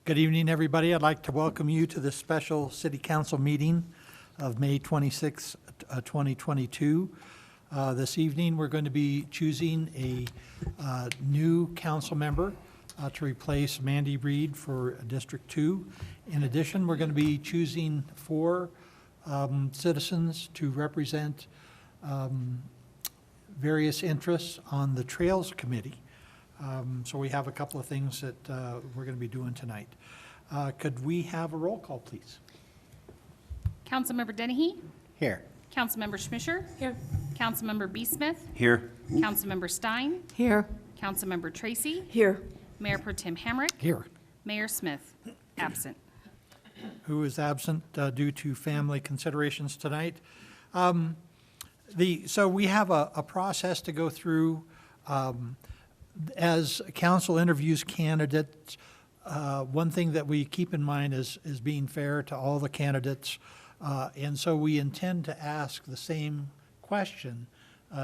Good evening, everybody. I'd like to welcome you to the special city council meeting of May 26, 2022. This evening, we're going to be choosing a new council member to replace Mandy Reed for District 2. In addition, we're going to be choosing 4 citizens to represent various interests on the Trails Committee. So we have a couple of things that we're going to be doing tonight. Could we have a roll call, please? Councilmember Dennehy? Here. Councilmember Schmischer? Here. Councilmember B. Smith? Here. Councilmember Stein? Here. Councilmember Tracy? Here. Mayor Pro Tem Hamrick? Here. Mayor Smith? Absent. Who is absent due to family considerations tonight. So we have a process to go through. As council interviews candidates, one thing that we keep in mind is being fair to all the candidates. And so we intend to ask the same question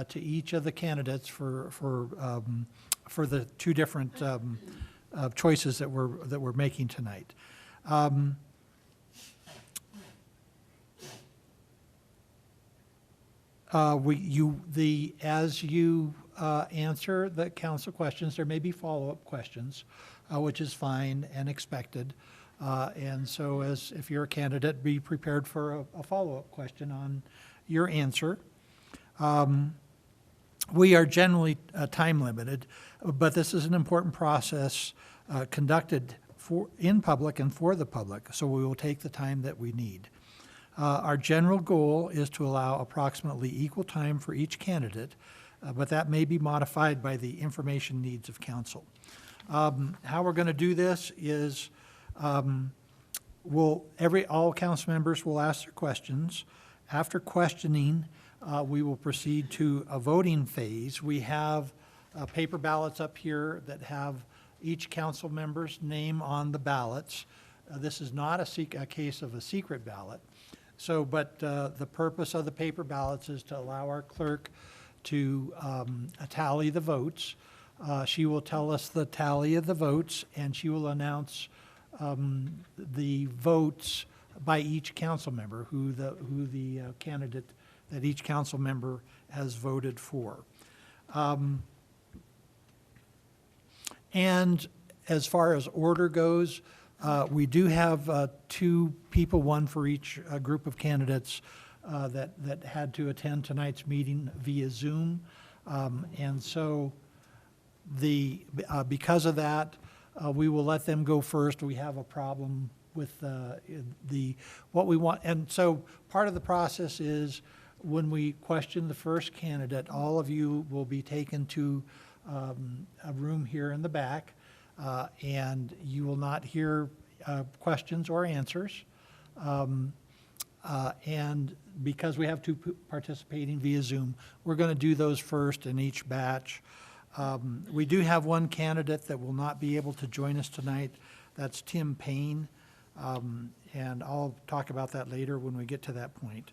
to each of the candidates for the 2 different choices that we're making tonight. As you answer the council questions, there may be follow-up questions, which is fine and expected. And so if you're a candidate, be prepared for a follow-up question on your answer. We are generally time limited, but this is an important process conducted in public and for the public, so we will take the time that we need. Our general goal is to allow approximately equal time for each candidate, but that may be modified by the information needs of council. How we're going to do this is all council members will ask their questions. After questioning, we will proceed to a voting phase. We have paper ballots up here that have each council member's name on the ballots. This is not a case of a secret ballot. But the purpose of the paper ballots is to allow our clerk to tally the votes. She will tell us the tally of the votes, and she will announce the votes by each council member, who the candidate that each council member has voted for. And as far as order goes, we do have 2 people, one for each group of candidates that had to attend tonight's meeting via Zoom. And so because of that, we will let them go first. We have a problem with what we want. And so part of the process is when we question the first candidate, all of you will be taken to a room here in the back. And you will not hear questions or answers. And because we have 2 participating via Zoom, we're going to do those first in each batch. We do have one candidate that will not be able to join us tonight. That's Tim Payne. And I'll talk about that later when we get to that point.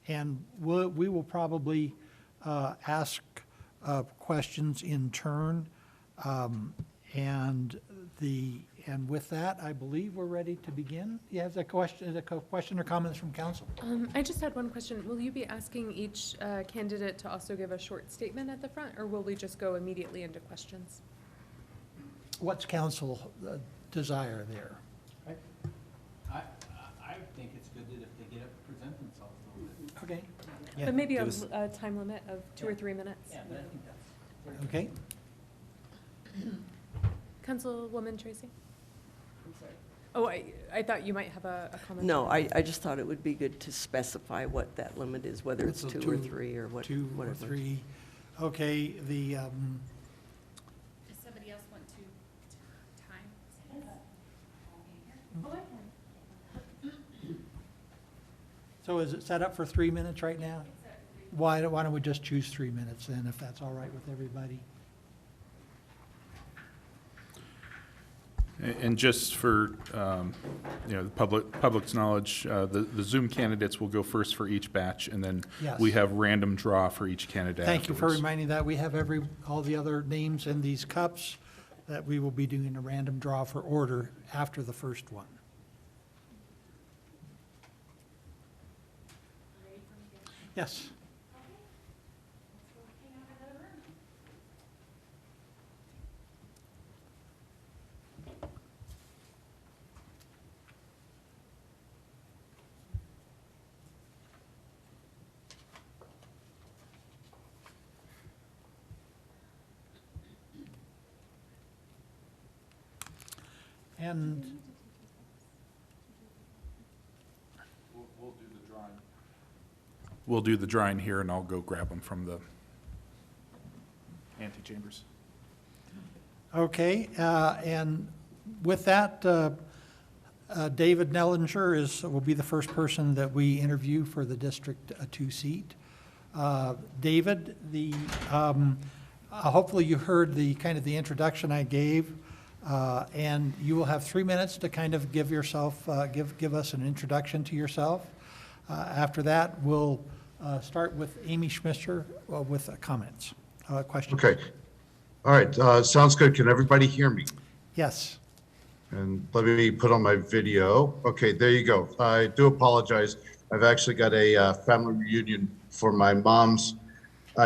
And we will probably ask questions in turn. And with that, I believe we're ready to begin. You have a question or comments from council? I just had one question. Will you be asking each candidate to also give a short statement at the front, or will we just go immediately into questions? What's council desire there? I think it's good that if they get up and present themselves a little bit. Okay. Yeah. But maybe a time limit of 2 or 3 minutes. Yeah, but I think that's. Okay. Councilwoman Tracy? I'm sorry. Oh, I thought you might have a comment. No, I just thought it would be good to specify what that limit is, whether it's So 2 or 3 or what. 2 or whatever. 3. Okay, Does somebody else want to time? so is it set up for 3 minutes right now? Why don't we just choose 3 minutes then, if that's all right with everybody? And just for the public's knowledge, the Zoom candidates will go first for each batch, and then Yes. we have random draw for each candidate. Thank you for afterwards. reminding that. We have all the other names in these cups that we will be doing a random draw for order after the first one. Yes. And We'll do the drawing here, and I'll go grab them from the antechambers. okay, and with that, David Nellinger will be the first person that we interview for the District 2 seat. David, hopefully you heard the kind of the introduction I gave, and you will have 3 minutes to kind of give yourself, give us an introduction to yourself. After that, we'll start with Amy Schmister with comments, questions. Okay. All right. Sounds good. Can everybody hear me? Yes. And let me put on my video. Okay, there you go. I do apologize. I've actually got a family reunion for my mom's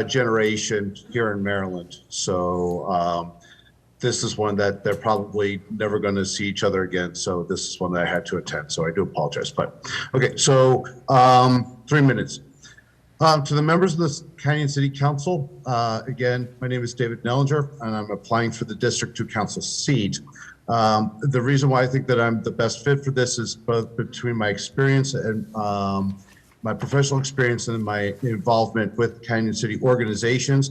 generation here in Maryland. So this is one that they're probably never going to see each other again. So this is one that I had to attend. So I do apologize. But okay, so 3 minutes. To the members of the Canyon City Council, again, my name is David Nellinger, and I'm applying for the District 2 Council seat. The reason why I think that I'm the best fit for this is both between my experience and my professional experience and my involvement with Canyon City organizations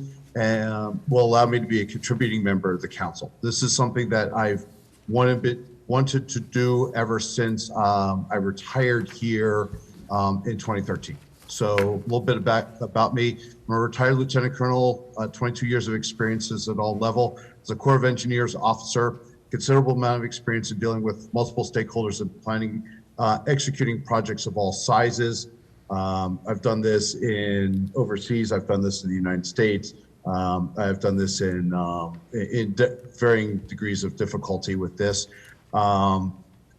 will allow me to be a contributing member of the council. This is something that I've wanted to do ever since I retired here in 2013. So a little bit about me. I'm a retired lieutenant colonel, 22 years of experiences at all level. As a Corps of Engineers officer, considerable amount of experience in dealing with multiple stakeholders and planning, executing projects of all sizes. I've done this in overseas. I've done this in the United States. I've done this in varying degrees of difficulty with this. And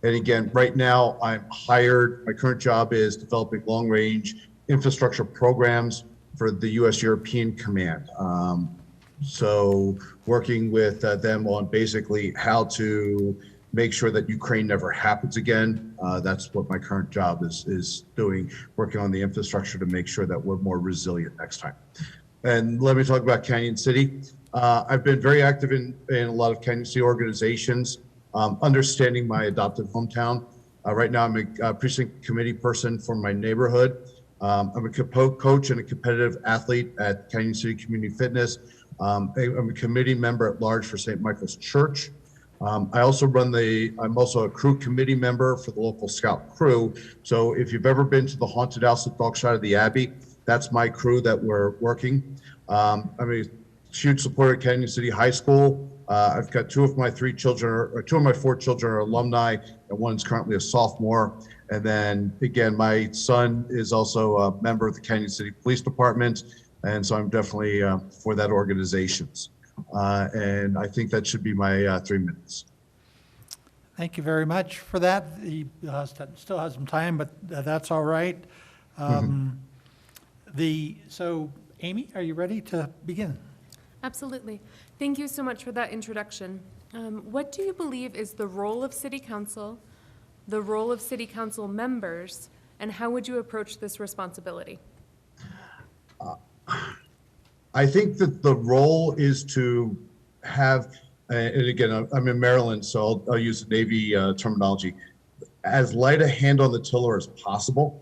again, right now I'm hired. My current job is developing long-range infrastructure programs for the U.S. European Command. So working with them on basically how to make sure that Ukraine never happens again. That's what my current job is doing, working on the infrastructure to make sure that we're more resilient next time. And let me talk about Canyon City. I've been very active in a lot of Canyon City organizations, understanding my adopted hometown. Right now, I'm a precinct committee person for my neighborhood. I'm a coach and a competitive athlete at Canyon City Community Fitness. I'm a committee member at large for St. Michael's Church. I'm also a crew committee member for the local scout crew. So if you've ever been to the haunted house at Dockside of the Abbey, that's my crew that we're working. I'm a huge supporter of Canyon City High School. I've got two of my four children are alumni, and one's currently a sophomore. And then again, my son is also a member of the Canyon City Police Department. And so I'm definitely for that organizations. And I think that should be my 3 minutes. Thank you very much for that. He still has some time, but that's all right. So Amy, are you ready to begin? Absolutely. Thank you so much for that introduction. What do you believe is the role of City Council, the role of City Council members, and how would you approach this responsibility? I think that the role is to have, and again, I'm in Maryland, so I'll use the Navy terminology, as light a hand on the tiller as possible.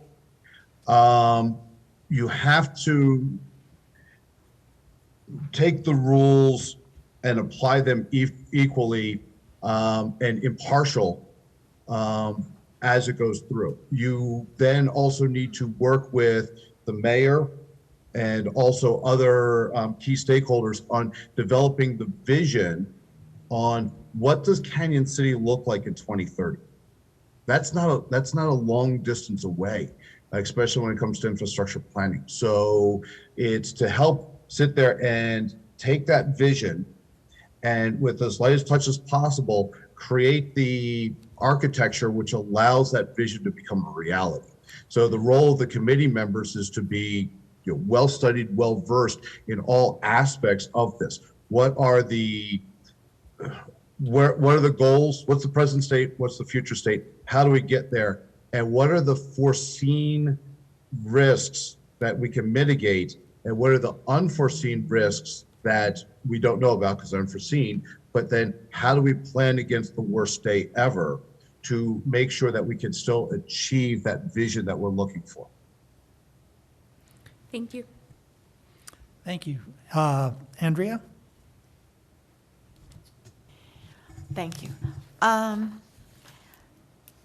You have to take the rules and apply them equally and impartial as it goes through. You then also need to work with the mayor and also other key stakeholders on developing the vision on what does Canyon City look like in 2030. That's not a long distance away, especially when it comes to infrastructure planning. So it's to help sit there and take that vision and with as light as touch as possible, create the architecture which allows that vision to become a reality. So the role of the committee members is to be well-studied, well-versed in all aspects of this. What are the goals? What's the present state? What's the future state? How do we get there? And what are the foreseen risks that we can mitigate? And what are the unforeseen risks that we don't know about because they're unforeseen? But then how do we plan against the worst day ever to make sure that we can still achieve that vision that we're looking for? Thank you. Thank you. Andrea? Thank you.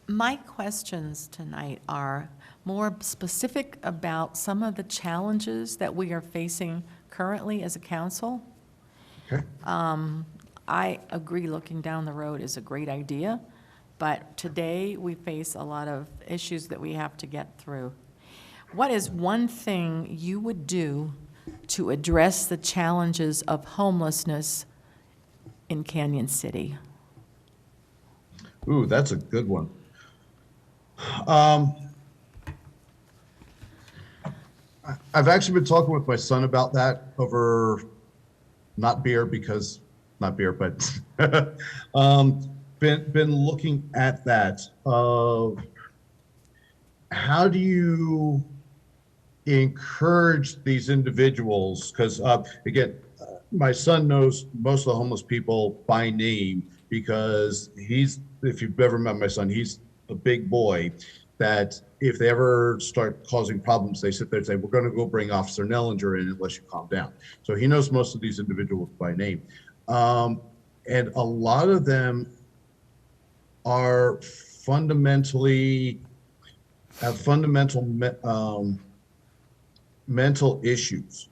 My questions tonight are more specific about some of the challenges that we are facing currently as a council. Okay. I agree looking down the road is a great idea, but today we face a lot of issues that we have to get through. What is one thing you would do to address the challenges of homelessness in Canyon City? Ooh, that's a good one. I've actually been talking with my son about that over, not beer, but been looking at that of how do you encourage these individuals? Because again, my son knows most of the homeless people by name because if you've ever met my son, he's a big boy that if they ever start causing problems, they sit there and say, we're going to go bring Officer Nellinger in unless you calm down. So he knows most of these individuals by name. And a lot of them are fundamentally, have fundamental mental issues.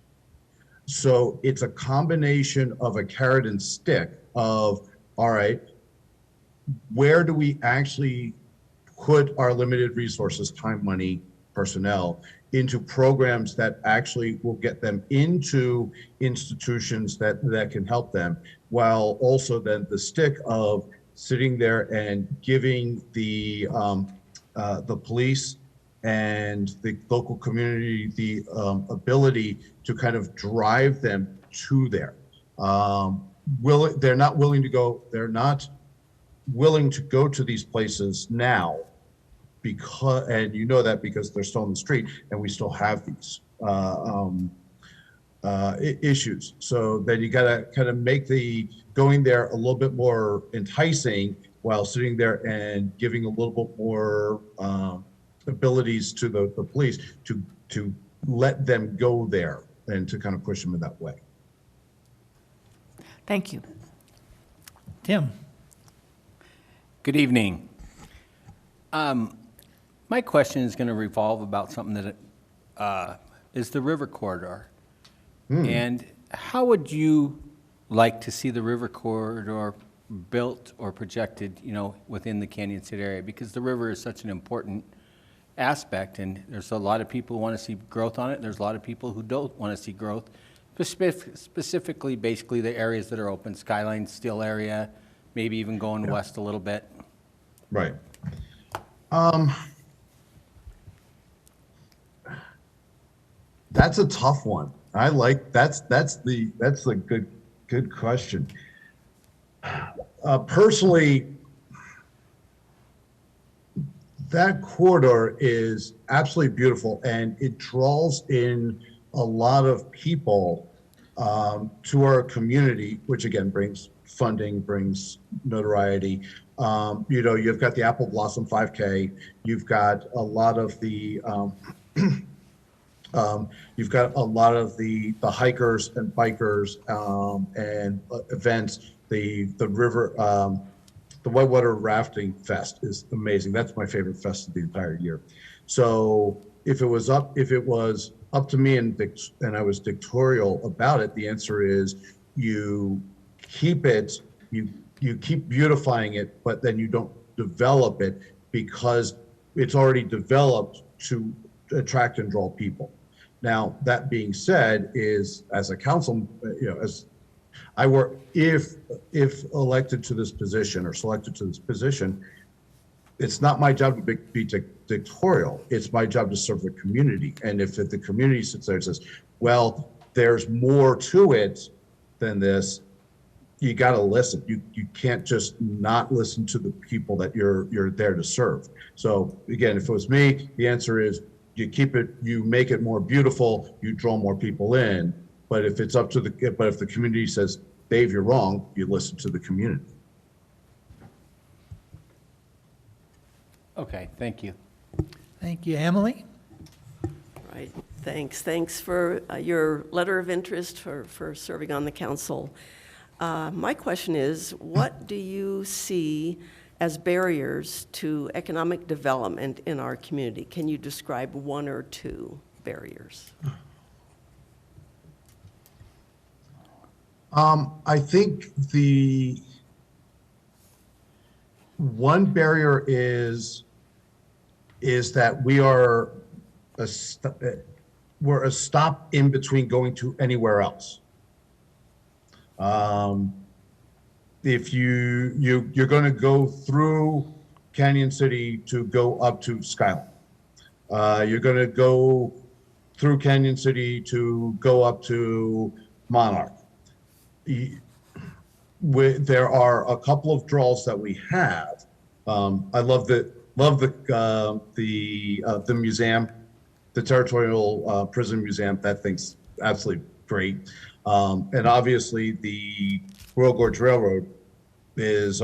So it's a combination of a carrot and stick of, all right, where do we actually put our limited resources, time, money, personnel, into programs that actually will get them into institutions that can help them, while also then the stick of sitting there and giving the police and the local community the ability to kind of drive them to there. They're not willing to go to these places now because, and you know that because they're still on the street and we still have these issues. So then you gotta kind of make the going there a little bit more enticing while sitting there and giving a little bit more abilities to the police to let them go there and to kind of push them in that way. Thank you. Tim? Good evening. My question is going to revolve about something that is the river corridor. And how would you like to see the river corridor built or projected, within the Canyon City area? Because the river is such an important aspect, and there's a lot of people who want to see growth on it. There's a lot of people who don't want to see growth, specifically, basically the areas that are open, Skyline Steel area, maybe even going west a little bit. Right. That's a tough one. I like that's a good question. Personally, that corridor is absolutely beautiful, and it draws in a lot of people to our community, which again brings funding, brings notoriety. You've got the Apple Blossom 5K. You've got a lot of the hikers and bikers and events. The river, the Whitewater Rafting Fest is amazing. That's my favorite fest of the entire year. So if it was up to me and I was dictatorial about it, the answer is you keep it, you keep beautifying it, but then you don't develop it because it's already developed to attract and draw people. Now, that being said, is as a council, I work, if elected to this position or selected to this position, it's not my job to be dictatorial. It's my job to serve the community. And if the community sits there and says, well, there's more to it than this, you got to listen. You can't just not listen to the people that you're there to serve. So again, if it was me, the answer is you make it more beautiful, you draw more people in. But if it's up to if the community says, Dave, you're wrong, you listen to the community. Okay, thank you. Thank you. Emily? Right, thanks. Thanks for your letter of interest for serving on the council. My question is, what do you see as barriers to economic development in our community? Can you describe one or two barriers? I think the one barrier is that we're a stop in between going to anywhere else. If you're going to go through Canyon City to go up to Skyline, you're going to go through Canyon City to go up to Monarch. There are a couple of draws that we have. I love the museum, the Territorial Prison Museum. That thing's absolutely great. And obviously the Royal Gorge Railroad is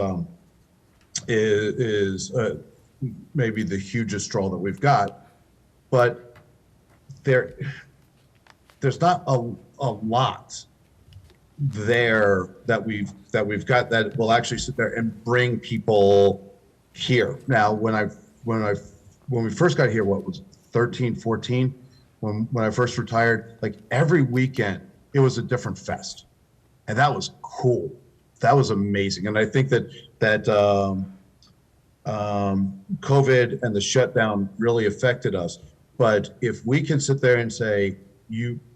maybe the hugest draw that we've got, but there's not a lot there that we've got that will actually sit there and bring people here. Now, when we first got here, what was it, 13, 14, when I first retired, like every weekend it was a different fest, and that was cool. That was amazing. And I think that COVID and the shutdown really affected us. But if we can sit there and say,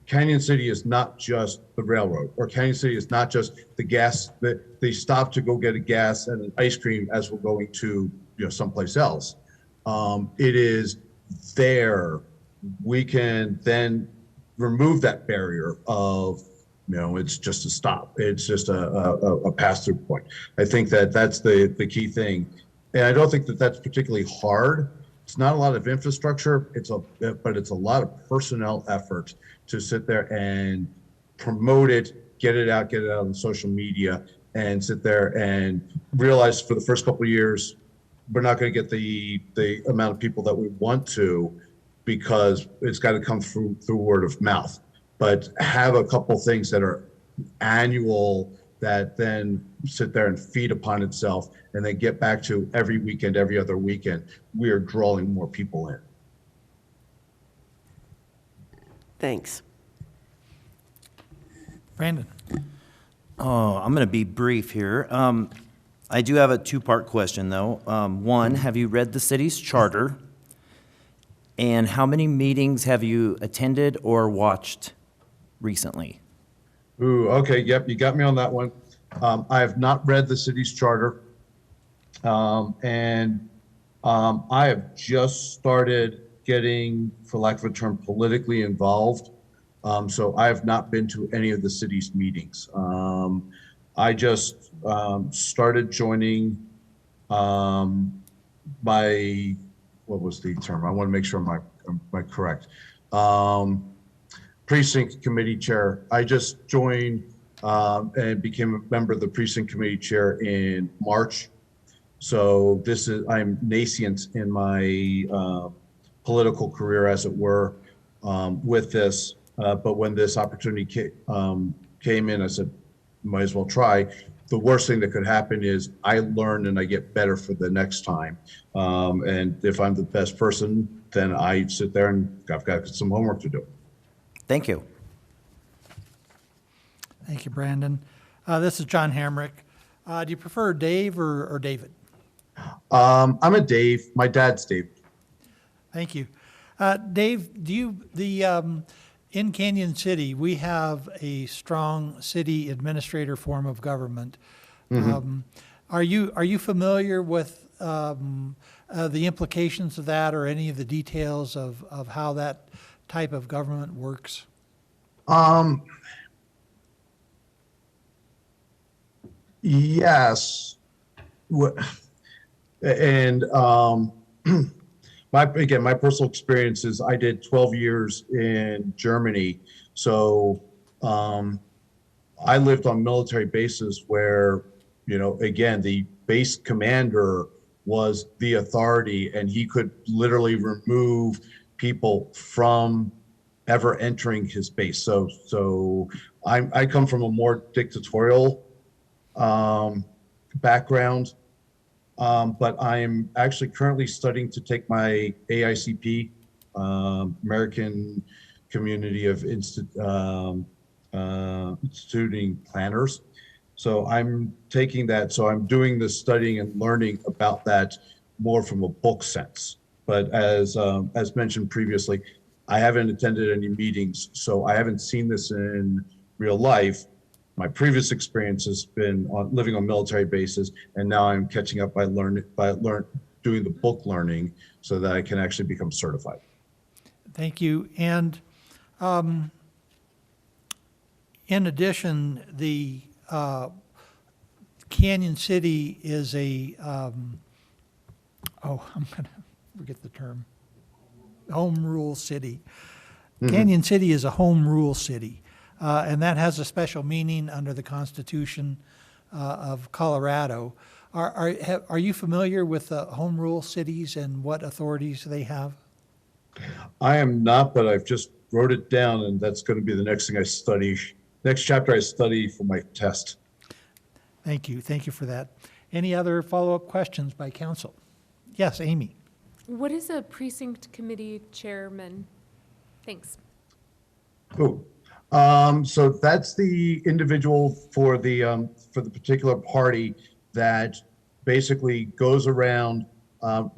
Canyon City is not just the railroad, or Canyon City is not just the gas, they stop to go get a gas and an ice cream as we're going to someplace else. It is there. We can then remove that barrier of, it's just a stop. It's just a pass-through point. I think that's the key thing. And I don't think that that's particularly hard. It's not a lot of infrastructure, but it's a lot of personnel effort to sit there and promote it, get it out on social media, and sit there and realize for the first couple of years, we're not going to get the amount of people that we want to, because it's got to come through word of mouth. But have a couple things that are annual that then sit there and feed upon itself, and then get back to every weekend, every other weekend, we are drawing more people in. Thanks. Brandon? Oh, I'm going to be brief here. I do have a two-part question, though. One, have you read the city's charter? And how many meetings have you attended or watched recently? Ooh, okay, yep, you got me on that one. I have not read the city's charter. And I have just started getting, for lack of a term, politically involved. So I have not been to any of the city's meetings. I just started joining what was the term? I want to make sure I'm correct. Precinct committee chair. I just joined and became a member of the precinct committee chair in March. So I'm nascent in my political career, as it were, with this. But when this opportunity came in, I said, might as well try. The worst thing that could happen is I learn and I get better for the next time. And if I'm the best person, then I sit there and I've got some homework to do. Thank you. Thank you, Brandon. This is John Hamrick. Do you prefer Dave or David? I'm a Dave. My dad's Dave. Thank you. Dave, in Canyon City, we have a strong city administrator form of government. Are you familiar with the implications of that or any of the details of how that type of government works? Yes. And my personal experience is I did 12 years in Germany. So I lived on military bases where, again, the base commander was the authority and he could literally remove people from ever entering his base. So I come from a more dictatorial background, but I'm actually currently studying to take my AICP, American Community of Instituting Planners. So I'm taking that. So I'm doing the studying and learning about that more from a book sense. But as mentioned previously, I haven't attended any meetings, so I haven't seen this in real life. My previous experience has been living on military bases, and now I'm catching up by doing the book learning so that I can actually become certified. Thank you. And in addition, the Canyon City is a, I'm going to forget the term, home rule city. Canyon City is a home rule city, and that has a special meaning under the Constitution of Colorado. Are you familiar with home rule cities and what authorities they have? I am not, but I've just wrote it down, and that's going to be the next thing I study, next chapter I study for my test. Thank you. Thank you for that. Any other follow-up questions by council? Yes, Amy. What is a precinct committee chairman? Thanks. Ooh. So that's the individual for the particular party that basically goes around,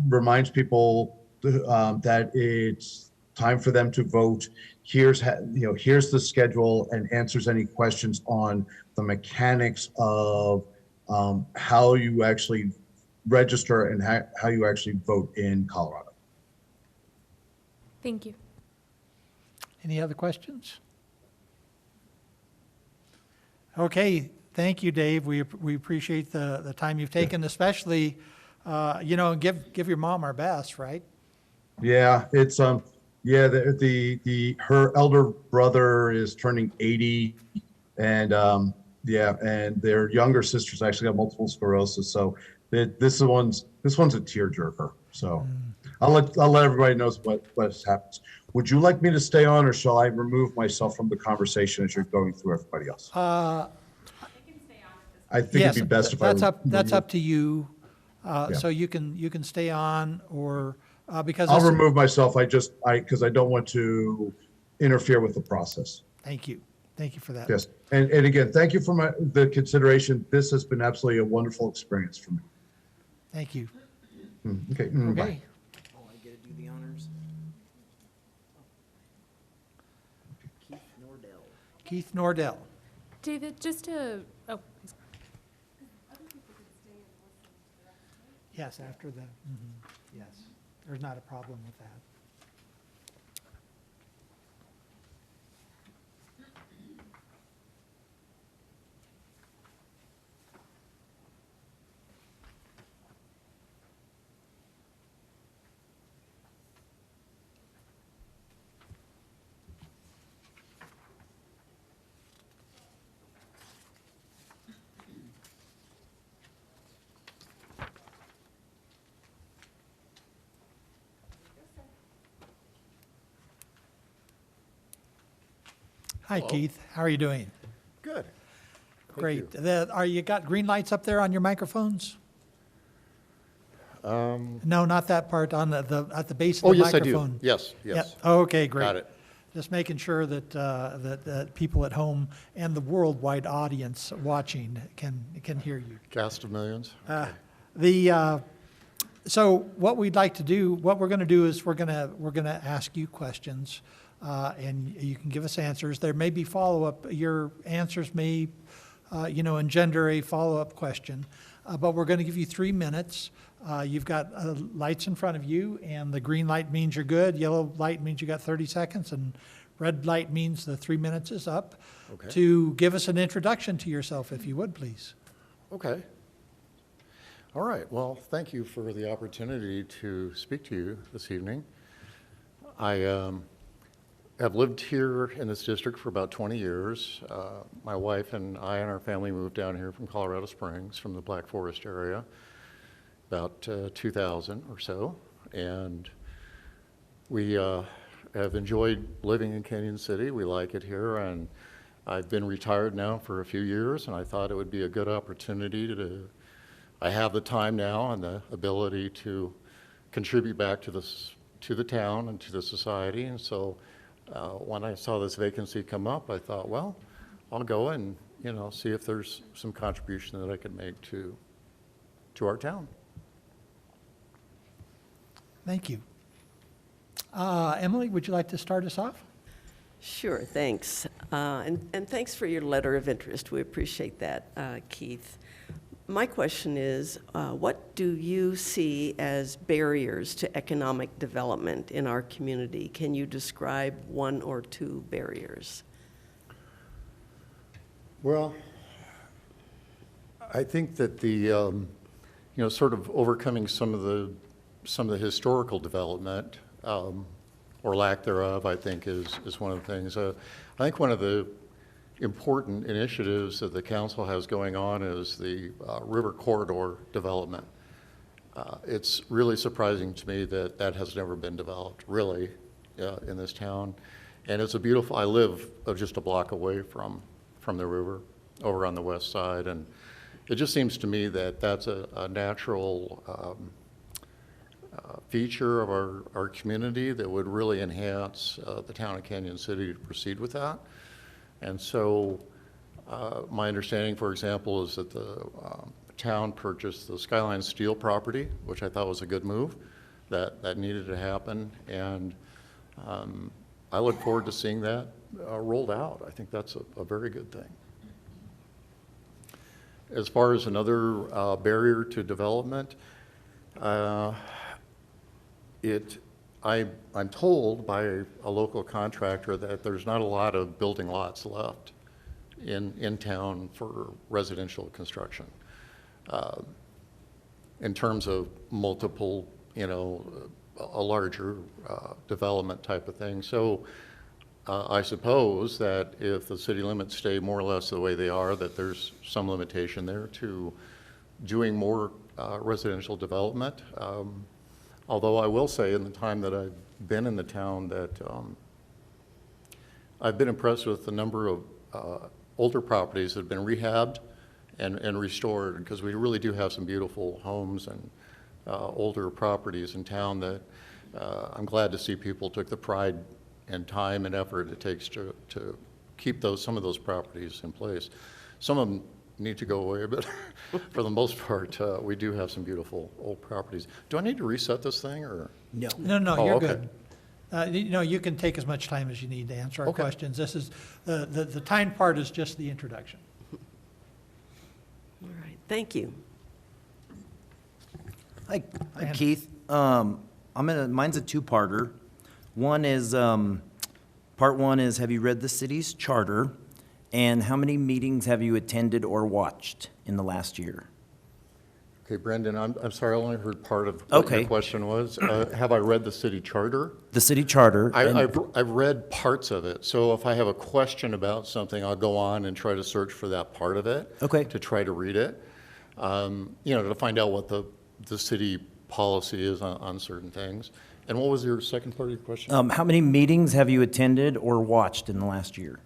reminds people that it's time for them to vote. Here's the schedule, and answers any questions on the mechanics of how you actually register and how you actually vote in Colorado. Thank you. Any other questions? Okay, thank you, Dave. We appreciate the time you've taken, especially, give your mom our best, right? Yeah, it's her elder brother is turning 80, and and their younger sister's actually got multiple sclerosis. So this one's a tearjerker. So I'll let everybody know what happens. Would you like me to stay on, or shall I remove myself from the conversation as you're going through everybody else? I think Yes, it'd be best if that's up to you. Yeah. So you can stay on, or because I'll this- remove myself. Because I don't want to interfere with the process. Thank you for that. Yes, and again, thank you for the consideration. This has been absolutely a wonderful experience for me. Thank you. Okay. Bye. Okay. Oh, I get to do the honors. Keith Nordell. David, just to, Yes, after the, yes, there's not a problem with that. Hi, Keith. How are you doing? Good. Great. You got green lights up there on your microphones? No, not that part, on at the base of Oh, the yes, I microphone. do. Yes, Yeah. yes. Okay, great. Got it. Just making sure that people at home and the worldwide audience watching can hear you. Cast of millions. So what we'd like to do, what we're going to do is we're going to ask you questions. and you can give us answers. There may be follow-up, your answers may, engender a follow-up question, but we're going to give you 3 minutes. You've got lights in front of you, and the green light means you're good, yellow light means you got 30 seconds, and red light means the 3 minutes is up. Okay. To give us an introduction to yourself, if you would, please. Okay. All right. Well, thank you for the opportunity to speak to you this evening. I have lived here in this district for about 20 years. My wife and I and our family moved down here from Colorado Springs, from the Black Forest area, about 2000 or so. And we have enjoyed living in Canyon City. We like it here. And I've been retired now for a few years, and I thought it would be a good opportunity I have the time now and the ability to contribute back to the town and to the society. And so when I saw this vacancy come up, I thought, well, I'll go and, see if there's some contribution that I could make to our town. Thank you. Emily, would you like to start us off? Sure, thanks. And thanks for your letter of interest. We appreciate that, Keith. My question is, what do you see as barriers to economic development in our community? Can you describe 1 or 2 barriers? Well, I think that the, sort of overcoming some of the historical development, or lack thereof, I think is one of the things. I think one of the important initiatives that the council has going on is the river corridor development. It's really surprising to me that that has never been developed, really, in this town. And it's I live just a block away from the river, over on the west side, and it just seems to me that that's a natural feature of our community that would really enhance the town of Canyon City to proceed with that. And so my understanding, for example, is that the town purchased the Skyline Steel property, which I thought was a good move, that needed to happen. And I look forward to seeing that rolled out. I think that's a very good thing. As far as another barrier to development, I'm told by a local contractor that there's not a lot of building lots left in town for residential construction. In terms of multiple, a larger development type of thing. So I suppose that if the city limits stay more or less the way they are, that there's some limitation there to doing more residential development. Although I will say in the time that I've been in the town that I've been impressed with the number of older properties that have been rehabbed and restored, because we really do have some beautiful homes and older properties in town that I'm glad to see people took the pride and time and effort it takes to keep some of those properties in place. Some of them need to go away, but for the most part, we do have some beautiful old properties. Do I need to reset this thing, or? No, Oh, you're okay. good. You can take as much time as you need to answer our Okay. questions. This is, the time part is just the introduction. All right, thank you. Hi, Dan. Keith. Mine's a two-parter. One is, part one is, have you read the city's charter? And how many meetings have you attended or watched in the last year? Okay, Brendan, I'm sorry, I only heard part of what Okay. your question was. Have I read the city charter? The city charter. and- I've read parts of it, so if I have a question about something, I'll go on and try to search for that part of it. Okay. To try to read it, to find out what the city policy is on certain things. And what was your second part of your question? How many meetings have you attended or watched in the last year?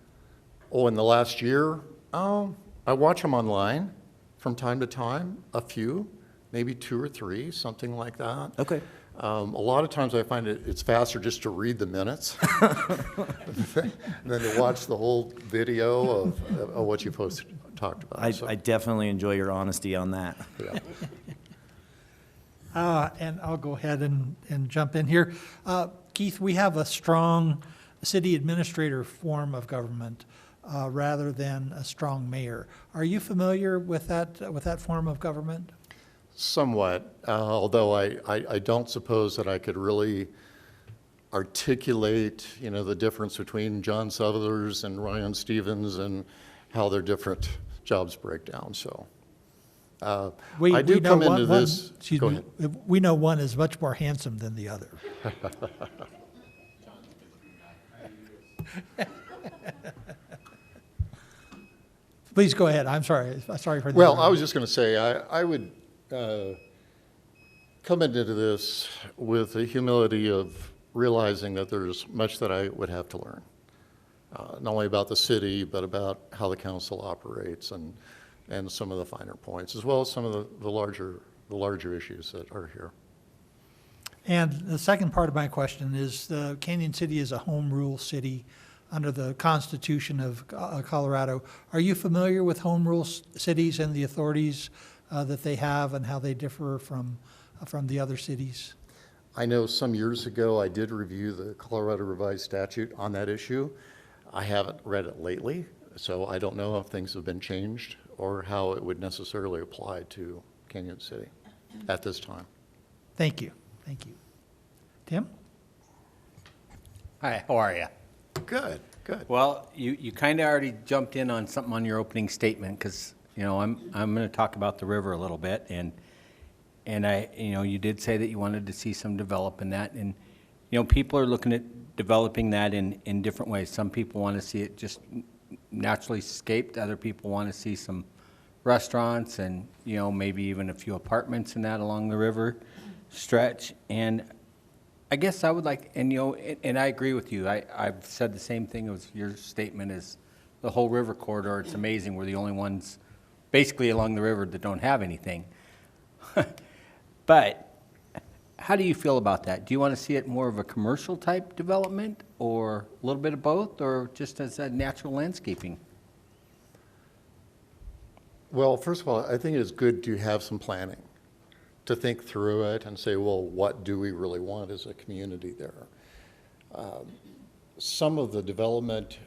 Oh, in the last year, I watch them online from time to time, a few, maybe 2 or 3, something like that. Okay. A lot of times I find it's faster just to read the minutes than to watch the whole video of what you talked about. So, I definitely enjoy your honesty on that. yeah. And I'll go ahead and jump in here. Keith, we have a strong city administrator form of government rather than a strong mayor. Are you familiar with that form of government? Somewhat, although I don't suppose that I could really articulate, the difference between John Southers and Ryan Stevens and how their different jobs break down, so. I do come into this. Excuse Go me, ahead. we know one is much more handsome than the other. Please go ahead. I'm sorry. Sorry for the. Well, I was just going to say, I would come into this with the humility of realizing that there's much that I would have to learn, not only about the city, but about how the council operates and some of the finer points, as well as some of the larger issues that are here. And the second part of my question is, Canyon City is a home rule city under the Constitution of Colorado. Are you familiar with home rule cities and the authorities that they have and how they differ from the other cities? I know some years ago I did review the Colorado Revised Statute on that issue. I haven't read it lately, so I don't know if things have been changed or how it would necessarily apply to Canyon City at this time. Thank you. Thank you. Tim? Hi, how are you? Good, good. Well, you kind of already jumped in on something on your opening statement, because, I'm going to talk about the river a little bit, and you did say that you wanted to see some develop in that, and, people are looking at developing that in different ways. Some people want to see it just naturally scaped, other people want to see some restaurants and, maybe even a few apartments and that along the river stretch, and I guess I would like, and I agree with you. I've said the same thing as your statement is the whole river corridor. It's amazing. We're the only ones basically along the river that don't have anything. But how do you feel about that? Do you want to see it more of a commercial type development, or a little bit of both, or just as a natural landscaping? Well, first of all, I think it's good to have some planning, to think through it and say, well, what do we really want as a community there? Some of the development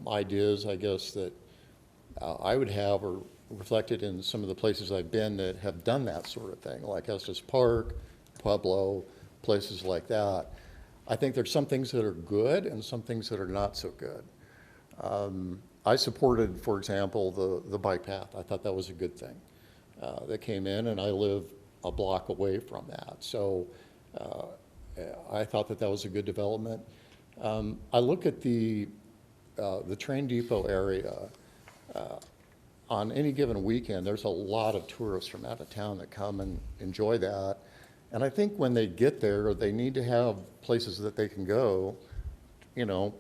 ideas, I guess, that I would have are reflected in some of the places I've been that have done that sort of thing, like Estes Park, Pueblo, places like that. I think there's some things that are good and some things that are not so good. I supported, for example, the bike path. I thought that was a good thing that came in, and I live a block away from that. So I thought that was a good development. I look at the train depot area. On any given weekend, there's a lot of tourists from out of town that come and enjoy that. And I think when they get there, they need to have places that they can go,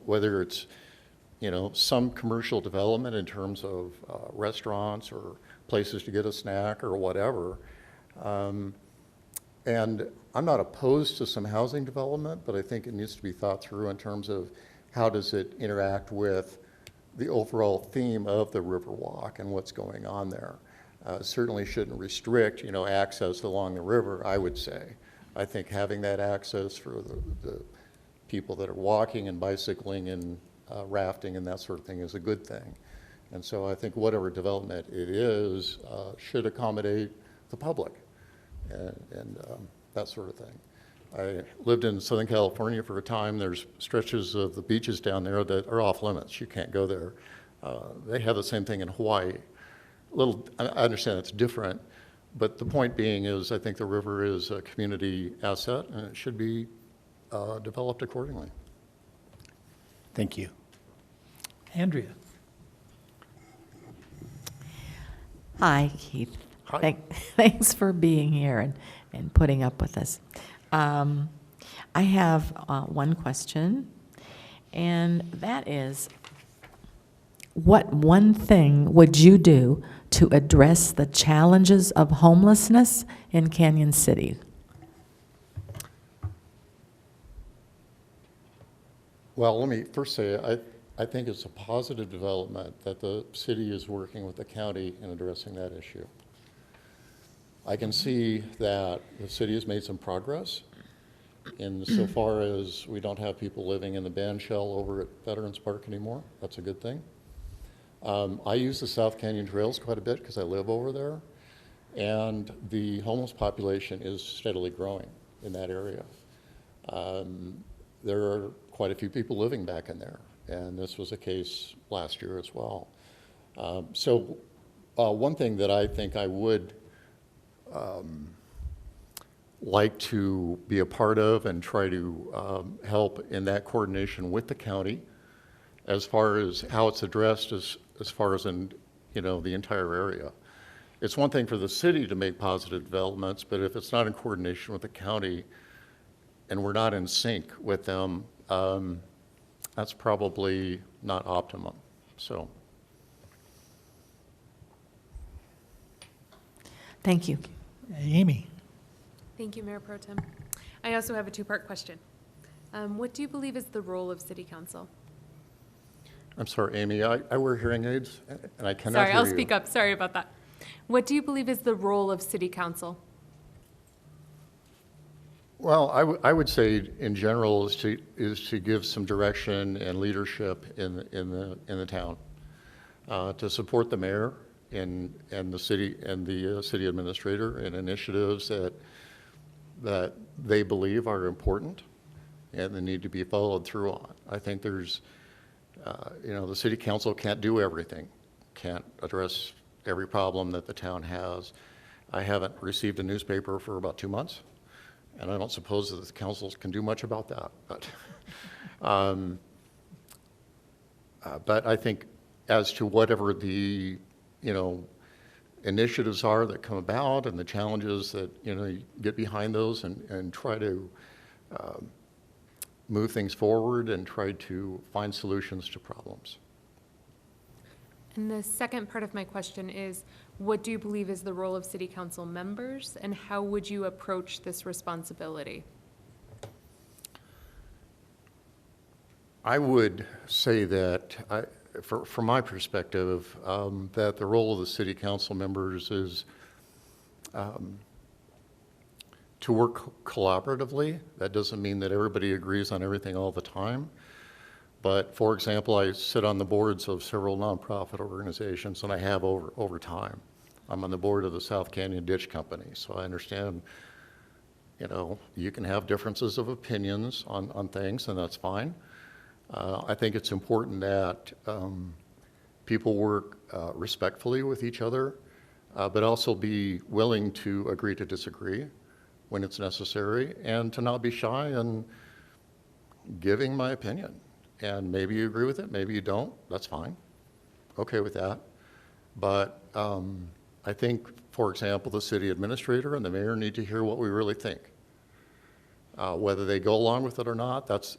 whether it's, some commercial development in terms of restaurants or places to get a snack or whatever. And I'm not opposed to some housing development, but I think it needs to be thought through in terms of how does it interact with the overall theme of the Riverwalk and what's going on there. Certainly shouldn't restrict, access along the river, I would say. I think having that access for the people that are walking and bicycling and rafting and that sort of thing is a good thing. And so I think whatever development it is should accommodate the public and that sort of thing. I lived in Southern California for a time. There's stretches of the beaches down there that are off limits. You can't go there. They have the same thing in Hawaii. I understand it's different, but the point being is I think the river is a community asset and it should be developed accordingly. Thank you. Andrea? Hi, Keith. Hi. Thanks for being here and putting up with us. I have one question, and that is, what one thing would you do to address the challenges of homelessness in Canyon City? Well, let me first say, I think it's a positive development that the city is working with the county in addressing that issue. I can see that the city has made some progress. insofar as we don't have people living in the band shell over at Veterans Park anymore. That's a good thing. I use the South Canyon Trails quite a bit because I live over there, and the homeless population is steadily growing in that area. There are quite a few people living back in there, and this was a case last year as well. One thing that I think I would like to be a part of and try to help in that coordination with the county as far as how it's addressed as far as in, the entire area. It's one thing for the city to make positive developments, but if it's not in coordination with the county and we're not in sync with them, that's probably not optimum. So. Thank you. Amy? Thank you, Mayor Pro Tem. I also have a two-part question. What do you believe is the role of City Council? I'm sorry, Amy, I wear hearing aids and I cannot Sorry, hear I'll you. speak up. Sorry about that. What do you believe is the role of City Council? Well, I would say in general is to give some direction and leadership in the town, to support the mayor and the city and the city administrator in initiatives that they believe are important and they need to be followed through on. I think there's, the city council can't do everything, can't address every problem that the town has. I haven't received a newspaper for about 2 months, and I don't suppose that the councils can do much about that. But I think as to whatever the, initiatives are that come about and the challenges that, you get behind those and try to move things forward and try to find solutions to problems. And the second part of my question is, what do you believe is the role of City Council members, and how would you approach this responsibility? I would say that, from my perspective, that the role of the city council members is to work collaboratively. That doesn't mean that everybody agrees on everything all the time. But for example, I sit on the boards of several nonprofit organizations, and I have over time. I'm on the board of the South Canyon Ditch Company, so I understand, you can have differences of opinions on things, and that's fine. I think it's important that people work respectfully with each other, but also be willing to agree to disagree when it's necessary, and to not be shy in giving my opinion. And maybe you agree with it, maybe you don't, that's fine. Okay with that. But I think, for example, the city administrator and the mayor need to hear what we really think. Whether they go along with it or not, that's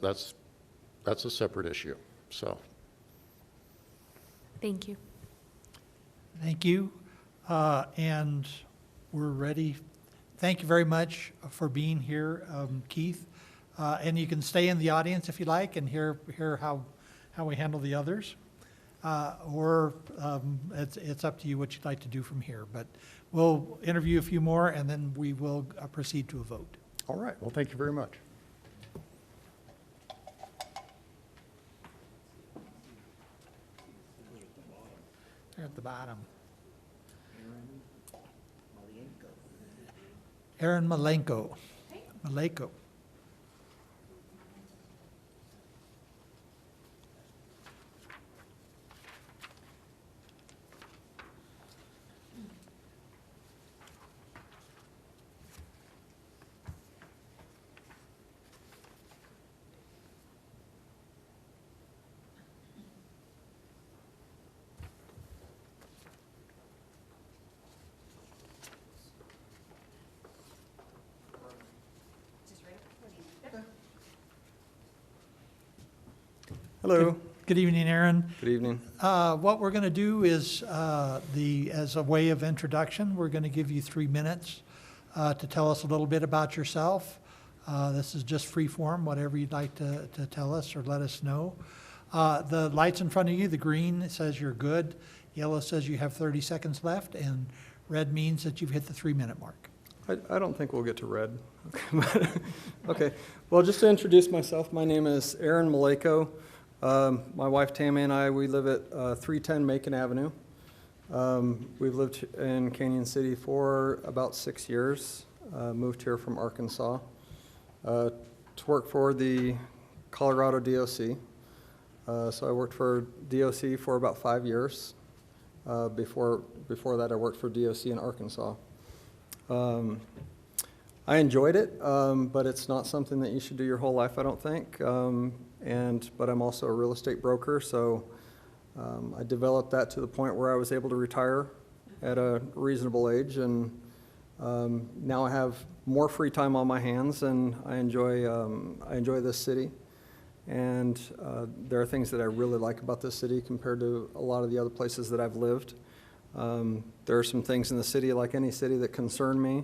a separate issue, so. Thank you. Thank you. And we're ready. Thank you very much for being here, Keith. And you can stay in the audience if you like and hear how we handle the others. Or it's up to you what you'd like to do from here. But we'll interview a few more and then we will proceed to a vote. All right, well, thank you very much. They're at the bottom. Aaron Malenko. Maleko. Hello. Good evening, Aaron. Good evening. What we're going to do is, as a way of introduction, we're going to give you 3 minutes to tell us a little bit about yourself. This is just free form, whatever you'd like to tell us or let us know. The lights in front of you, the green says you're good, yellow says you have 30 seconds left, and red means that you've hit the 3-minute mark. I don't think we'll get to red. Okay, well, just to introduce myself, my name is Aaron Maleko. My wife Tammy and I, we live at 310 Macon Avenue. We've lived in Canyon City for about 6 years, moved here from Arkansas to work for the Colorado DOC. So I worked for DOC for about 5 years. Before that, I worked for DOC in Arkansas. I enjoyed it, but it's not something that you should do your whole life, I don't think. But I'm also a real estate broker, so I developed that to the point where I was able to retire at a reasonable age, and now I have more free time on my hands, and I enjoy this city. And there are things that I really like about this city compared to a lot of the other places that I've lived. There are some things in the city, like any city, that concern me.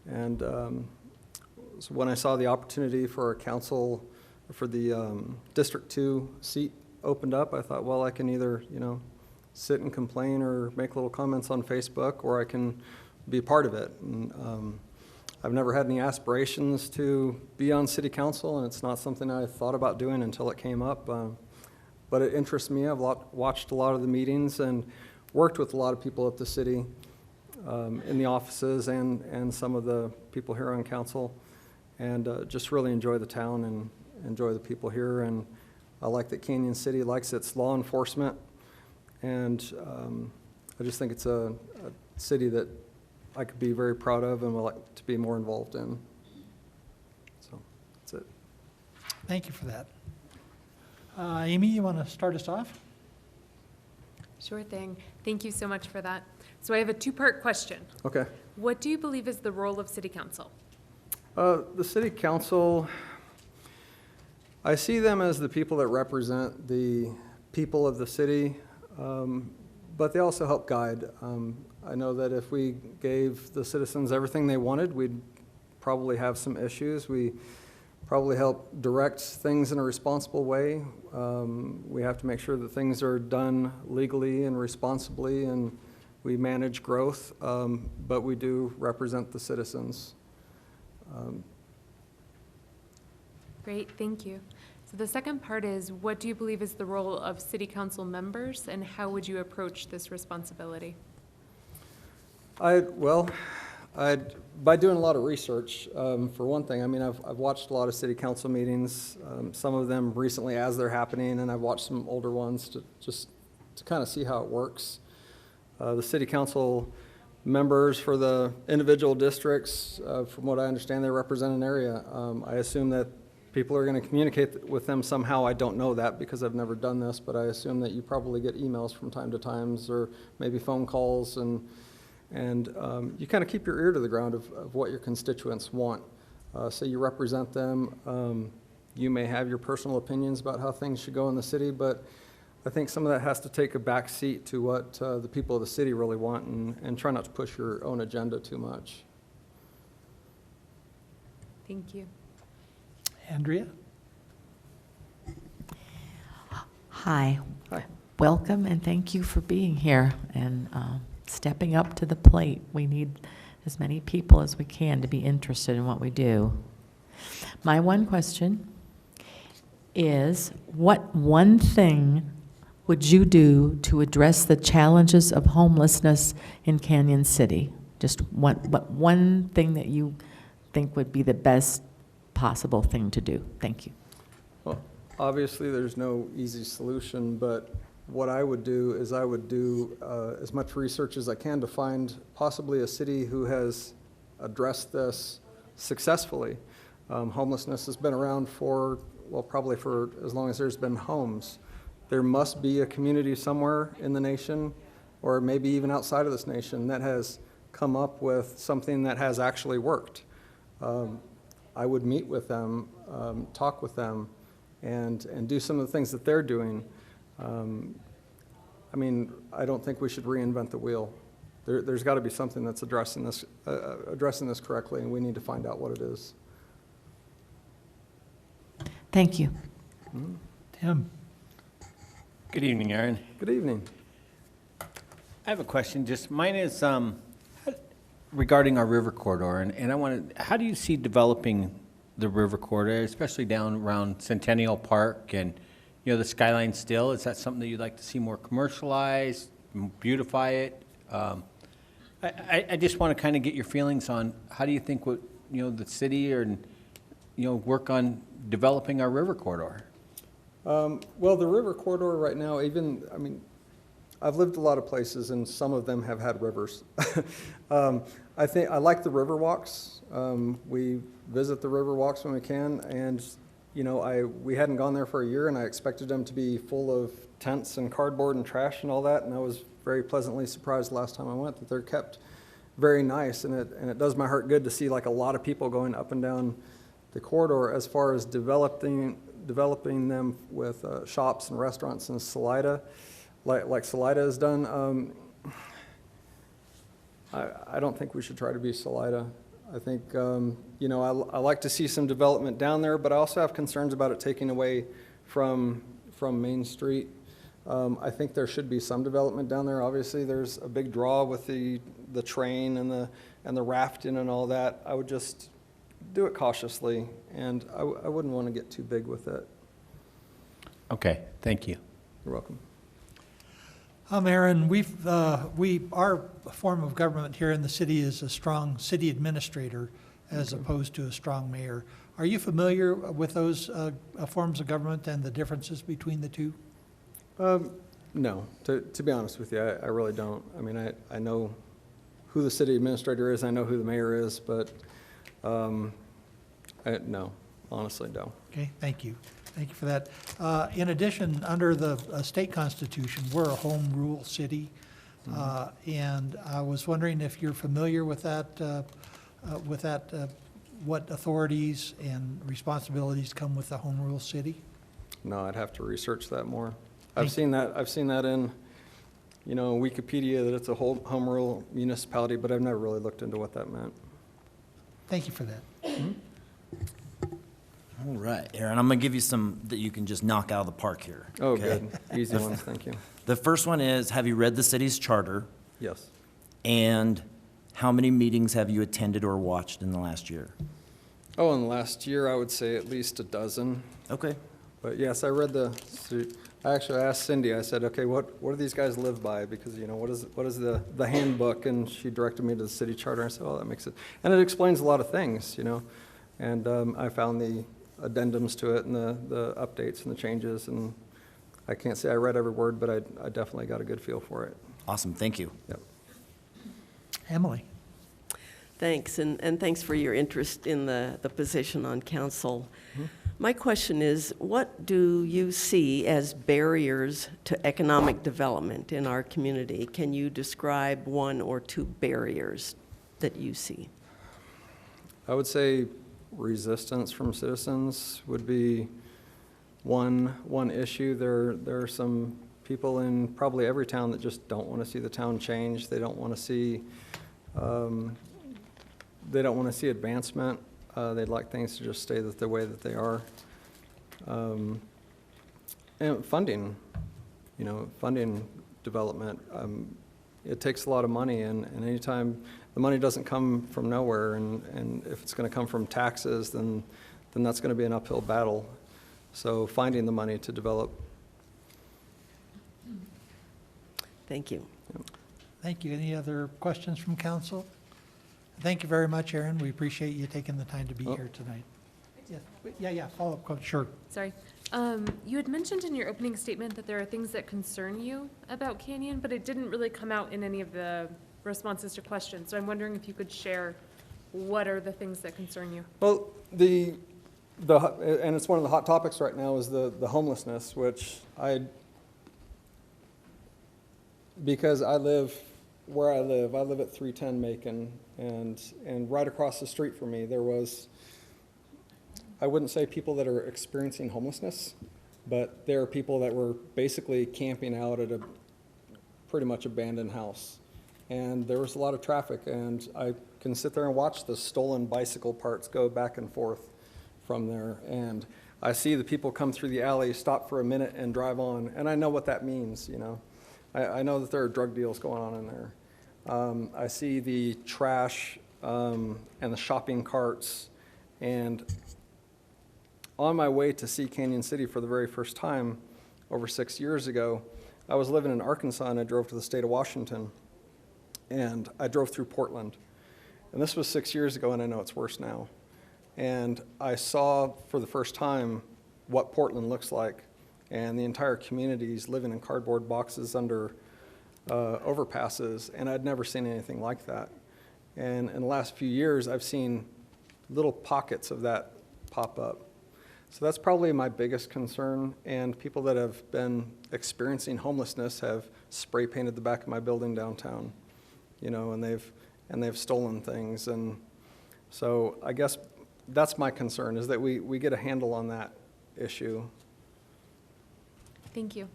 And so when I saw the opportunity for a council, for the District 2 seat opened up, I thought, well, I can either, sit and complain or make little comments on Facebook, or I can be a part of it. And I've never had any aspirations to be on city council, and it's not something I thought about doing until it came up. But it interests me. I've watched a lot of the meetings and worked with a lot of people at the city in the offices and some of the people here on council, and just really enjoy the town and enjoy the people here. And I like that Canyon City likes its law enforcement, and I just think it's a city that I could be very proud of and would like to be more involved in. So that's it. Thank you for that. Amy, you want to start us off? Sure thing. Thank you so much for that. So I have a two-part question. Okay. What do you believe is the role of city council? The city council, I see them as the people that represent the people of the city, but they also help guide. I know that if we gave the citizens everything they wanted, we'd probably have some issues. We probably help direct things in a responsible way. We have to make sure that things are done legally and responsibly, and we manage growth, but we do represent the citizens. Great, thank you. So the second part is, what do you believe is the role of city council members, and how would you approach this responsibility? By doing a lot of research, for one thing. I mean, I've watched a lot of city council meetings, some of them recently as they're happening, and I've watched some older ones to kind of see how it works. The city council members for the individual districts, from what I understand, they represent an area. I assume that people are going to communicate with them somehow. I don't know that because I've never done this, but I assume that you probably get emails from time to time, or maybe phone calls, and you kind of keep your ear to the ground of what your constituents want. So you represent them. You may have your personal opinions about how things should go in the city, but I think some of that has to take a back seat to what the people of the city really want, and try not to push your own agenda too much. Thank you. Andrea? Hi. Hi. Welcome, and thank you for being here and stepping up to the plate. We need as many people as we can to be interested in what we do. My one question is, what one thing would you do to address the challenges of homelessness in Canyon City? Just one thing that you think would be the best possible thing to do. Thank you. Well, obviously, there's no easy solution, but what I would do is I would do as much research as I can to find possibly a city who has addressed this successfully. Homelessness has been around probably for as long as there's been homes. There must be a community somewhere in the nation, or maybe even outside of this nation, that has come up with something that has actually worked. I would meet with them, talk with them, and do some of the things that they're doing. I mean, I don't think we should reinvent the wheel. There's got to be something that's addressing this correctly, and we need to find out what it is. Thank you. Tim? Good evening, Aaron. Good evening. I have a question. Just mine is, regarding our river corridor, and I wanted, how do you see developing the river corridor, especially down around Centennial Park and, you know, the skyline still? Is that something that you'd like to see more commercialized, beautify it? I just want to kind of get your feelings on how do you think what, you know, the city or, you know, work on developing our river corridor? Well, the river corridor right now, even, I mean, I've lived a lot of places and some of them have had rivers. I think, I like the river walks. We visit the river walks when we can, and, you know, we hadn't gone there for a year and I expected them to be full of tents and cardboard and trash and all that, and I was very pleasantly surprised last time I went that they're kept very nice, and it does my heart good to see like a lot of people going up and down the corridor. As far as developing them with shops and restaurants in Salida, like Salida has done, I don't think we should try to be Salida. I think, you know, I like to see some development down there, but I also have concerns about it taking away from Main Street. I think there should be some development down there. Obviously, there's a big draw with the train and the rafting and all that. I would just do it cautiously, and I wouldn't want to get too big with it. Okay, thank you. You're welcome. Aaron, our form of government here in the city is a strong city administrator as opposed to a strong mayor. Are you familiar with those forms of government and the differences between the two? No, to be honest with you, I really don't. I mean, I know who the city administrator is, I know who the mayor is, but no, honestly, no. Okay, thank you. Thank you for that. In addition, under the state constitution, we're a home rule city. And I was wondering if you're familiar with that, what authorities and responsibilities come with a home rule city? No, I'd have to research that more. I've seen that in, you know, Wikipedia, that it's a whole home rule municipality, but I've never really looked into what that meant. Thank you for that. All right, Aaron, I'm going to give you some that you can just knock out of the park here. Oh, okay? good. Easy ones, thank you. The first one is, have you read the city's charter? Yes. And how many meetings have you attended or watched in the last year? Oh, in the last year, I would say at least a dozen. Okay. But yes, I read I actually asked Cindy, I said, okay, what do these guys live by? Because, you know, what is the handbook? And she directed me to the city charter. I said, oh, that makes it. And it explains a lot of things, you know. And I found the addendums to it and the updates and the changes. And I can't say I read every word, but I definitely got a good feel for it. Awesome, thank you. Yep. Emily? Thanks, and thanks for your interest in the position on council. My question is, what do you see as barriers to economic development in our community? Can you describe one or two barriers that you see? I would say resistance from citizens would be one issue. There are some people in probably every town that just don't want to see the town change. They don't want to see advancement. They'd like things to just stay the way that they are. And funding, you know, funding development. It takes a lot of money, and anytime the money doesn't come from nowhere, and if it's going to come from taxes, then that's going to be an uphill battle. So finding the money to develop. Thank you. Thank you. Any other questions from council? Thank you very much, Aaron. We appreciate you taking the time to be here tonight. Yeah, follow-up question, sure. Sorry. You had mentioned in your opening statement that there are things that concern you about Canyon, but it didn't really come out in any of the responses to questions. So I'm wondering if you could share what are the things that concern you? Well, and it's one of the hot topics right now is the homelessness, which because I live where I live at 310 Macon, and right across the street from me, there was, I wouldn't say people that are experiencing homelessness, but there are people that were basically camping out at a pretty much abandoned house. And there was a lot of traffic, and I can sit there and watch the stolen bicycle parts go back and forth from there. And I see the people come through the alley, stop for a minute and drive on, and I know what that means, you know. I know that there are drug deals going on in there. I see the trash and the shopping carts. And on my way to see Canyon City for the very first time over 6 years ago, I was living in Arkansas and I drove to the state of Washington. And I drove through Portland. And this was 6 years ago, and I know it's worse now. And I saw for the first time what Portland looks like. And the entire community is living in cardboard boxes under overpasses, and I'd never seen anything like that. And in the last few years, I've seen little pockets of that pop up. So that's probably my biggest concern, and people that have been experiencing homelessness have spray painted the back of my building downtown, you know, and they've stolen things. And so I guess that's my concern, is that we get a handle on that issue. Thank you.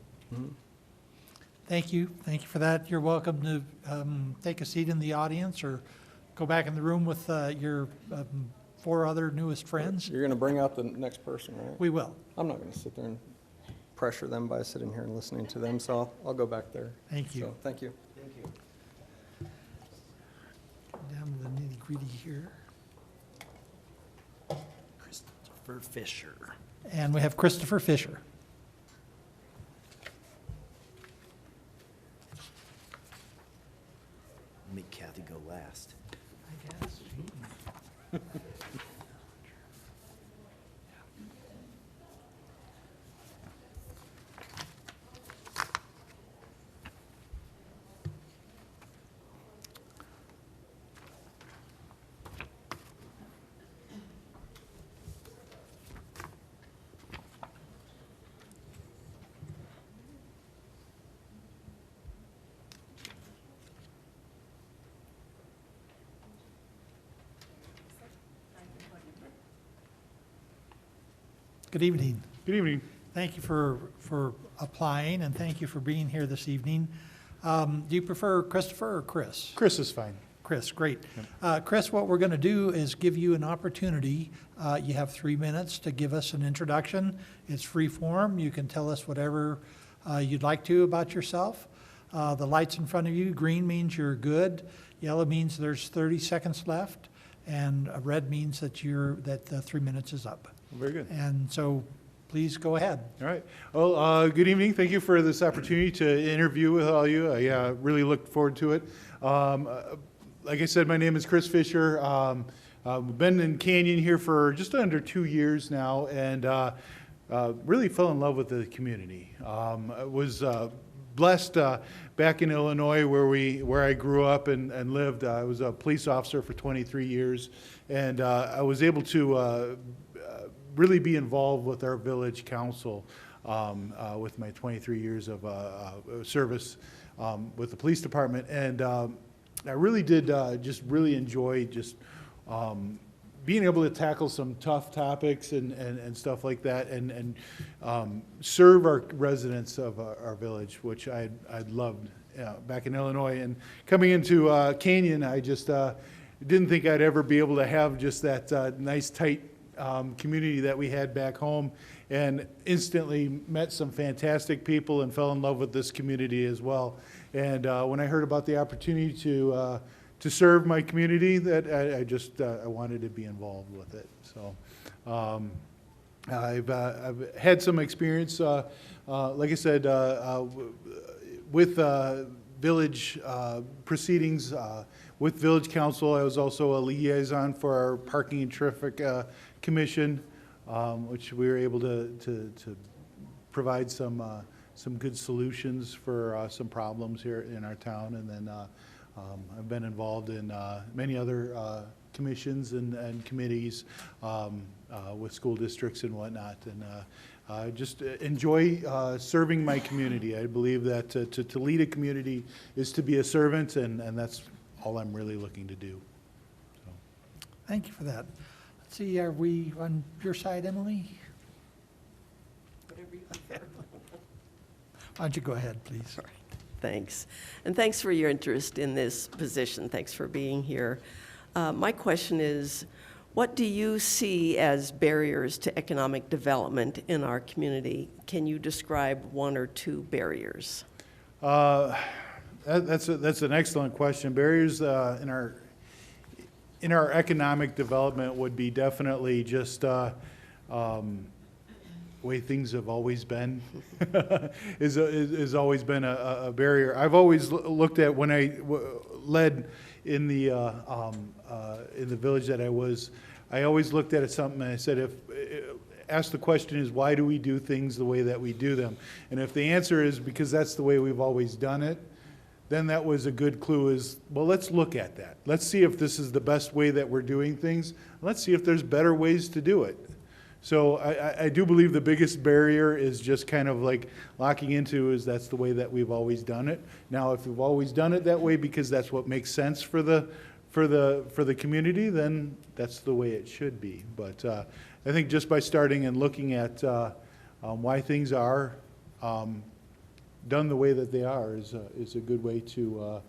Thank you. Thank you for that. You're welcome to take a seat in the audience or go back in the room with your 4 other newest friends. You're going to bring out the next person, right? We will. I'm not going to sit there and pressure them by sitting here and listening to them, so I'll go back there. Thank you. So, thank you. Down to the nitty-gritty here. Christopher Fisher. And we have Christopher Fisher. Make Kathy go last. Good evening. Good evening. Thank you for applying, and thank you for being here this evening. Do you prefer Christopher or Chris? Chris is fine. Chris, great. Chris, what we're going to do is give you an opportunity. You have 3 minutes to give us an introduction. It's free form. You can tell us whatever you'd like to about yourself. The light's in front of you. Green means you're good. Yellow means there's 30 seconds left. And red means that the 3 minutes is up. Very good. And so please go ahead. All right. Well, good evening. Thank you for this opportunity to interview with all you. I really look forward to it. Like I said, my name is Chris Fisher. I've been in Canyon here for just under 2 years now, and really fell in love with the community. I was blessed back in Illinois where I grew up and lived. I was a police officer for 23 years, and I was able to really be involved with our village council with my 23 years of service with the police department. And I really did just really enjoy just being able to tackle some tough topics and stuff like that, and serve our residents of our village, which I'd loved back in Illinois. And coming into Canyon, I just didn't think I'd ever be able to have just that nice, tight community that we had back home, and instantly met some fantastic people and fell in love with this community as well. And when I heard about the opportunity to serve my community, that I wanted to be involved with it. So I've had some experience, like I said, with village proceedings. With Village Council, I was also a liaison for our Parking and Traffic Commission, which we were able to provide some good solutions for some problems here in our town. And then I've been involved in many other commissions and committees with school districts and whatnot. And I just enjoy serving my community. I believe that to lead a community is to be a servant, and that's all I'm really looking to do. So. Thank you for that. Let's see, are we on your side, Emily? Whatever you prefer. Why don't you go ahead, please? All right. Thanks. And thanks for your interest in this position. Thanks for being here. My question is, what do you see as barriers to economic development in our community? Can you describe 1 or 2 barriers? That's an excellent question. Barriers in our economic development would be definitely just way things have always been, is always been a barrier. I've always looked at, when I led in the village that I always looked at it something, and I said, ask the question is, why do we do things the way that we do them? And if the answer is because that's the way we've always done it, then that was a good clue is, well, let's look at that. Let's see if this is the best way that we're doing things. Let's see if there's better ways to do it. So I do believe the biggest barrier is just kind of like locking into is that's the way that we've always done it. Now, if we've always done it that way because that's what makes sense for the community, then that's the way it should be. But I think just by starting and looking at why things are done the way that they are is a good way to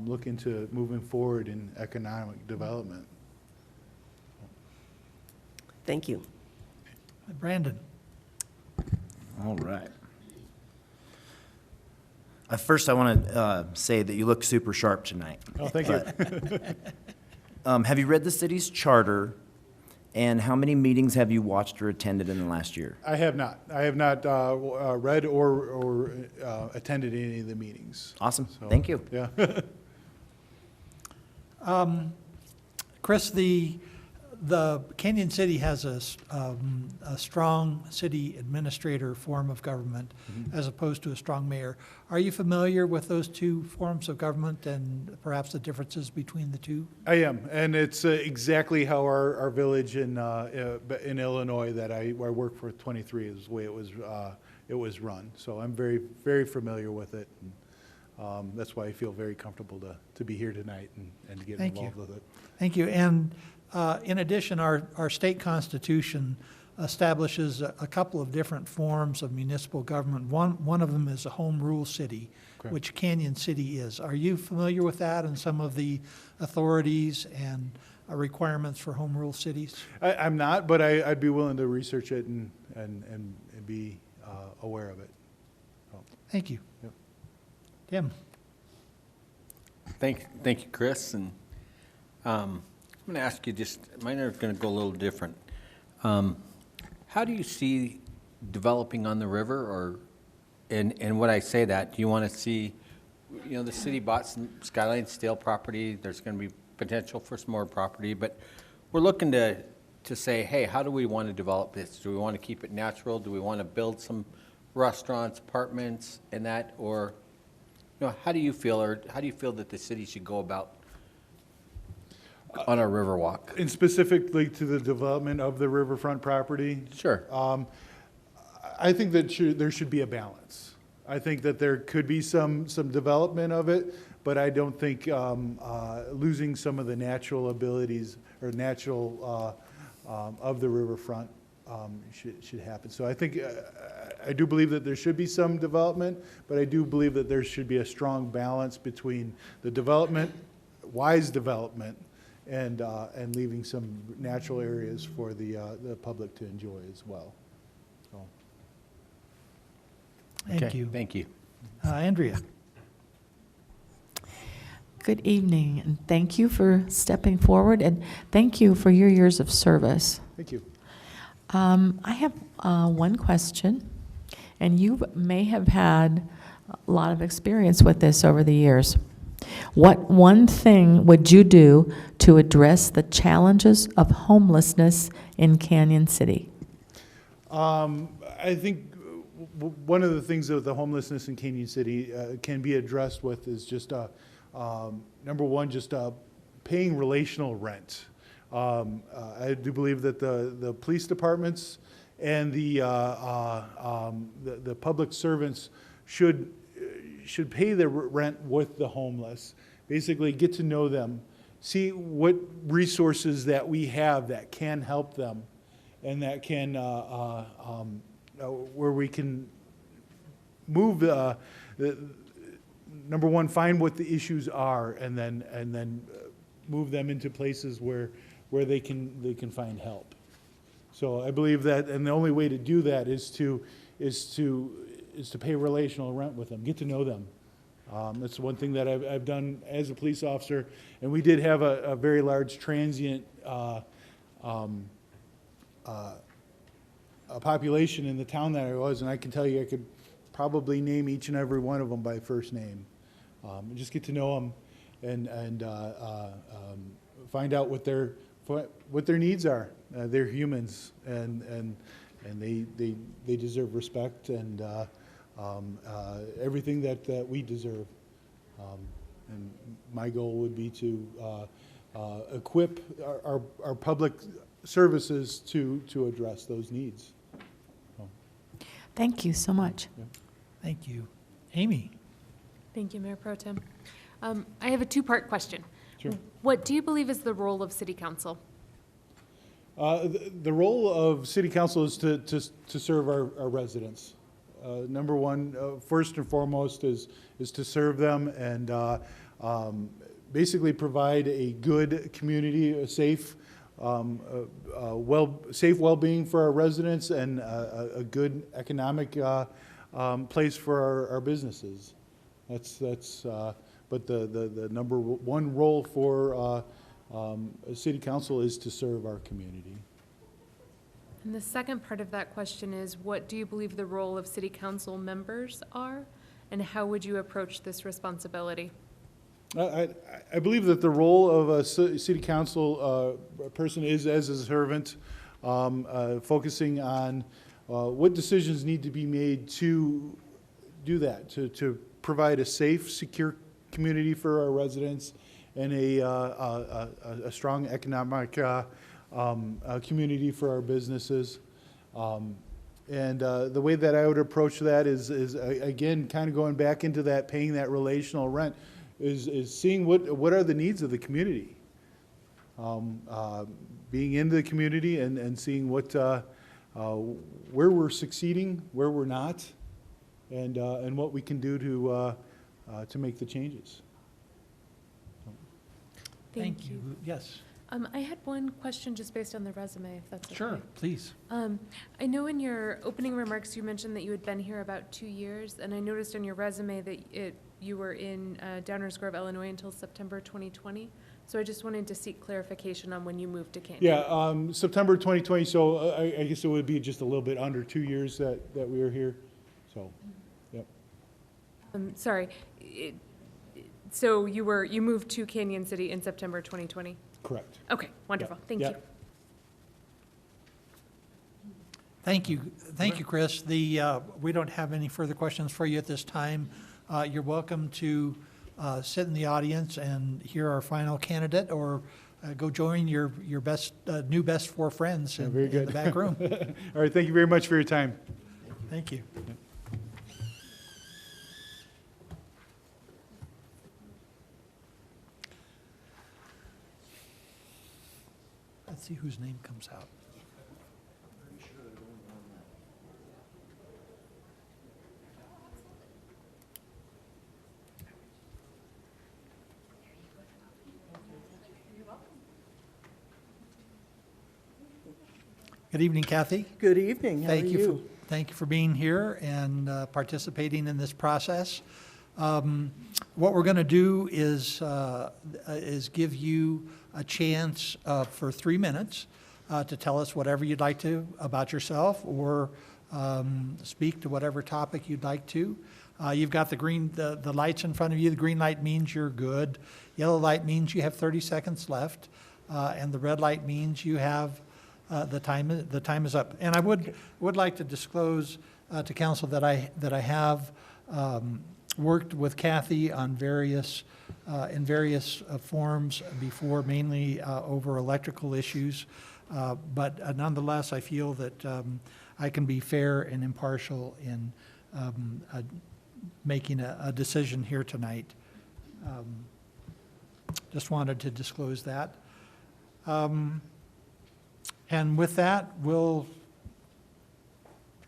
look into moving forward in economic development. Thank you. Brandon? All right. First, I want to say that you look super sharp tonight. Oh, thank you. Have you read the city's charter, and how many meetings have you watched or attended in the last year? I have not. I have not read or attended any of the meetings. Awesome. So, Thank you. Yeah. Chris, the Canyon City has a strong city administrator form of government as opposed to a strong mayor. Are you familiar with those two forms of government and perhaps the differences between the two? I am, and it's exactly how our village in Illinois that I worked for 23 is the way it was run. So I'm very, very familiar with it. And, that's why I feel very comfortable to be here tonight and get involved with it. Thank you. And in addition, our state constitution establishes a couple of different forms of municipal government. One of them is a home rule city, Correct. which Canyon City is. Are you familiar with that and some of the authorities and requirements for home rule cities? I'm not, but I'd be willing to research it and be aware of it. So, Thank you. Yep. Tim? Thank you, Chris. And I'm going to ask you mine are going to go a little different. How do you see developing on the river, and when I say that, do you want to see, the city bought some Skyline Steel property, there's going to be potential for some more property, but we're looking to say, hey, how do we want to develop this? Do we want to keep it natural? Do we want to build some restaurants, apartments, and that, or, how do you feel that the city should go about on our Riverwalk? And specifically to the development of the riverfront property? Sure. I think that there should be a balance. I think that there could be some development of it, but I don't think losing some of the natural abilities or natural of the riverfront should happen. So I think, I do believe that there should be some development, but I do believe that there should be a strong balance between the development, wise development, and leaving some natural areas for the public to enjoy as well. So. Thank you. Thank you. Andrea? Good evening, and thank you for stepping forward, and thank you for your years of service. Thank you. I have one question, and you may have had a lot of experience with this over the years. What one thing would you do to address the challenges of homelessness in Canyon City? I think one of the things that the homelessness in Canyon City can be addressed with is just, number one, just paying relational rent. I do believe that the police departments and the public servants should pay their rent with the homeless. Basically, get to know them, see what resources that we have that can help them, and that can where we can move number one, find what the issues are, and then move them into places where they can find help. So I believe that, and the only way to do that is to pay relational rent with them, get to know them, That's one thing that I've done as a police officer. And we did have a very large transient a population in the town that I was, and I can tell you I could probably name each and every one of them by first name. And just get to know them and find out what their needs are. They're humans, and they deserve respect and everything that we deserve. And my goal would be to equip our public services to address those needs. Thank you so much. Thank you. Amy? Thank you, Mayor Pro Tem. I have a two-part question. Sure. What do you believe is the role of City Council? The role of City Council is to serve our residents. Number one, first and foremost, is to serve them and basically provide a good community, a safe, well-being for our residents, and a good economic place for our businesses. But the number one role for City Council is to serve our community. And the second part of that question is, what do you believe the role of City Council members are, and how would you approach this responsibility? I believe that the role of a City Council person is as a servant, focusing on what decisions need to be made to do that, to provide a safe, secure community for our residents and a strong economic community for our businesses. And the way that I would approach that is again, kind of going back into that paying that relational rent, is seeing what are the needs of the community. Being in the community and seeing where we're succeeding, where we're not, and what we can do to make the changes. Thank you. Yes. I had one question just based on the resume, if that's okay. Sure, please. I know in your opening remarks, you mentioned that you had been here about 2 years, and I noticed on your resume that you were in Downers Grove, Illinois until September 2020. So I just wanted to seek clarification on when you moved to Canyon. Yeah, September 2020, so I guess it would be just a little bit under 2 years that we were here, so, yep. Sorry, so you moved to Canyon City in September 2020? Correct. Okay, wonderful, thank you. Thank you, Chris. We don't have any further questions for you at this time. You're welcome to sit in the audience and hear our final candidate, or go join your best new best four friends in the back room. All right, thank you very much for your time. Thank you. Let's see whose name comes out. Good evening, Kathy. Good evening. How are you? Thank you for being here and participating in this process. What we're going to do is give you a chance for 3 minutes to tell us whatever you'd like to about yourself, or speak to whatever topic you'd like to. You've got the lights in front of you. The green light means you're good. Yellow light means you have 30 seconds left, and the red light means you have the time is up. And I would like to disclose to council that I have worked with Kathy on in various forms before, mainly over electrical issues. But nonetheless, I feel that I can be fair and impartial in making a decision here tonight. Just wanted to disclose that. And with that, we'll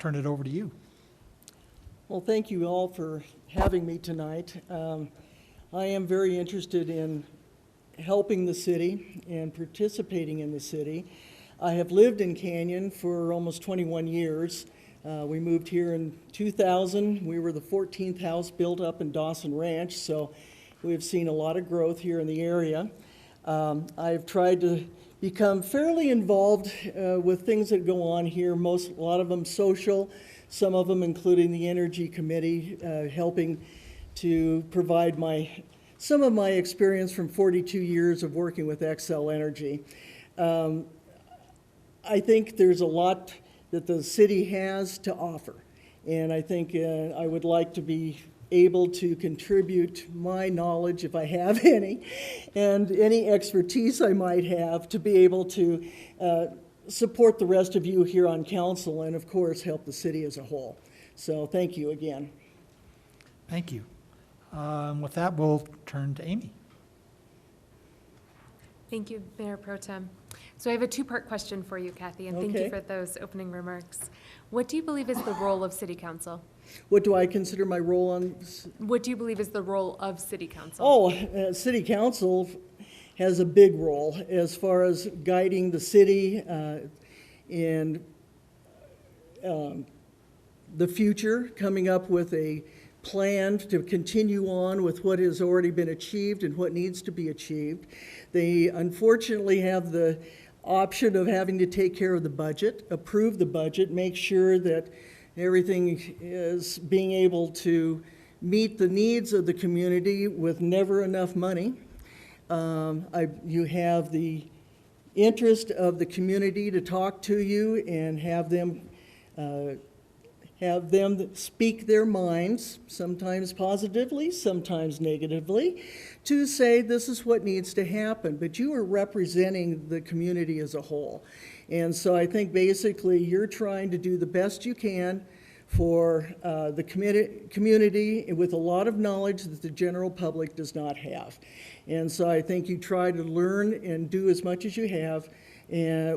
turn it over to you. Well, thank you all for having me tonight. I am very interested in helping the city and participating in the city. I have lived in Canyon for almost 21 years. We moved here in 2000. We were the 14th house built up in Dawson Ranch, so we've seen a lot of growth here in the area. I've tried to become fairly involved with things that go on here, a lot of them social, some of them including the Energy Committee, helping to provide some of my experience from 42 years of working with Xcel Energy. I think there's a lot that the city has to offer, and I think I would like to be able to contribute my knowledge, if I have any, and any expertise I might have to be able to support the rest of you here on council and, of course, help the city as a whole. So thank you again. Thank you. With that, we'll turn to Amy. Thank you, Mayor Pro Tem. So I have a two-part question for you, Kathy, and thank you Okay. for those opening remarks. What do you believe is the role of City Council? What do I consider my role on? What do you believe is the role of City Council? Oh, City Council has a big role as far as guiding the city in the future, coming up with a plan to continue on with what has already been achieved and what needs to be achieved. They unfortunately have the option of having to take care of the budget, approve the budget, make sure that everything is being able to meet the needs of the community with never enough money. You have the interest of the community to talk to you and have them speak their minds, sometimes positively, sometimes negatively, to say this is what needs to happen. But you are representing the community as a whole. And so I think basically you're trying to do the best you can for the community with a lot of knowledge that the general public does not have. And so I think you try to learn and do as much as you have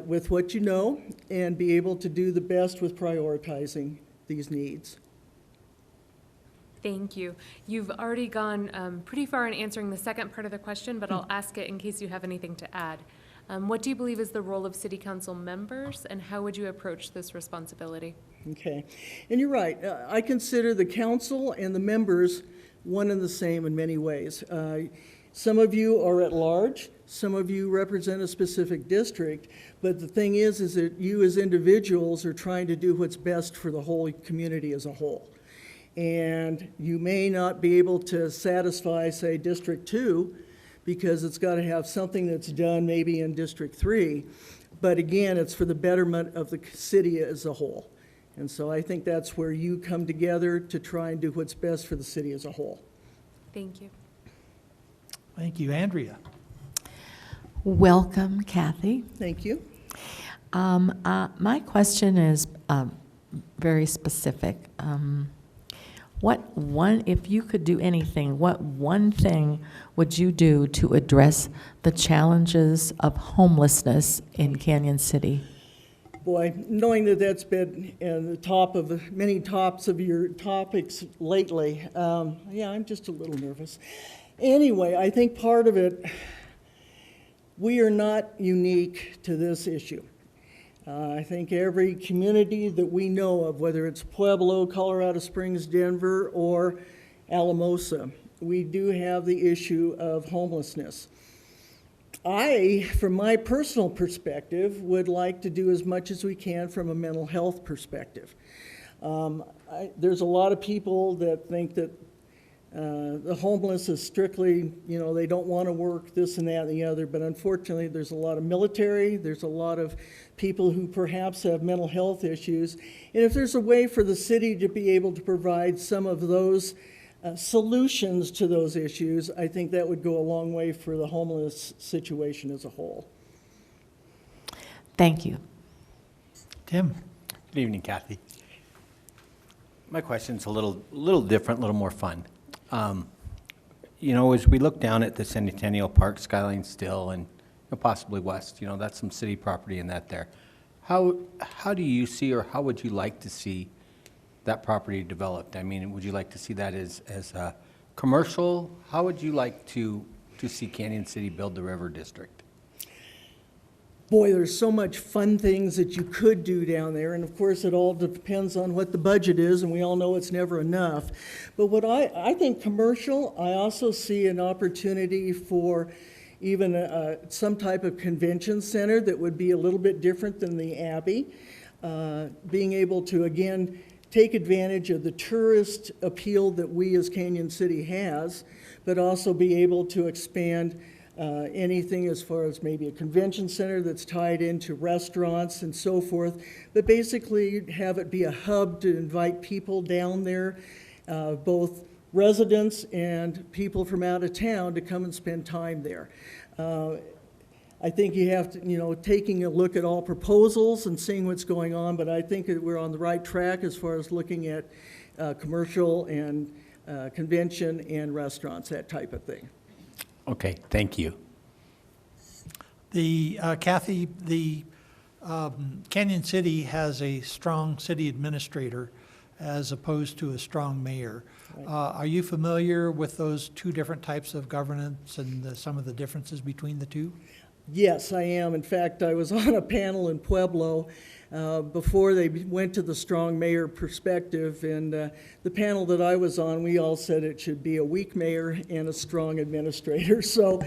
with what you know and be able to do the best with prioritizing these needs. Thank you. You've already gone pretty far in answering the second part of the question, but I'll ask it in case you have anything to add. What do you believe is the role of City Council members, and how would you approach this responsibility? Okay, and you're right. I consider the council and the members one and the same in many ways. Some of you are at large, some of you represent a specific district, but the thing is that you as individuals are trying to do what's best for the whole community as a whole. And you may not be able to satisfy, say, District 2, because it's got to have something that's done maybe in District 3, but again, it's for the betterment of the city as a whole. And so I think that's where you come together to try and do what's best for the city as a whole. Thank you. Thank you. Andrea. Welcome, Kathy. Thank you. My question is very specific. If you could do anything, what one thing would you do to address the challenges of homelessness in Canyon City? Boy, knowing that that's been in the top of many tops of your topics lately, yeah, I'm just a little nervous. Anyway, I think part of it, we are not unique to this issue. I think every community that we know of, whether it's Pueblo, Colorado Springs, Denver, or Alamosa, we do have the issue of homelessness. I, from my personal perspective, would like to do as much as we can from a mental health perspective. There's a lot of people that think that the homeless is strictly, they don't want to work, this and that and the other, but unfortunately there's a lot of military, there's a lot of people who perhaps have mental health issues, and if there's a way for the city to be able to provide some of those solutions to those issues, I think that would go a long way for the homeless situation as a whole. Thank you. Tim. Good evening, Kathy. My question's a little different, a little more fun. As we look down at the Centennial Park, Skyline Still, and possibly West, that's some city property in that there. How do you see, or how would you like to see that property developed? I mean, would you like to see that as a commercial? How would you like to see Canyon City build the River District? boy, there's so much fun things that you could do down there, and of course, it all depends on what the budget is, and we all know it's never enough. But what I think commercial, I also see an opportunity for even some type of convention center that would be a little bit different than the Abbey, being able to, again, take advantage of the tourist appeal that we as Canyon City has, but also be able to expand anything as far as maybe a convention center that's tied into restaurants and so forth, but basically have it be a hub to invite people down there, both residents and people from out of town to come and spend time there. I think you have to, taking a look at all proposals and seeing what's going on, but I think that we're on the right track as far as looking at commercial and convention and restaurants, that type of thing. Okay, thank you. Kathy, Canyon City has a strong city administrator as opposed to a strong mayor. Are you familiar with those two different types of governance and some of the differences between the two? Yes, I am. In fact, I was on a panel in Pueblo before they went to the strong mayor perspective, and the panel that I was on, we all said it should be a weak mayor and a strong administrator. So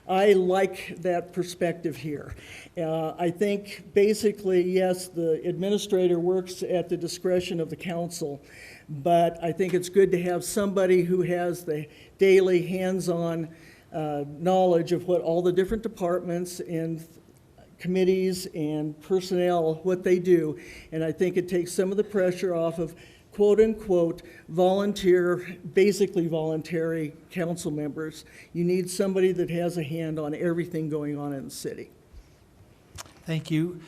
I like that perspective here. I think basically, yes, the administrator works at the discretion of the council, but I think it's good to have somebody who has the daily hands-on knowledge of what all the different departments and committees and personnel, what they do. And I think it takes some of the pressure off of quote-unquote volunteer, basically voluntary council members. You need somebody that has a hand on everything going on in the city. Thank you.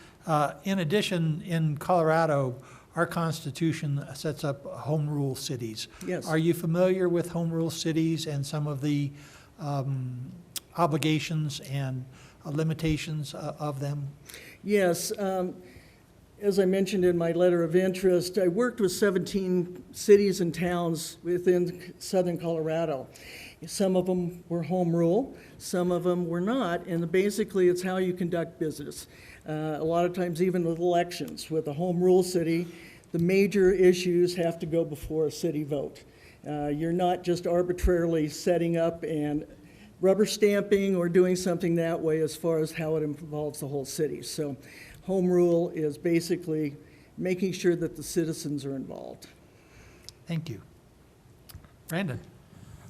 In addition, in Colorado, our Constitution sets up home rule cities. Yes. Are you familiar with home rule cities and some of the obligations and limitations of them? Yes. As I mentioned in my letter of interest, I worked with 17 cities and towns within southern Colorado. Some of them were home rule, some of them were not, and basically it's how you conduct business. A lot of times, even with elections, with a home rule city, the major issues have to go before a city vote. You're not just arbitrarily setting up and rubber stamping or doing something that way as far as how it involves the whole city. So home rule is basically making sure that the citizens are involved. Thank you. Brandon?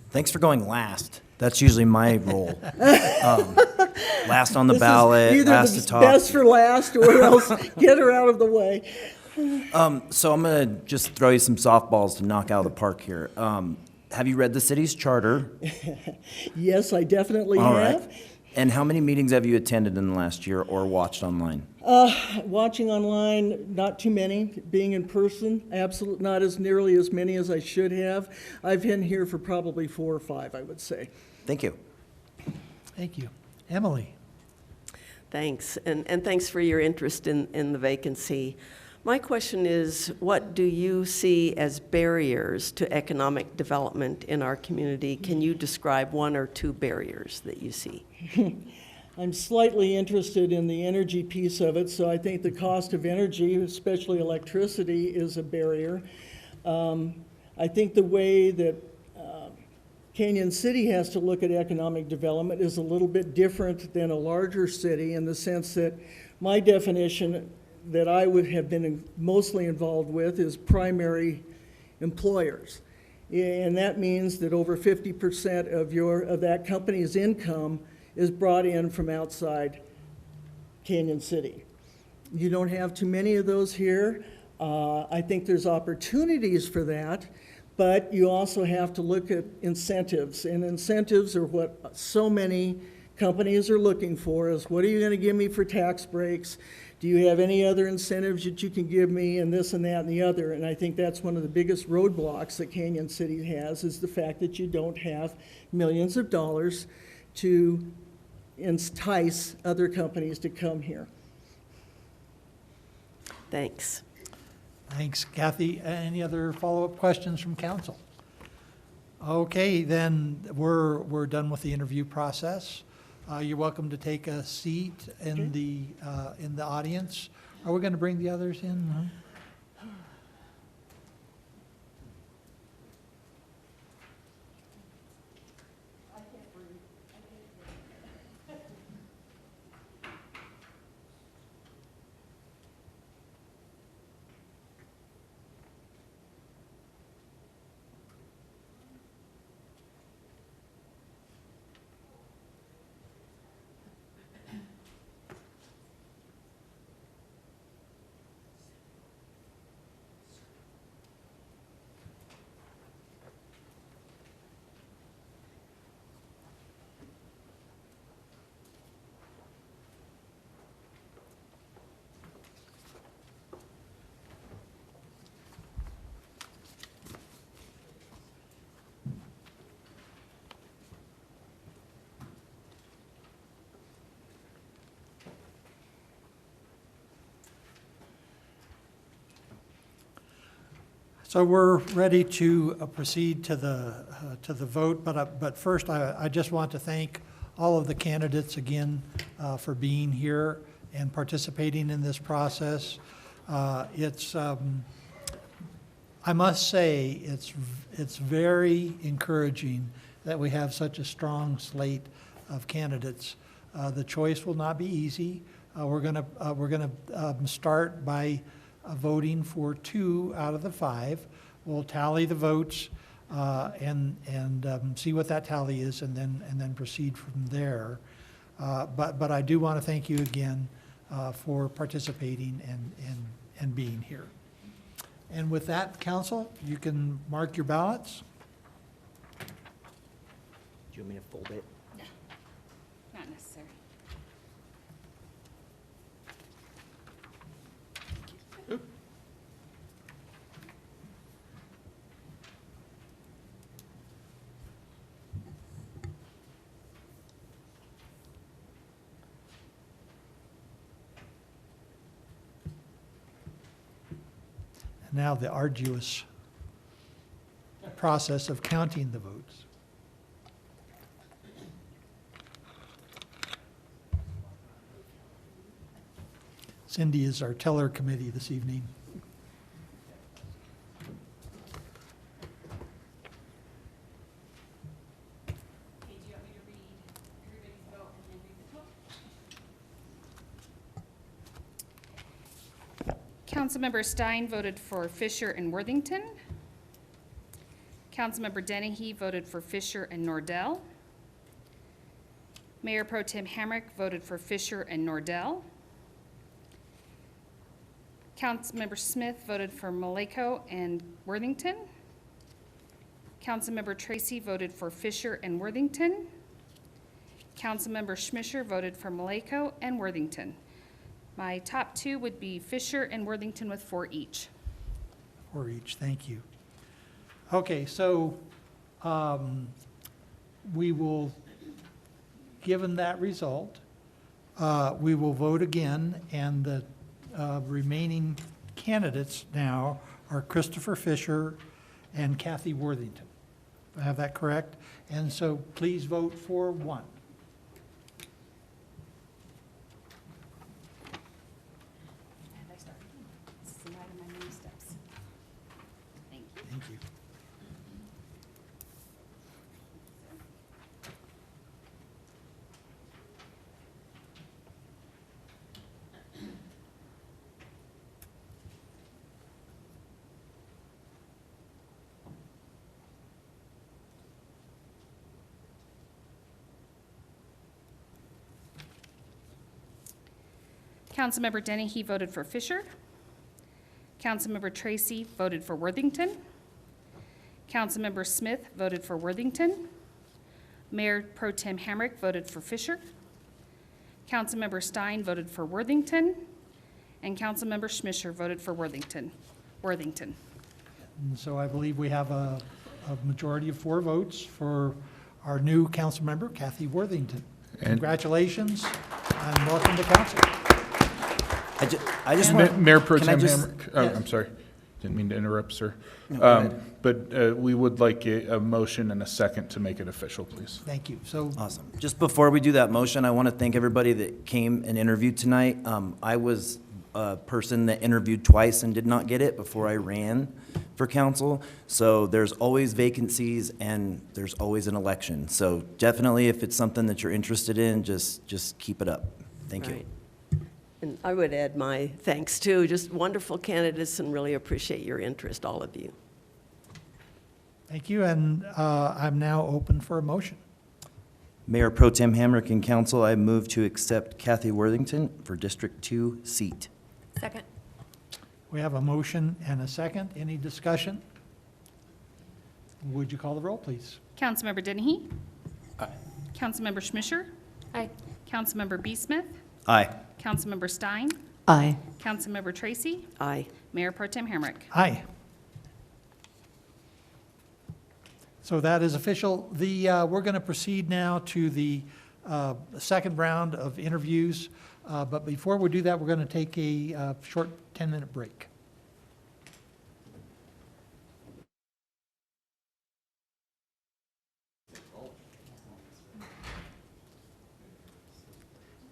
Thanks for going last. That's usually my role. Last on the ballot, last to talk. Best for last, or else get her out of the way. So I'm going to just throw you some softballs to knock out of the park here. Have you read the city's charter? Yes, I definitely All have. right. And how many meetings have you attended in the last year or watched online? Watching online, not too many. Being in person, absolutely not as nearly as many as I should have. I've been here for probably 4 or 5, I would say. Thank you. Thank you. Emily? Thanks, and thanks for your interest in the vacancy. My question is, what do you see as barriers to economic development in our community? Can you describe 1 or 2 barriers that you see? I'm slightly interested in the energy piece of it, so I think the cost of energy, especially electricity, is a barrier. I think the way that Canyon City has to look at economic development is a little bit different than a larger city, in the sense that my definition that I would have been mostly involved with is primary employers. And that means that over 50% of that company's income is brought in from outside Canyon City. You don't have too many of those here. I think there's opportunities for that, but you also have to look at incentives. And incentives are what so many companies are looking for, is what are you going to give me for tax breaks? Do you have any other incentives that you can give me, and this and that and the other? And I think that's one of the biggest roadblocks that Canyon City has, is the fact that you don't have millions of dollars to entice other companies to come here. Thanks. Thanks, Kathy. Any other follow-up questions from council? Okay, then we're done with the interview process. You're welcome to take a seat in the audience. Are we going to bring the others in? No? So we're ready to proceed to the vote, but first I just want to thank all of the candidates again for being here and participating in this process. It's I must say it's very encouraging that we have such a strong slate of candidates. The choice will not be easy. We're gonna start by voting for 2 out of the 5. We'll tally the votes and see what that tally is, and then proceed from there. But I do want to thank you again for participating and being here. And with that, council, you can mark your ballots. Do you want me to fold it? No, not necessary. Now the arduous process of counting the votes. Cindy is our teller committee this evening. Okay, do you want me to read everybody's vote and then read the total? Councilmember Stein voted for Fisher and Worthington. Councilmember Dennehy voted for Fisher and Nordell. Mayor Pro Tem Hamrick voted for Fisher and Nordell. Councilmember Smith voted for Maleko and Worthington. Councilmember Tracy voted for Fisher and Worthington. Councilmember Schmischer voted for Maleko and Worthington. My top 2 would be Fisher and Worthington with 4 each. 4 each, thank you. Okay, so we will, given that result, we will vote again, and the remaining candidates now are Christopher Fisher and Kathy Worthington. Do I have that correct? And so please vote for 1. This is the night of my new steps. Thank you. Thank you. Councilmember Dennehy voted for Fisher. Councilmember Tracy voted for Worthington. Councilmember Smith voted for Worthington. Mayor Pro Tem Hamrick voted for Fisher. Councilmember Stein voted for Worthington. And Councilmember Schmischer voted for Worthington. And so I believe we have a majority of 4 votes for our new council member, Kathy Worthington. And- Congratulations and welcome to council. I just want. Mayor Pro can I Tem just- Hamrick, oh, I'm sorry. Didn't mean to interrupt, sir. go ahead. But we would like a motion and a second to make it official, please. Thank you. So, Awesome. Just before we do that motion, I want to thank everybody that came and interviewed tonight. I was a person that interviewed twice and did not get it before I ran for council. So there's always vacancies and there's always an election. So definitely, if it's something that you're interested in, just keep it up. Thank you. Right. And I would add my thanks too, just wonderful candidates and really appreciate your interest, all of you. thank you, and I'm now open for a motion. Mayor Pro Tem Hamrick and council, I move to accept Kathy Worthington for District 2 seat. Second. We have a motion and a second. Any discussion? Would you call the roll, please? Councilmember Dennehy? Aye. Councilmember Schmisher? Aye. Councilmember B. Smith? Aye. Councilmember Stein? Aye. Councilmember Tracy? Aye. Mayor Pro Tem Hamrick? Aye. So that is official. We're going to proceed now to the second round of interviews. But before we do that, we're going to take a short 10-minute break.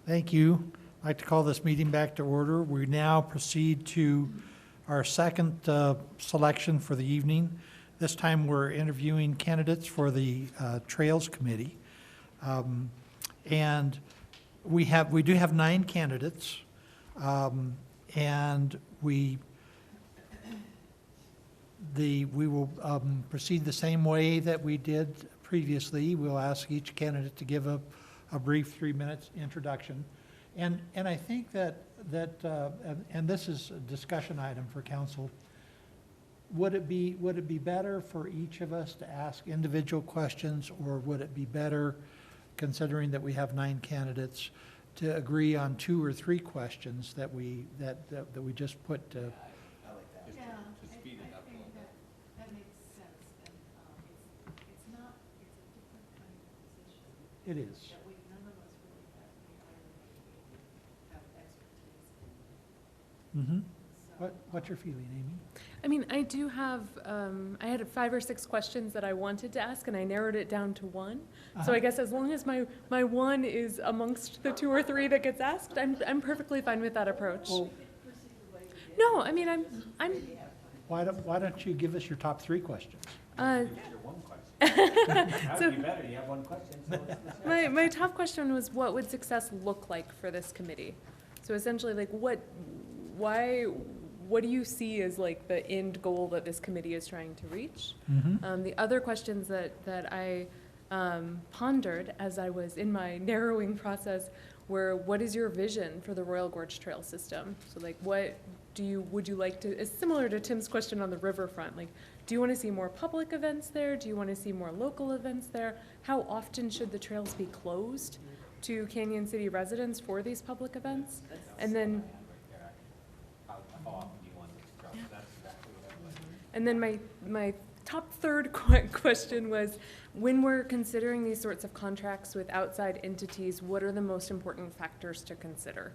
Thank you. I'd like to call this meeting back to order. We now proceed to our second selection for the evening. This time, we're interviewing candidates for the Trails Committee. And we do have 9 candidates, and we will proceed the same way that we did previously. We'll ask each candidate to give a brief 3-minute introduction. And I think that and this is a discussion item for council, would it be better for each of us to ask individual questions, or would it be better, considering that we have 9 candidates, to agree on 2 or 3 questions that we just put? I like that. Just speed it up a little bit. That makes sense, and it's a different kind of position. It is. That none of us really have expertise in. Mm-hmm. What's your feeling, Amy? I mean, I do have, I had 5 or 6 questions that I wanted to ask, and I narrowed it down to 1. So I guess as long as my 1 is amongst the 2 or 3 that gets asked, I'm perfectly fine with that approach. Well, No, I mean, I'm, why don't you give us your top 3 questions? uh, That would be better, you have one question, so it's my top question was, what would success look like for this committee? So essentially, like, what do you see as like the end goal that this committee is trying to reach? Mm-hmm. The other questions that I pondered as I was in my narrowing process were, what is your vision for the Royal Gorge Trail system? So like, would you like to, it's similar to Tim's question on the riverfront, like, do you want to see more public events there? Do you want to see more local events there? How often should the trails be closed to Canyon City residents for these public events? And then, and then my top third question was, when we're considering these sorts of contracts with outside entities, what are the most important factors to consider?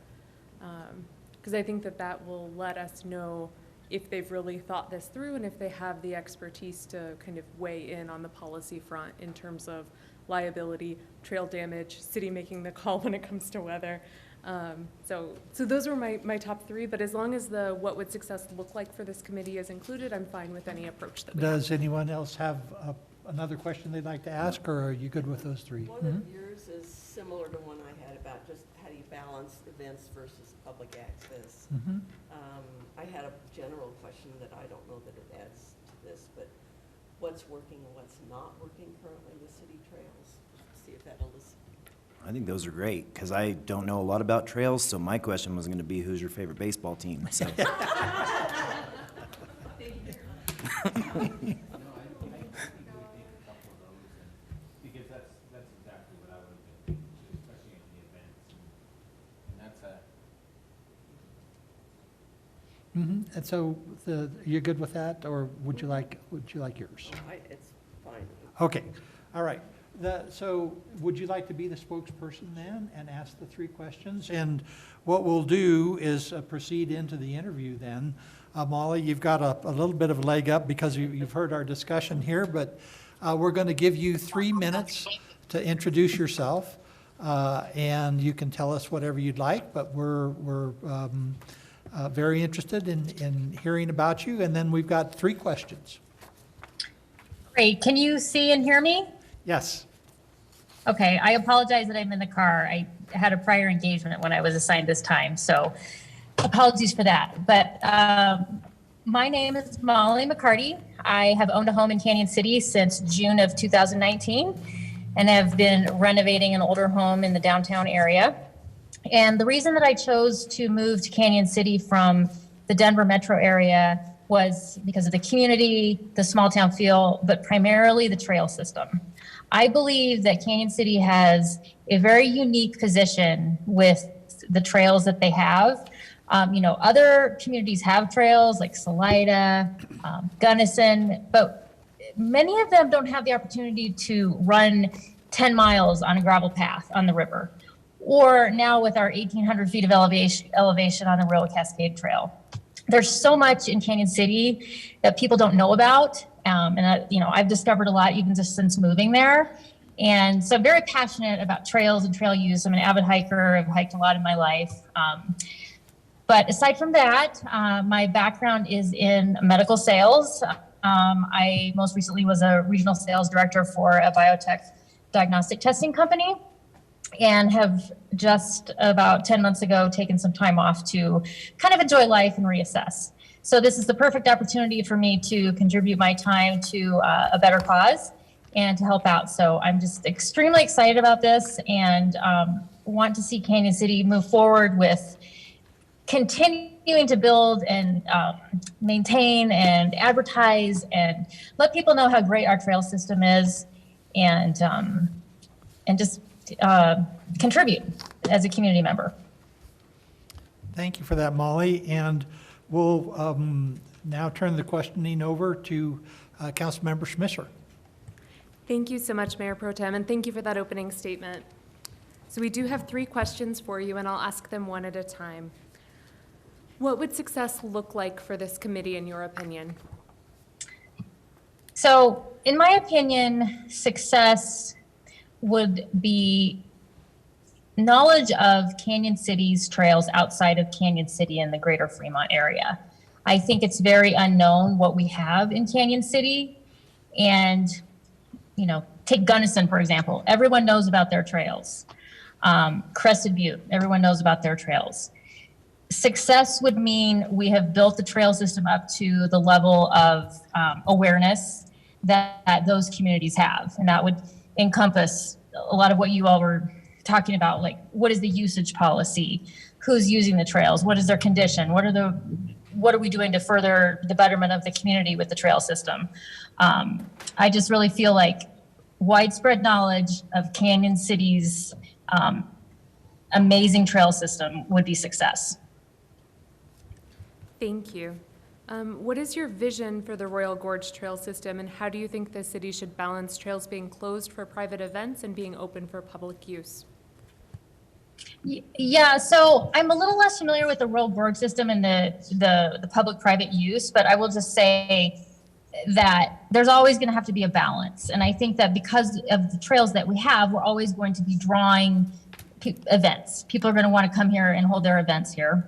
Because I think that will let us know if they've really thought this through and if they have the expertise to kind of weigh in on the policy front in terms of liability, trail damage, city making the call when it comes to weather. So those were my top 3, but as long as the what would success look like for this committee is included, I'm fine with any approach that we have. Does anyone else have another question they'd like to ask, or are you good with those 3? One of yours is similar to one I had about just how do you balance events versus public access. Mm-hmm. I had a general question that I don't know that it adds to this, but what's working and what's not working currently with city trails? See if that elicits. I think those are great, because I don't know a lot about trails, so my question was going to be, who's your favorite baseball team? So. Because that's exactly what I would have been thinking too, especially at the events. And that's Mm-hmm. And so you're good with that, or would you like yours? It's fine. Okay, all right. So would you like to be the spokesperson then and ask the 3 questions? And what we'll do is proceed into the interview then. Molly, you've got a little bit of a leg up because you've heard our discussion here, but we're going to give you 3 minutes to introduce yourself. And you can tell us whatever you'd like, but we're very interested in hearing about you. And then we've got 3 questions. Great. Can you see and hear me? Yes. Okay. I apologize that I'm in the car. I had a prior engagement when I was assigned this time, so apologies for that. But my name is Molly McCarty. I have owned a home in Canyon City since June of 2019 and have been renovating an older home in the downtown area. And the reason that I chose to move to Canyon City from the Denver metro area was because of the community, the small town feel, but primarily the trail system. I believe that Canyon City has a very unique position with the trails that they have. Other communities have trails like Salida, Gunnison, but many of them don't have the opportunity to run 10 miles on a gravel path on the river, or now with our 1,800 feet of elevation on the Royal Cascade Trail. There's so much in Canyon City that people don't know about, I've discovered a lot even just since moving there. And so I'm very passionate about trails and trail use. I'm an avid hiker. I've hiked a lot in my life. But aside from that, my background is in medical sales. I most recently was a regional sales director for a biotech diagnostic testing company, and have just about 10 months ago taken some time off to kind of enjoy life and reassess. So this is the perfect opportunity for me to contribute my time to a better cause and to help out. So I'm just extremely excited about this and want to see Canyon City move forward with continuing to build and maintain and advertise and let people know how great our trail system is, and just contribute as a community member. Thank you for that, Molly. And we'll now turn the questioning over to Councilmember Schmisser. Thank you so much, Mayor Pro Tem, and thank you for that opening statement. So we do have 3 questions for you, and I'll ask them one at a time. What would success look like for this committee, in your opinion? So, in my opinion, success would be knowledge of Canyon City's trails outside of Canyon City and the greater Fremont area. I think it's very unknown what we have in Canyon City. And, take Gunnison, for example. Everyone knows about their trails. Crested Butte, everyone knows about their trails. Success would mean we have built the trail system up to the level of awareness that those communities have. And that would encompass a lot of what you all were talking about, like what is the usage policy? Who's using the trails? What is their condition? What are we doing to further the betterment of the community with the trail system? I just really feel like widespread knowledge of Canyon City's amazing trail system would be success. Thank you. What is your vision for the Royal Gorge Trail system, and how do you think the city should balance trails being closed for private events and being open for public use? Yeah, so I'm a little less familiar with the Royal Gorge system and the public-private use, but I will just say that there's always going to have to be a balance. And I think that because of the trails that we have, we're always going to be drawing events. People are going to want to come here and hold their events here.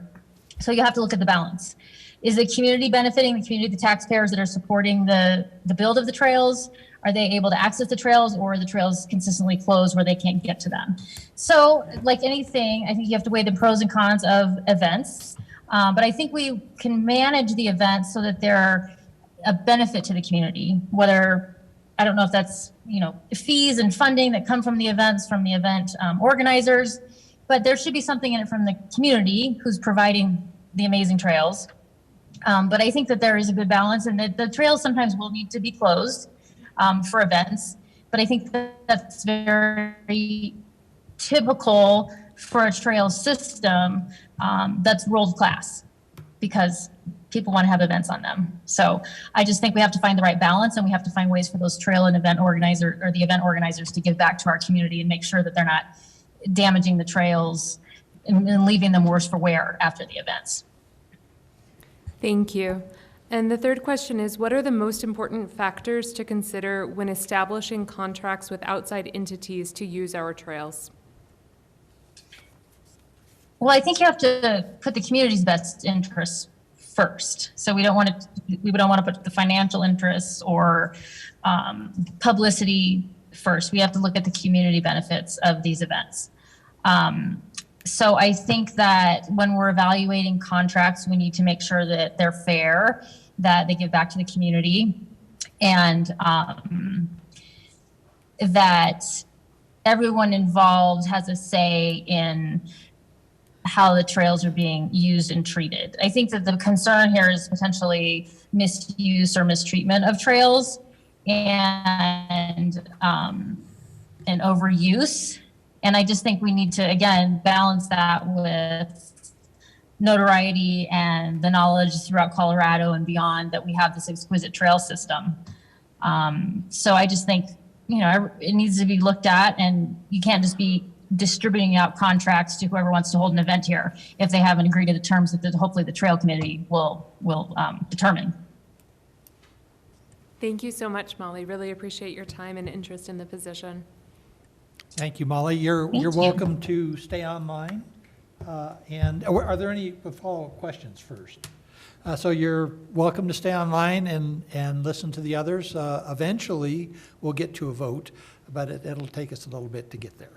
So you have to look at the balance. Is the community benefiting, the community, the taxpayers that are supporting the build of the trails? Are they able to access the trails, or are the trails consistently closed where they can't get to them? So like anything, I think you have to weigh the pros and cons of events. But I think we can manage the events so that they're a benefit to the community, whether, I don't know if that's, fees and funding that come from the events, from the event organizers, but there should be something in it from the community who's providing the amazing trails. But I think that there is a good balance, and that the trails sometimes will need to be closed for events. But I think that's very typical for a trail system that's world class, because people want to have events on them. So I just think we have to find the right balance, and we have to find ways for those trail and event organizer or the event organizers to give back to our community and make sure that they're not damaging the trails and leaving them worse for wear after the events. Thank you. And the third question is, what are the most important factors to consider when establishing contracts with outside entities to use our trails? Well, I think you have to put the community's best interests first. So we don't want to put the financial interests or publicity first. We have to look at the community benefits of these events. So I think that when we're evaluating contracts, we need to make sure that they're fair, that they give back to the community, and that everyone involved has a say in how the trails are being used and treated. I think that the concern here is potentially misuse or mistreatment of trails and overuse. And I just think we need to, again, balance that with notoriety and the knowledge throughout Colorado and beyond that we have this exquisite trail system. So I just think, it needs to be looked at, and you can't just be distributing out contracts to whoever wants to hold an event here if they haven't agreed to the terms that hopefully the trail committee will determine. Thank you so much, Molly. Really appreciate your time and interest in the position. Thank you, Molly. You're welcome to stay online. And are there any follow-up questions first? So you're welcome to stay online and listen to the others. Eventually, we'll get to a vote, but it'll take us a little bit to get there.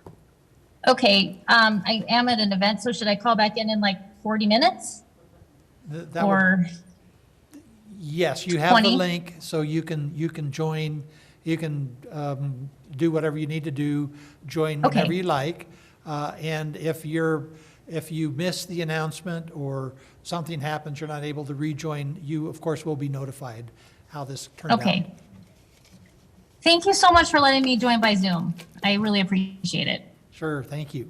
Okay, I am at an event, so should I call back in like 40 minutes? Yes, you have 20? the link, so you can join. You can do whatever you need to do, join whenever Okay. you like. And if you miss the announcement or something happens, you're not able to rejoin, you, of course, will be notified how this turned out. Okay. Thank you so much for letting me join by Zoom. I really appreciate it. Sure, thank you.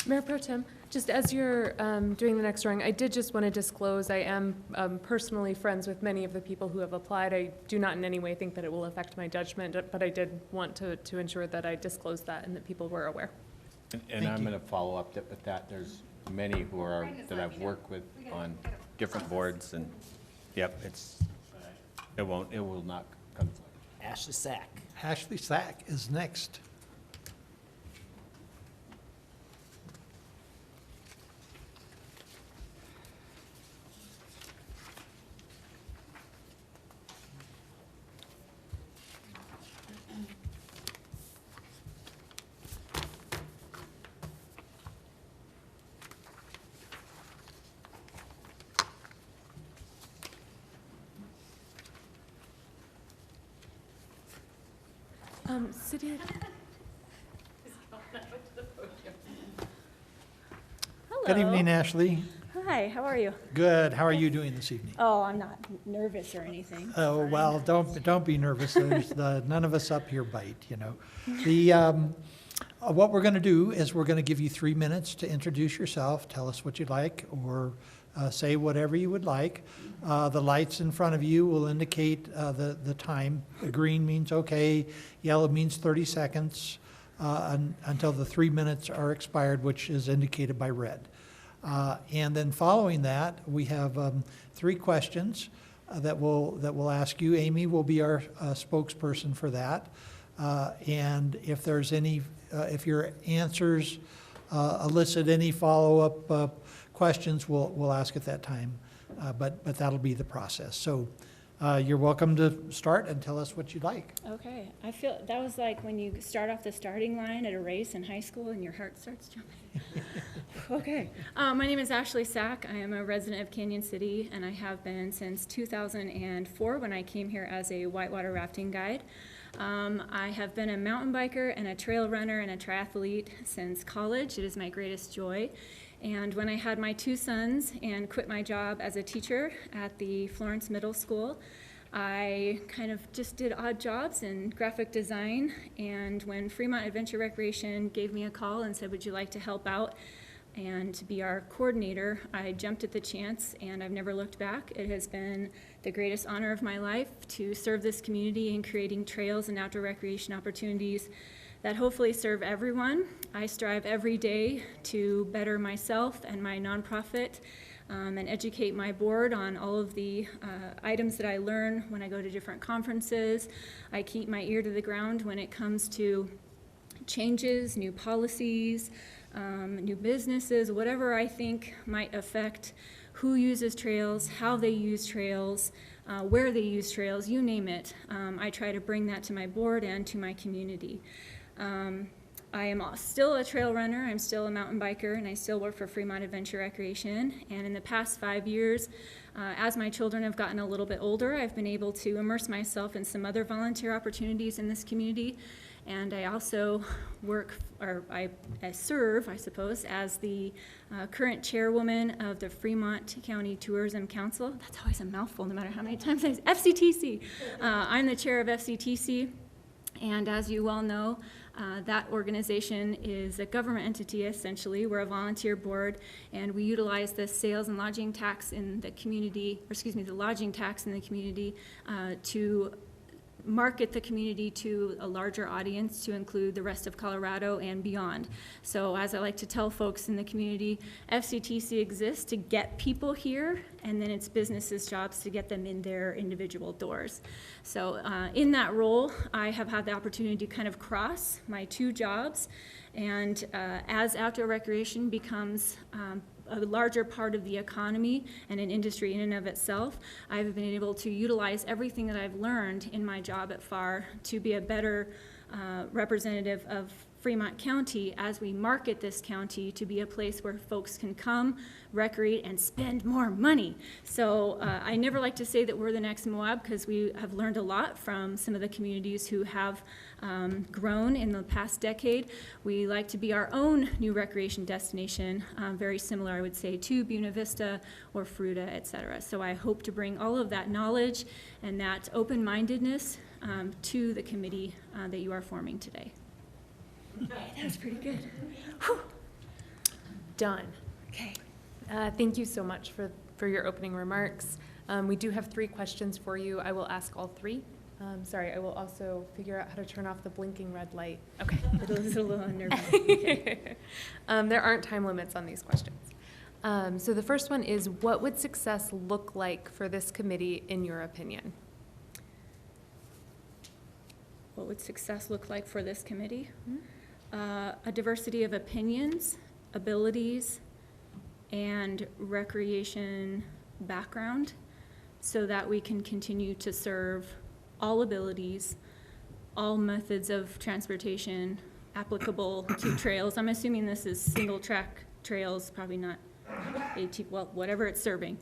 Mayor Pro Tem, just as you're doing the next drawing, I did just want to disclose I am personally friends with many of the people who have applied. I do not in any way think that it will affect my judgment, but I did want to ensure that I disclosed that and that people were aware. And I'm going to follow up with that. There's many that I've worked with on different boards, and yep, it will not conflict. Ashley Sack. Ashley Sack is next. City. Good evening, Ashley. Hi, how are you? Good. How are you doing this evening? Oh, I'm not nervous or anything. Oh, well, don't be nervous. None of us up here bite, The, what we're going to do is we're going to give you 3 minutes to introduce yourself, tell us what you'd like, or say whatever you would like. The lights in front of you will indicate the time. The green means okay, yellow means 30 seconds until the 3 minutes are expired, which is indicated by red. And then following that, we have 3 questions that we'll ask you. Amy will be our spokesperson for that. And if there's any, if your answers elicit any follow-up questions, we'll ask at that time. But that'll be the process. So you're welcome to start and tell us what you'd like. Okay, I feel that was like when you start off the starting line at a race in high school and your heart starts jumping. Okay, my name is Ashley Sack. I am a resident of Canyon City, and I have been since 2004 when I came here as a whitewater rafting guide. I have been a mountain biker and a trail runner and a triathlete since college. It is my greatest joy. And when I had my 2 sons and quit my job as a teacher at the Florence Middle School, I kind of just did odd jobs in graphic design. And when Fremont Adventure Recreation gave me a call and said, would you like to help out and be our coordinator, I jumped at the chance and I've never looked back. It has been the greatest honor of my life to serve this community in creating trails and outdoor recreation opportunities that hopefully serve everyone. I strive every day to better myself and my nonprofit and educate my board on all of the items that I learn when I go to different conferences. I keep my ear to the ground when it comes to changes, new policies, new businesses, whatever I think might affect who uses trails, how they use trails, where they use trails, you name it. I try to bring that to my board and to my community. I am still a trail runner, I'm still a mountain biker, and I still work for Fremont Adventure Recreation. And in the past 5 years, as my children have gotten a little bit older, I've been able to immerse myself in some other volunteer opportunities in this community. And I also I serve, I suppose, as the current chairwoman of the Fremont County Tourism Council. That's always a mouthful, no matter how many times I say FCTC. I'm the chair of FCTC, and as you well know, that organization is a government entity, essentially. We're a volunteer board, and we utilize the sales and lodging tax in the community, or excuse me, the lodging tax in the community to market the community to a larger audience, to include the rest of Colorado and beyond. So as I like to tell folks in the community, FCTC exists to get people here, and then it's businesses' jobs to get them in their individual doors. So in that role, I have had the opportunity to kind of cross my two jobs, and as outdoor recreation becomes a larger part of the economy and an industry in and of itself, I've been able to utilize everything that I've learned in my job at FAR to be a better representative of Fremont County as we market this county to be a place where folks can come, recreate, and spend more money. So I never like to say that we're the next Moab, because we have learned a lot from some of the communities who have grown in the past decade. We like to be our own new recreation destination, very similar, I would say, to Buena Vista or Fruita, et cetera. So I hope to bring all of that knowledge and that open-mindedness to the committee that you are forming today. Okay, that was pretty good. Whew. Done. Okay. Thank you so much for your opening remarks. We do have 3 questions for you. I will ask all 3. Sorry, I will also figure out how to turn off the blinking red light. Okay. It was a little unnerving. There aren't time limits on these questions. So the first one is, what would success look like for this committee, in your opinion? What would success look like for this committee? A diversity of opinions, abilities, and recreation background, so that we can continue to serve all abilities, all methods of transportation applicable to trails. I'm assuming this is single track trails, probably not well, whatever it's serving.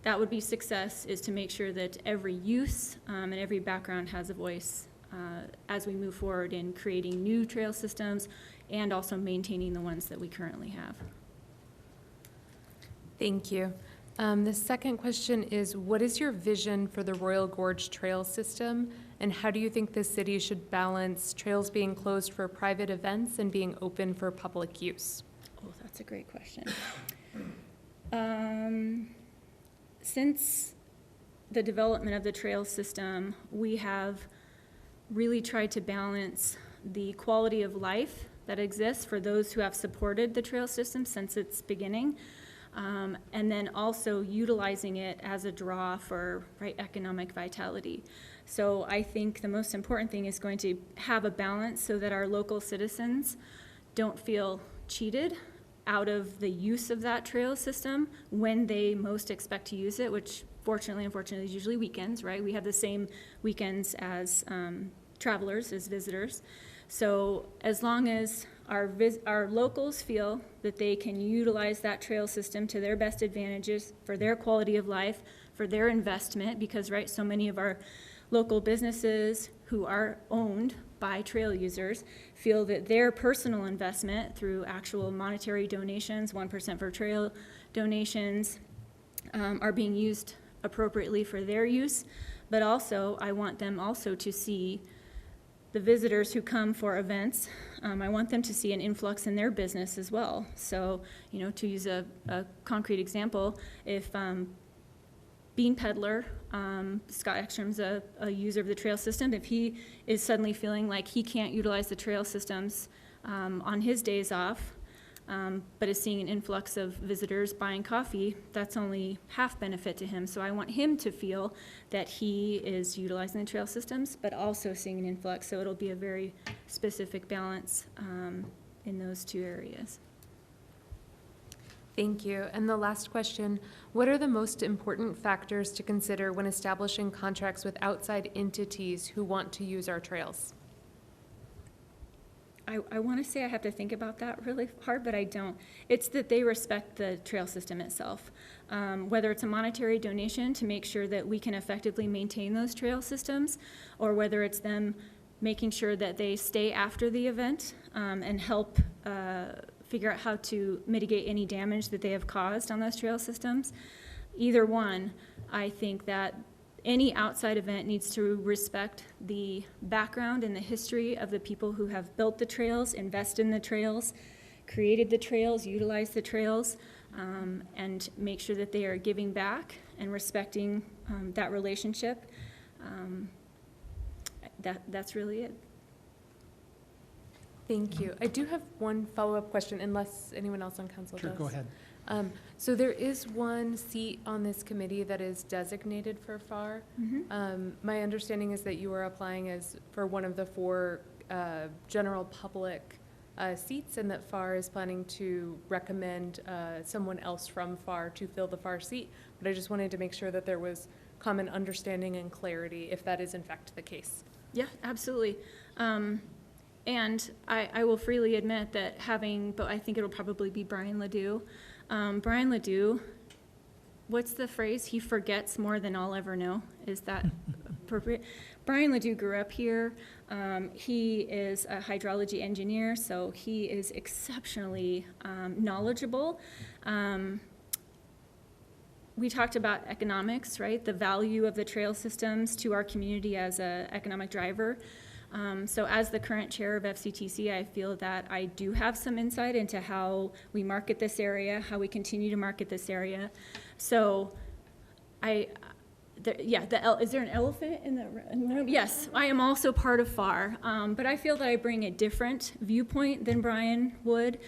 That would be success, is to make sure that every use and every background has a voice as we move forward in creating new trail systems and also maintaining the ones that we currently have. Thank you. The second question is, what is your vision for the Royal Gorge Trail System, and how do you think the city should balance trails being closed for private events and being open for public use? Oh, that's a great question. Since the development of the trail system, we have really tried to balance the quality of life that exists for those who have supported the trail system since its beginning, and then also utilizing it as a draw for economic vitality. So I think the most important thing is going to have a balance so that our local citizens don't feel cheated out of the use of that trail system when they most expect to use it, which fortunately, unfortunately, is usually weekends, right? We have the same weekends as travelers, as visitors. So as long as our locals feel that they can utilize that trail system to their best advantages for their quality of life, for their investment, because so many of our local businesses who are owned by trail users feel that their personal investment through actual monetary donations, 1% for trail donations, are being used appropriately for their use. But also, I want them also to see the visitors who come for events, I want them to see an influx in their business as well. So, you know, to use a concrete example, if Bean Peddler, Scott Ekstrom's a user of the trail system, if he is suddenly feeling like he can't utilize the trail systems on his days off, but is seeing an influx of visitors buying coffee, that's only half benefit to him. So I want him to feel that he is utilizing the trail systems, but also seeing an influx. So it'll be a very specific balance in those two areas. Thank you. And the last question, what are the most important factors to consider when establishing contracts with outside entities who want to use our trails? I want to say I have to think about that really hard, but I don't. It's that they respect the trail system itself. Whether it's a monetary donation to make sure that we can effectively maintain those trail systems, or whether it's them making sure that they stay after the event and help figure out how to mitigate any damage that they have caused on those trail systems. Either one, I think that any outside event needs to respect the background and the history of the people who have built the trails, invested in the trails, created the trails, utilized the trails, and make sure that they are giving back and respecting that relationship. That's really it. Thank you. I do have one follow-up question, unless anyone else on council does. Sure, go ahead. So there is one seat on this committee that is designated for FAR. My understanding is that you are applying for one of the 4 general public seats, and that FAR is planning to recommend someone else from FAR to fill the FAR seat. But I just wanted to make sure that there was common understanding and clarity if that is in fact the case. Yeah, absolutely. And I will freely admit that but I think it'll probably be Brian Ledoux. Brian Ledoux, what's the phrase? He forgets more than I'll ever know. Is that appropriate? Brian Ledoux grew up here. He is a hydrology engineer, so he is exceptionally knowledgeable. We talked about economics, right? The value of the trail systems to our community as an economic driver. So as the current chair of FCTC, I feel that I do have some insight into how we market this area, how we continue to market this area. So is there an elephant in the room? Yes, I am also part of FAR, but I feel that I bring a different viewpoint than Brian would.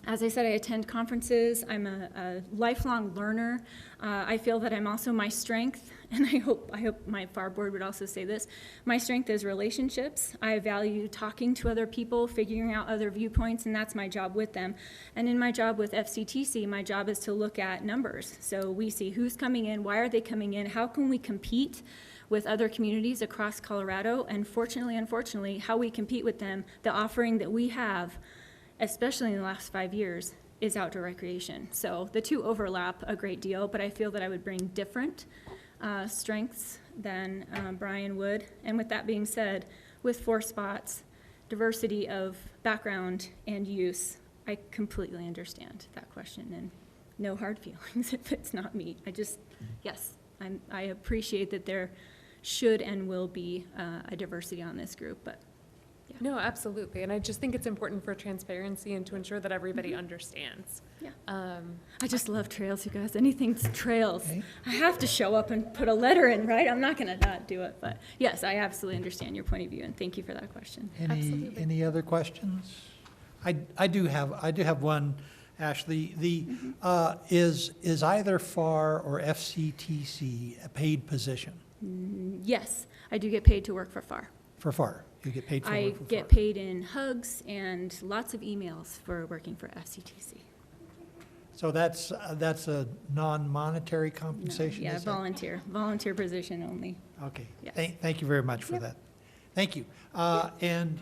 As I said, I attend conferences. I'm a lifelong learner. I feel that I'm also my strength, and I hope my FAR board would also say this. My strength is relationships. I value talking to other people, figuring out other viewpoints, and that's my job with them. And in my job with FCTC, my job is to look at numbers. So we see who's coming in, why are they coming in, how can we compete with other communities across Colorado, and fortunately, unfortunately, how we compete with them. The offering that we have, especially in the last 5 years, is outdoor recreation. So the two overlap a great deal, but I feel that I would bring different strengths than Brian would. And with that being said, with 4 spots, diversity of background and use, I completely understand that question, and no hard feelings if it's not me. I appreciate that there should and will be a diversity on this group, but yeah. No, absolutely. And I just think it's important for transparency and to ensure that everybody understands. Yeah. I just love trails, you guys. Anything trails. Okay. I have to show up and put a letter in, right? I'm not going to not do it. But yes, I absolutely understand your point of view, and thank you for that question. Any other questions? I do have one, Ashley. Is either FAR or FCTC a paid position? Yes, I do get paid to work for FAR. For FAR? You get paid for work for FAR? I get paid in hugs and lots of emails for working for FCTC. So that's a non-monetary compensation? No, yeah, volunteer position only. Okay. Yes. Thank you very much for that. Thank you. And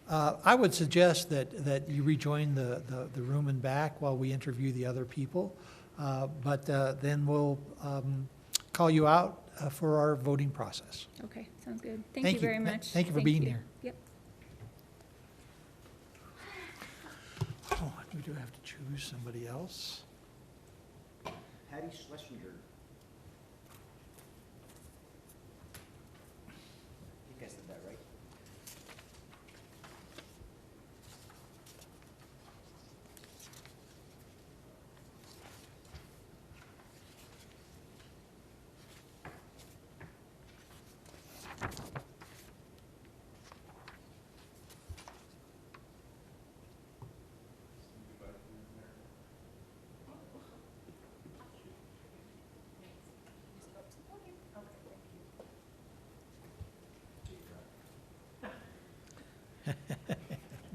I would suggest that you rejoin the room and back while we interview the other people. But then we'll call you out for our voting process. Okay, sounds good. Thank you very much. Thank you for being here. Yep. Oh, we do have to choose somebody else. Patty Schlesinger. I think I said that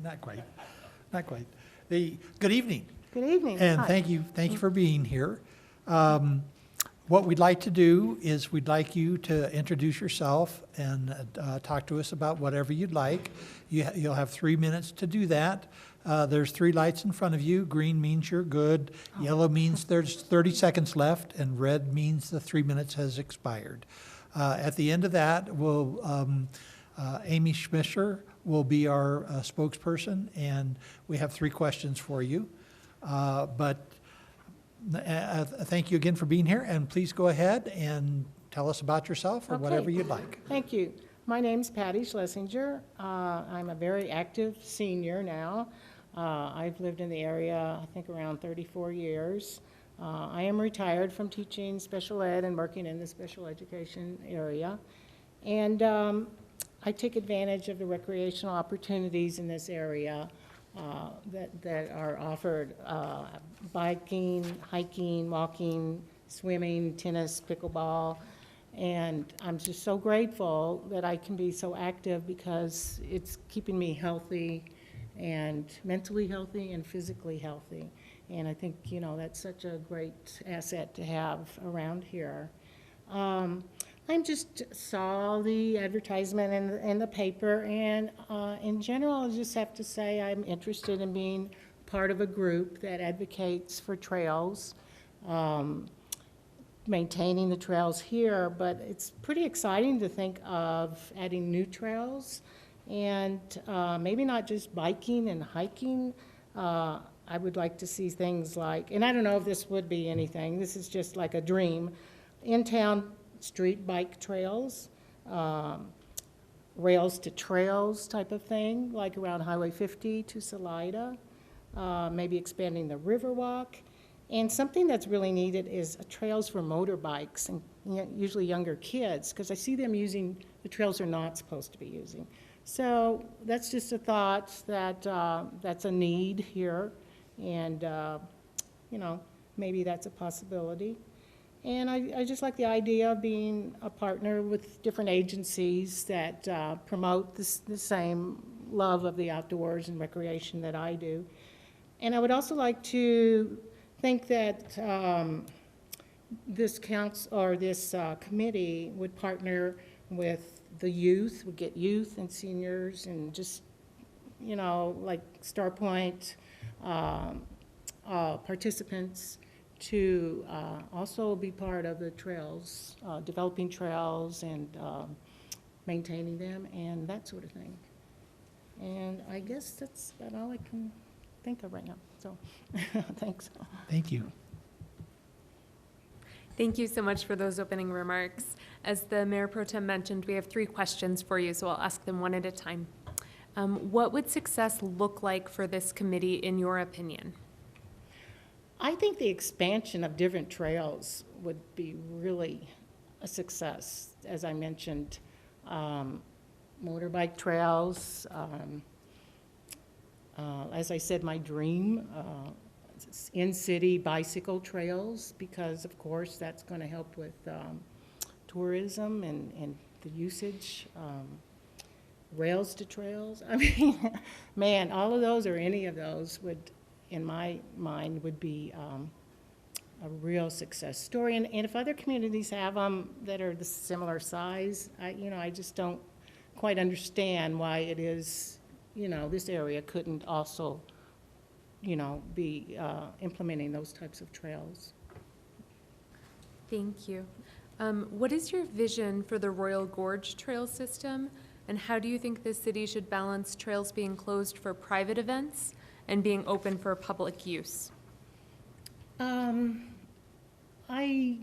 Not quite, not quite. Good evening. Good evening. And Hi. thank you for being here. What we'd like to do is we'd like you to introduce yourself and talk to us about whatever you'd like. You'll have 3 minutes to do that. There's 3 lights in front of you. Green means you're good. Yellow means there's 30 seconds left, and red means the 3 minutes has expired. At the end of that, Amy Schmischer will be our spokesperson, and we have 3 questions for you. Thank you again for being here, and please go ahead and tell us about yourself or whatever Okay. you'd like. Thank you. My name's Patty Schlesinger. I'm a very active senior now. I've lived in the area, I think, around 34 years. I am retired from teaching special ed and working in the special education area. And I take advantage of the recreational opportunities in this area that are offered, biking, hiking, walking, swimming, tennis, pickleball. And I'm just so grateful that I can be so active because it's keeping me healthy and mentally healthy and physically healthy. And I think, you know, that's such a great asset to have around here. I just saw the advertisement in the paper, and in general, I just have to say I'm interested in being part of a group that advocates for trails, maintaining the trails here, but it's pretty exciting to think of adding new trails, and maybe not just biking and hiking. I would like to see things like, and I don't know if this would be anything, this is just like a dream, in-town street bike trails, rails to trails type of thing, like around Highway 50 to Salida, maybe expanding the Riverwalk. And something that's really needed is trails for motorbikes and usually younger kids, because I see them using the trails they're not supposed to be using. So that's just a thought that that's a need here, and you know, maybe that's a possibility. And I just like the idea of being a partner with different agencies that promote the same love of the outdoors and recreation that I do. And I would also like to think that this council or this committee would partner with the youth, would get youth and seniors and just, you know, like Star Point participants to also be part of the trails, developing trails and maintaining them and that sort of thing. And I guess that's about all I can think of right now, so thanks. Thank you. Thank you so much for those opening remarks. As the Mayor Pro Tem mentioned, we have 3 questions for you, so I'll ask them one at a time. What would success look like for this committee, in your opinion? I think the expansion of different trails would be really a success, as I mentioned. Motorbike trails, as I said, my dream, in-city bicycle trails, because of course that's going to help with tourism and the usage. Rails to trails, I mean, man, all of those or any of those would, in my mind, would be a real success story. And if other communities have them that are the similar size, I just don't quite understand why it is, this area couldn't also, be implementing those types of trails. Thank you. What is your vision for the Royal Gorge Trail System, and how do you think the city should balance trails being closed for private events and being open for public use? I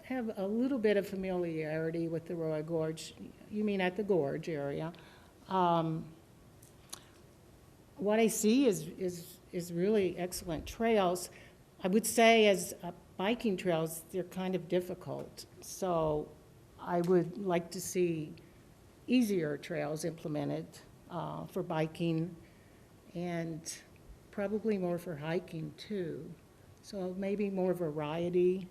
have a little bit of familiarity with the Royal Gorge. You mean at the Gorge area. What I see is really excellent trails. I would say as biking trails, they're kind of difficult. So I would like to see easier trails implemented for biking and probably more for hiking too. So maybe more variety.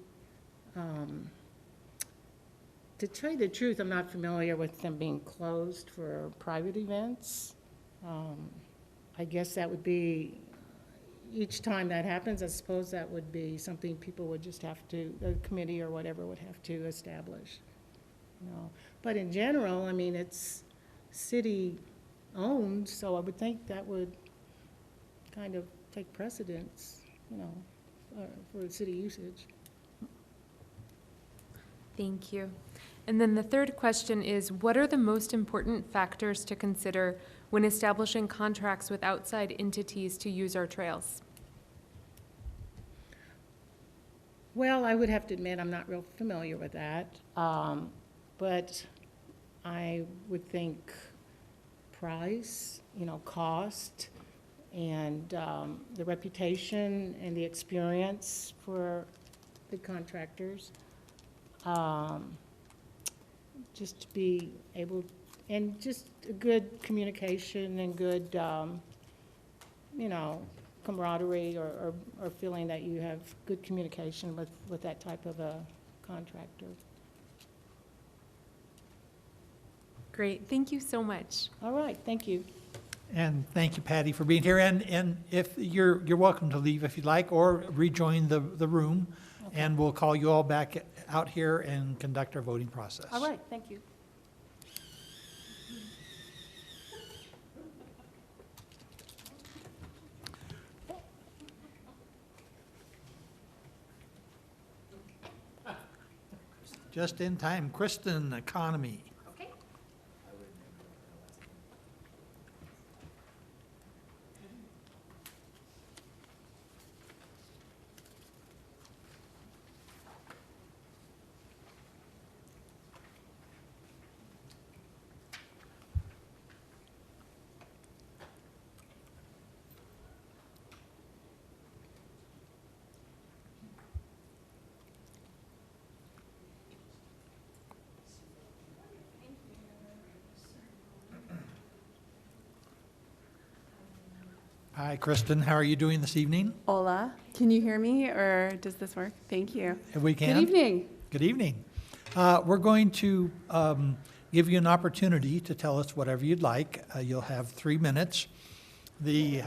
To tell you the truth, I'm not familiar with them being closed for private events. I guess that would be, each time that happens, I suppose that would be something people would just have to, the committee or whatever would have to establish. But in general, I mean, it's city-owned, so I would think that would kind of take precedence, for city usage. Thank you. And then the third question is, what are the most important factors to consider when establishing contracts with outside entities to use our trails? Well, I would have to admit, I'm not real familiar with that. But I would think price, cost, and the reputation and the experience for the contractors. Just to be able, and just a good communication and good, camaraderie or feeling that you have good communication with that type of a contractor. Great, thank you so much. All right, thank you. And thank you, Patty, for being here. And if you're welcome to leave if you'd like, or rejoin the room, and we'll call you all back out here and conduct our voting process. All right, thank you. Just in time. Kristen, economy. Hi, Kristen. How are you doing this evening? Hola. Can you hear me, or does this work? Thank you. If we can. Good evening. Good evening. We're going to give you an opportunity to tell us whatever you'd like. You'll have 3 minutes. The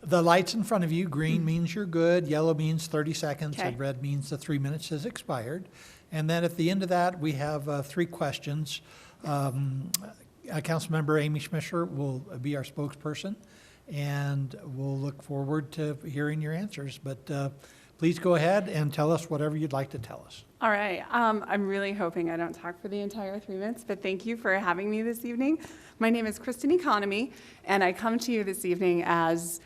lights in front of you, green means you're good, yellow means 30 seconds, Okay. and red means the 3 minutes has expired. And then at the end of that, we have 3 questions. Councilmember Amy Schmisher will be our spokesperson, and we'll look forward to hearing your answers. But please go ahead and tell us whatever you'd like to tell us. All right. I'm really hoping I don't talk for the entire 3 minutes, but thank you for having me this evening. My name is Kristen Economy, and I come to you this evening as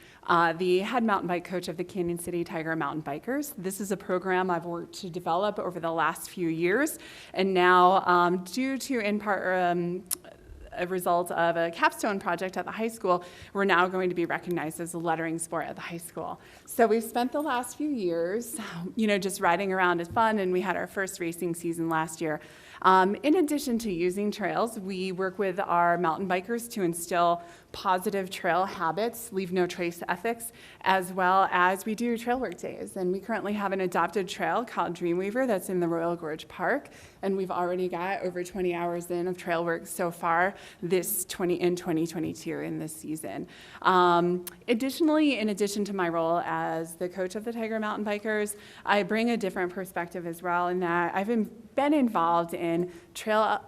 the head mountain bike coach of the Canyon City Tiger Mountain Bikers. This is a program I've worked to develop over the last few years, and now due to, in part, a result of a capstone project at the high school, we're now going to be recognized as a lettering sport at the high school. So we've spent the last few years, just riding around as fun, and we had our first racing season last year. In addition to using trails, we work with our mountain bikers to instill positive trail habits, leave no trace ethics, as well as we do trail work days. And we currently have an adopted trail called Dreamweaver that's in the Royal Gorge Park, and we've already got over 20 hours in of trail work so far in 2022 in this season. Additionally, in addition to my role as the coach of the Tiger Mountain Bikers, I bring a different perspective as well, in that I've been involved in trail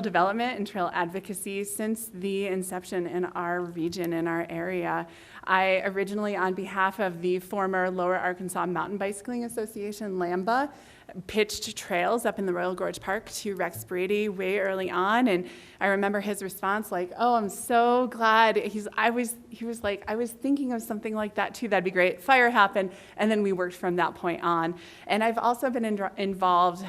development and trail advocacy since the inception in our region, in our area. I originally, on behalf of the former Lower Arkansas Mountain Bicycling Association, LAMBA, pitched trails up in the Royal Gorge Park to Rex Brady way early on, and I remember his response like, "Oh, I'm so glad." He was like, "I was thinking of something like that too. That'd be great." Fire happened, and then we worked from that point on. And I've also been involved.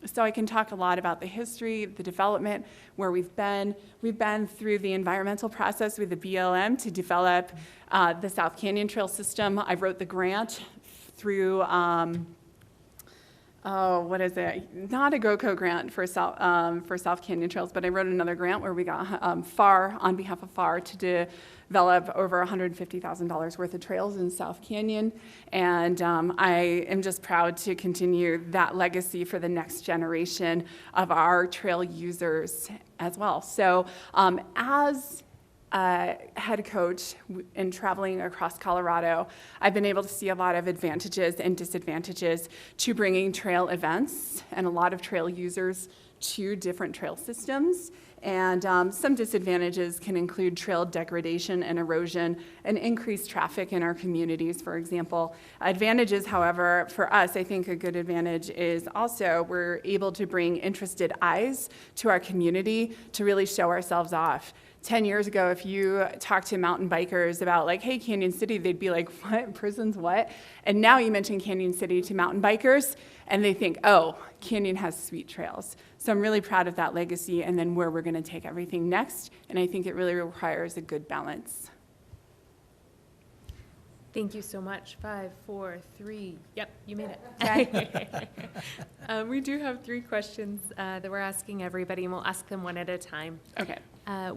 So I can talk a lot about the history, the development, where we've been. We've been through the environmental process with the BLM to develop the South Canyon Trail System. I wrote the grant through what is it? Not a GOCO grant for South Canyon Trails, but I wrote another grant where we got FAR, on behalf of FAR, to develop over $150,000 worth of trails in South Canyon. And I am just proud to continue that legacy for the next generation of our trail users as well. So as head coach in traveling across Colorado, I've been able to see a lot of advantages and disadvantages to bringing trail events and a lot of trail users to different trail systems. And some disadvantages can include trail degradation and erosion and increased traffic in our communities, for example. Advantages, however, for us, I think a good advantage is also we're able to bring interested eyes to our community to really show ourselves off. 10 years ago, if you talk to mountain bikers about like, hey, Canyon City, they'd be like, what, prisons, what? And now you mention Canyon City to mountain bikers, and they think, oh, Canyon has sweet trails. So I'm really proud of that legacy and then where we're gonna take everything next, and I think it really requires a good balance. Thank you so much. 5, 4, 3. Yep, you made it. We do have 3 questions that we're asking everybody, and we'll ask them one at a time. Okay.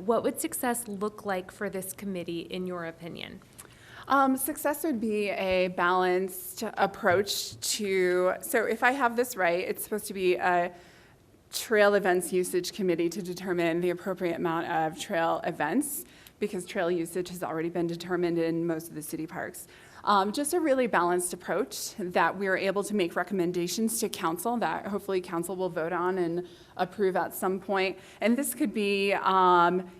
What would success look like for this committee, in your opinion? Success would be a balanced approach to, so if I have this right, it's supposed to be a trail events usage committee to determine the appropriate amount of trail events, because trail usage has already been determined in most of the city parks. Just a really balanced approach that we're able to make recommendations to council that hopefully council will vote on and approve at some point. And this could be,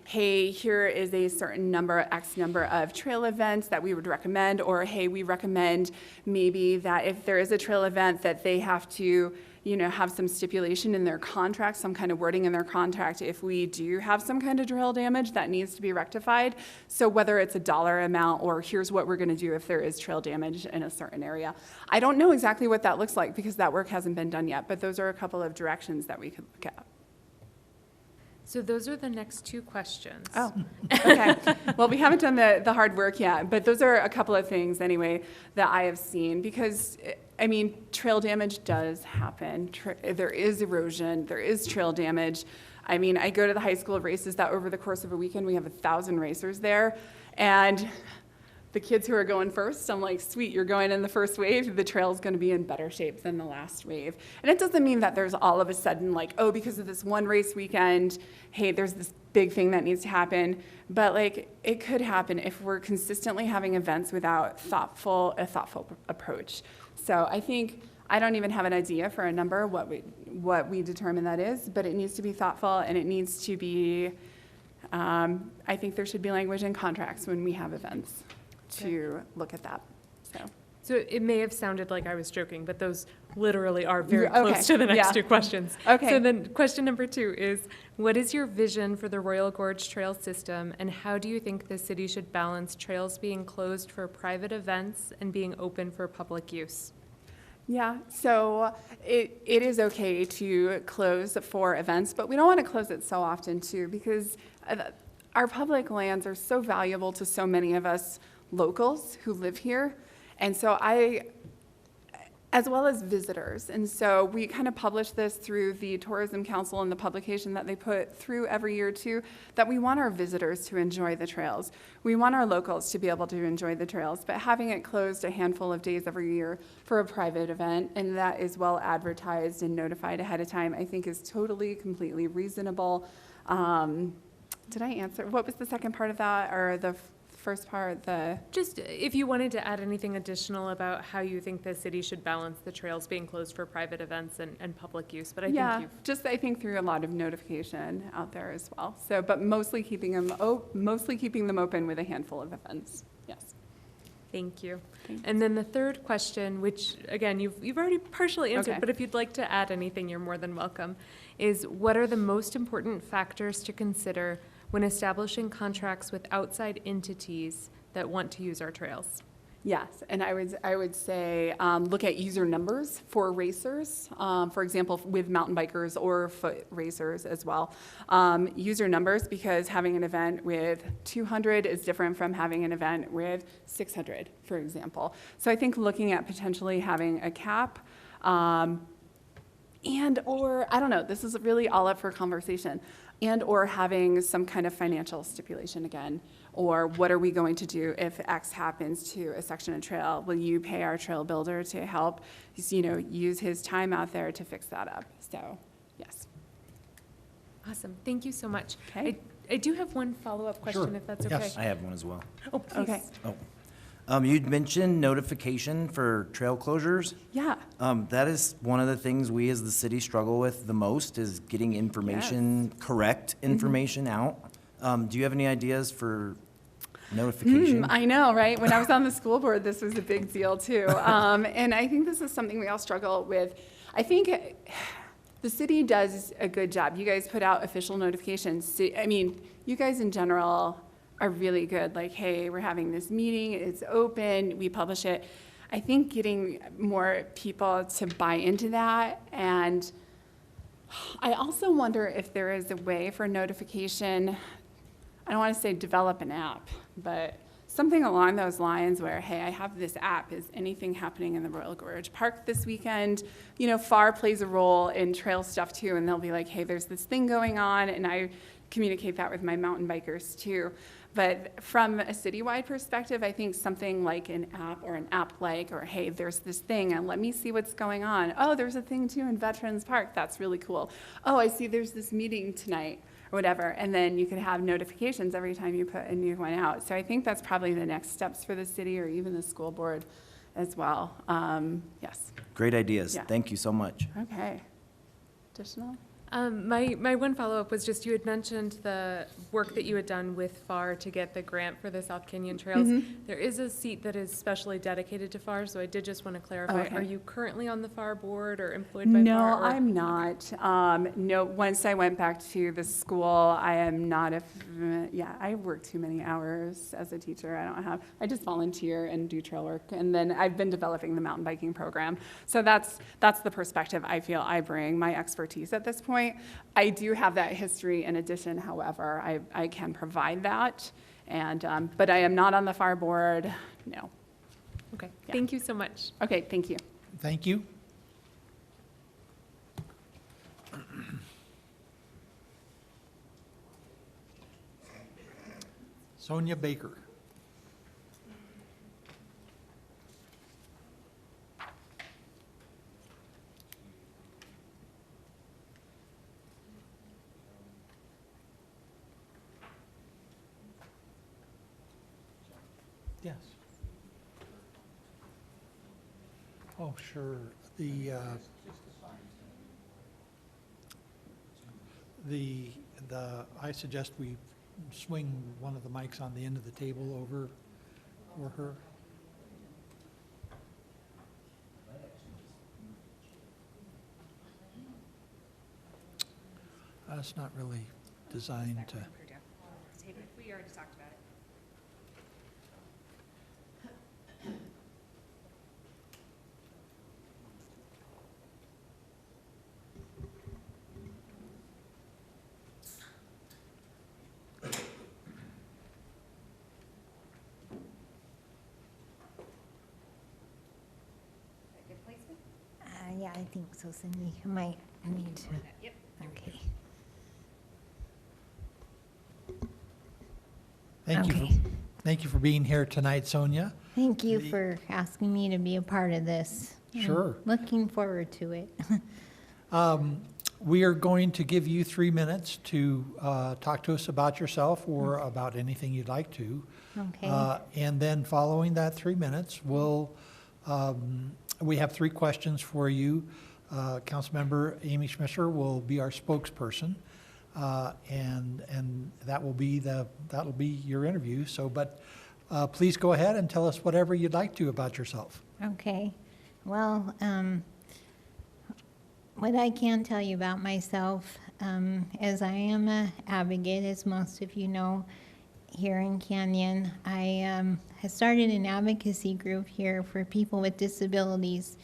hey, here is a certain number, X number of trail events that we would recommend, or hey, we recommend maybe that if there is a trail event that they have to, you know, have some stipulation in their contract, some kind of wording in their contract if we do have some kind of trail damage that needs to be rectified. So whether it's a dollar amount or here's what we're gonna do if there is trail damage in a certain area. I don't know exactly what that looks like because that work hasn't been done yet, but those are a couple of directions that we could look at. So those are the next 2 questions. Oh, okay. Well, we haven't done the hard work yet, but those are a couple of things anyway that I have seen because, I mean, trail damage does happen. There is erosion, there is trail damage. I mean, I go to the high school races that over the course of a weekend, we have 1,000 racers there. And the kids who are going first, I'm like, sweet, you're going in the first wave, the trail's gonna be in better shape than the last wave. And it doesn't mean that there's all of a sudden like, oh, because of this one race weekend, hey, there's this big thing that needs to happen. But like, it could happen if we're consistently having events without a thoughtful approach. So I think, I don't even have an idea for a number, what we determine that is, but it needs to be thoughtful and it needs to be, I think there should be language in contracts when we have events to look at that, So it may have sounded like I was joking, but those literally are very Okay, close to the next yeah. 2 questions. Okay. So then question number 2 is, what is your vision for the Royal Gorge Trail system, and how do you think the city should balance trails being closed for private events and being open for public use? Yeah, so it is okay to close for events, but we don't want to close it so often too, because our public lands are so valuable to so many of us locals who live here. And so as well as visitors. And so we kind of publish this through the Tourism Council and the publication that they put through every year too, that we want our visitors to enjoy the trails. We want our locals to be able to enjoy the trails, but having it closed a handful of days every year for a private event, and that is well advertised and notified ahead of time, I think is totally, completely reasonable. Did I answer? What was the second part of that, or the first part, Just if you wanted to add anything additional about how you think the city should balance the trails being closed for private events and public use, but I think you've... just I think through a lot of notification out there as well. So, but mostly keeping them open with a handful of events. Yes. Thank you. And then the third question, which again, you've already partially answered, Okay. but if you'd like to add anything, you're more than welcome, is what are the most important factors to consider when establishing contracts with outside entities that want to use our trails? Yes, and I would say look at user numbers for racers, for example, with mountain bikers or foot racers as well. User numbers, because having an event with 200 is different from having an event with 600, for example. So I think looking at potentially having a cap or, I don't know, this is really all up for conversation, or having some kind of financial stipulation again, or what are we going to do if X happens to a section of trail? Will you pay our trail builder to help, use his time out there to fix that up? So, yes. Awesome, thank you so much. Okay. I do have one follow-up question, Sure. if that's okay. Yes. I have one as well. Oh, please. Okay. You'd mentioned notification for trail closures. Yeah. That is one of the things we as the city struggle with the most, is getting information, correct information out. Do you have any ideas for notification? I know, right? When I was on the school board, this was a big deal too. And I think this is something we all struggle with. I think the city does a good job. You guys put out official notifications. I mean, you guys in general are really good. Like, hey, we're having this meeting, it's open, we publish it. I think getting more people to buy into that, and I also wonder if there is a way for notification. I don't want to say develop an app, but something along those lines where, hey, I have this app. Is anything happening in the Royal Gorge Park this weekend? FAR plays a role in trail stuff too, and they'll be like, hey, there's this thing going on, and I communicate that with my mountain bikers too. But from a citywide perspective, I think something like an app or an app-like, or hey, there's this thing, and let me see what's going on. Oh, there's a thing too in Veterans Park. That's really cool. Oh, I see there's this meeting tonight, or whatever. And then you could have notifications every time you put a new one out. So I think that's probably the next steps for the city or even the school board as well. Yes. Great ideas. Yeah. Thank you so much. Okay. Additional? My one follow-up was just, you had mentioned the work that you had done with FAR to get the grant for the South Canyon Trails. There is a seat that is specially dedicated to FAR, so I did just want to clarify. Okay. Are you currently on the FAR board or employed by No, FAR? or- I'm not. No, once I went back to the school, I am not I work too many hours as a teacher. I just volunteer and do trail work. And then I've been developing the mountain biking program. So that's the perspective I feel I bring, my expertise at this point. I do have that history in addition, however, I can provide that. And, but I am not on the FAR board, no. Okay, Yeah. thank you so much. Okay, thank you. Thank you. Sonia Baker. Yes. Oh, sure. I suggest we swing one of the mics on the end of the table over for her. It's not really designed to. We already talked about it. Yeah, I think so, Cindy. I might need to. Yep. Okay. Thank you for being here tonight, Sonia. Thank you for asking me to be a part of this. Sure. Looking forward to it. We are going to give you 3 minutes to talk to us about yourself or about anything you'd like to. Okay. And then following that 3 minutes, we have 3 questions for you. Councilmember Amy Schmisser will be our spokesperson, and that'll be your interview. So, but please go ahead and tell us whatever you'd like to about yourself. Okay. Well, what I can tell you about myself, as I am an advocate, as most of you know, here in Canyon. I started an advocacy group here for people with disabilities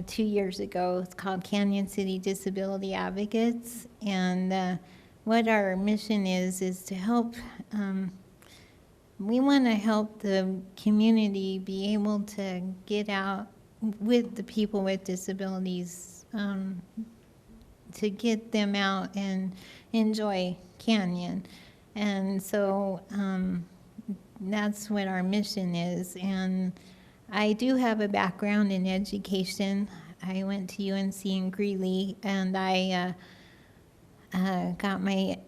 2 years ago. It's called Canyon City Disability Advocates. And what our mission is to help, we want to help the community be able to get out with the people with disabilities to get them out and enjoy Canyon. And so that's what our mission is. And I do have a background in education. I went to UNC in Greeley, and I got my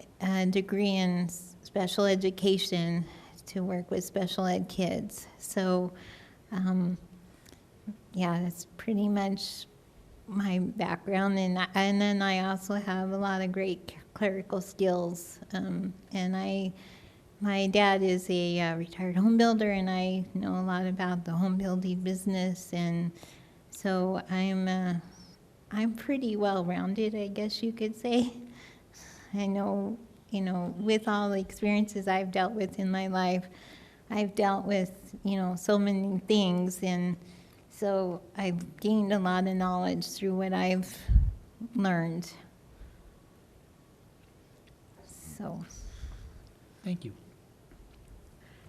degree in special education to work with special ed kids. So, yeah, that's pretty much my background. And then I also have a lot of great clerical skills. And my dad is a retired home builder, and I know a lot about the home building business. And so I'm pretty well-rounded, I guess you could say. I know, with all the experiences I've dealt with in my life, I've dealt with, so many things. And so I've gained a lot of knowledge through what I've learned. So. Thank you.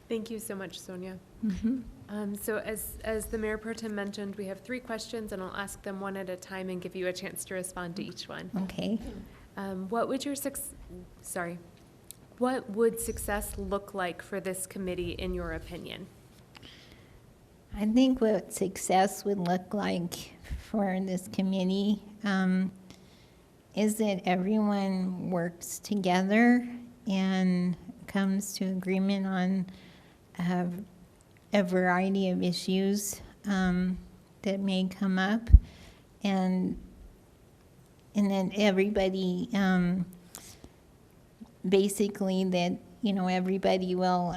Thank you so much, Sonia. Mm-hmm. So as the Mayor Pro Tem mentioned, we have 3 questions, and I'll ask them one at a time and give you a chance to respond to each one. Okay. What would success look like for this committee, in your opinion? I think what success would look like for this committee is that everyone works together and comes to agreement on a variety of issues that may come up, and then everybody, basically that, everybody will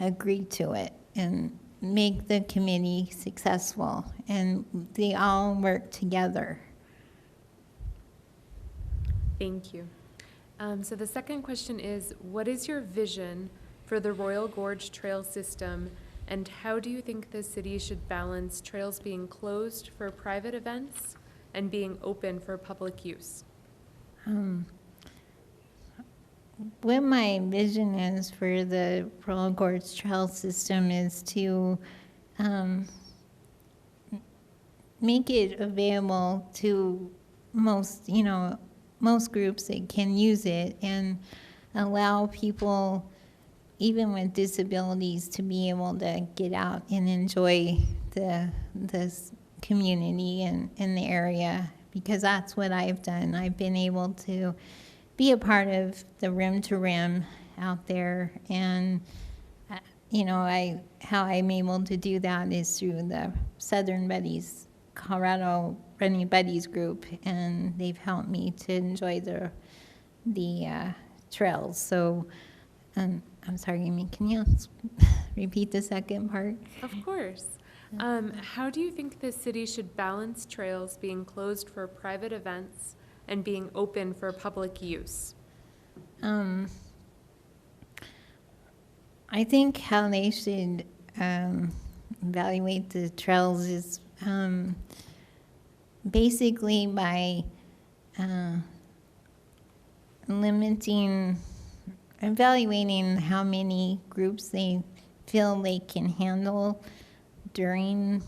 agree to it and make the committee successful, and they all work together. Thank you. So the second question is, what is your vision for the Royal Gorge Trail System, and how do you think the city should balance trails being closed for private events and being open for public use? What my vision is for the Royal Gorge Trail System is to make it available to most groups that can use it, and allow people, even with disabilities, to be able to get out and enjoy this community and in the area, because that's what I've done. I've been able to be a part of the Rim to Rim out there, and how I'm able to do that is through the Southern Buddies, Colorado Running Buddies group, and they've helped me to enjoy the trails. So, I'm sorry, Amy, can you repeat the second part? Of course. How do you think the city should balance trails being closed for private events and being open for public use? I think how they should evaluate the trails is basically by evaluating how many groups they feel they can handle during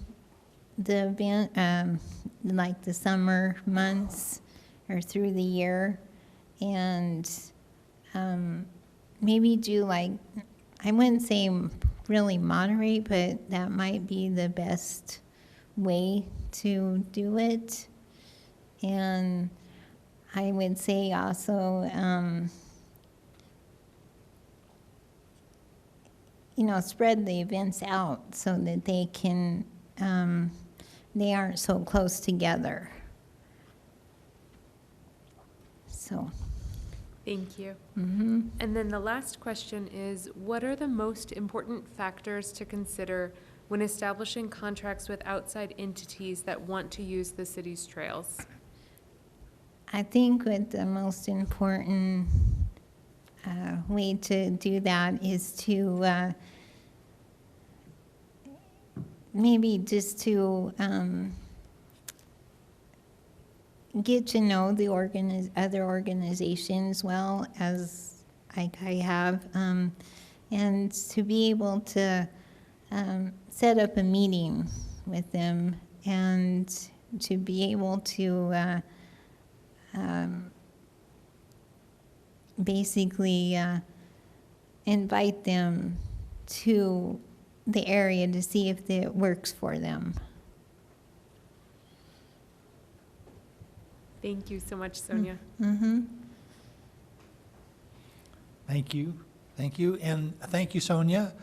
the event, like the summer months or through the year, and maybe do I wouldn't say really moderate, but that might be the best way to do it. And I would say also, spread the events out so that they can, they aren't so close together. So. Thank you. Mm-hmm. And then the last question is, what are the most important factors to consider when establishing contracts with outside entities that want to use the city's trails? I think what the most important way to do that is to maybe just to get to know the other organizations well, as I have, and to be able to set up a meeting with them and to be able to basically invite them to the area to see if it works for them. Thank you so much, Sonia. Mm-hmm. Thank you. Thank you. And thank you, Sonia.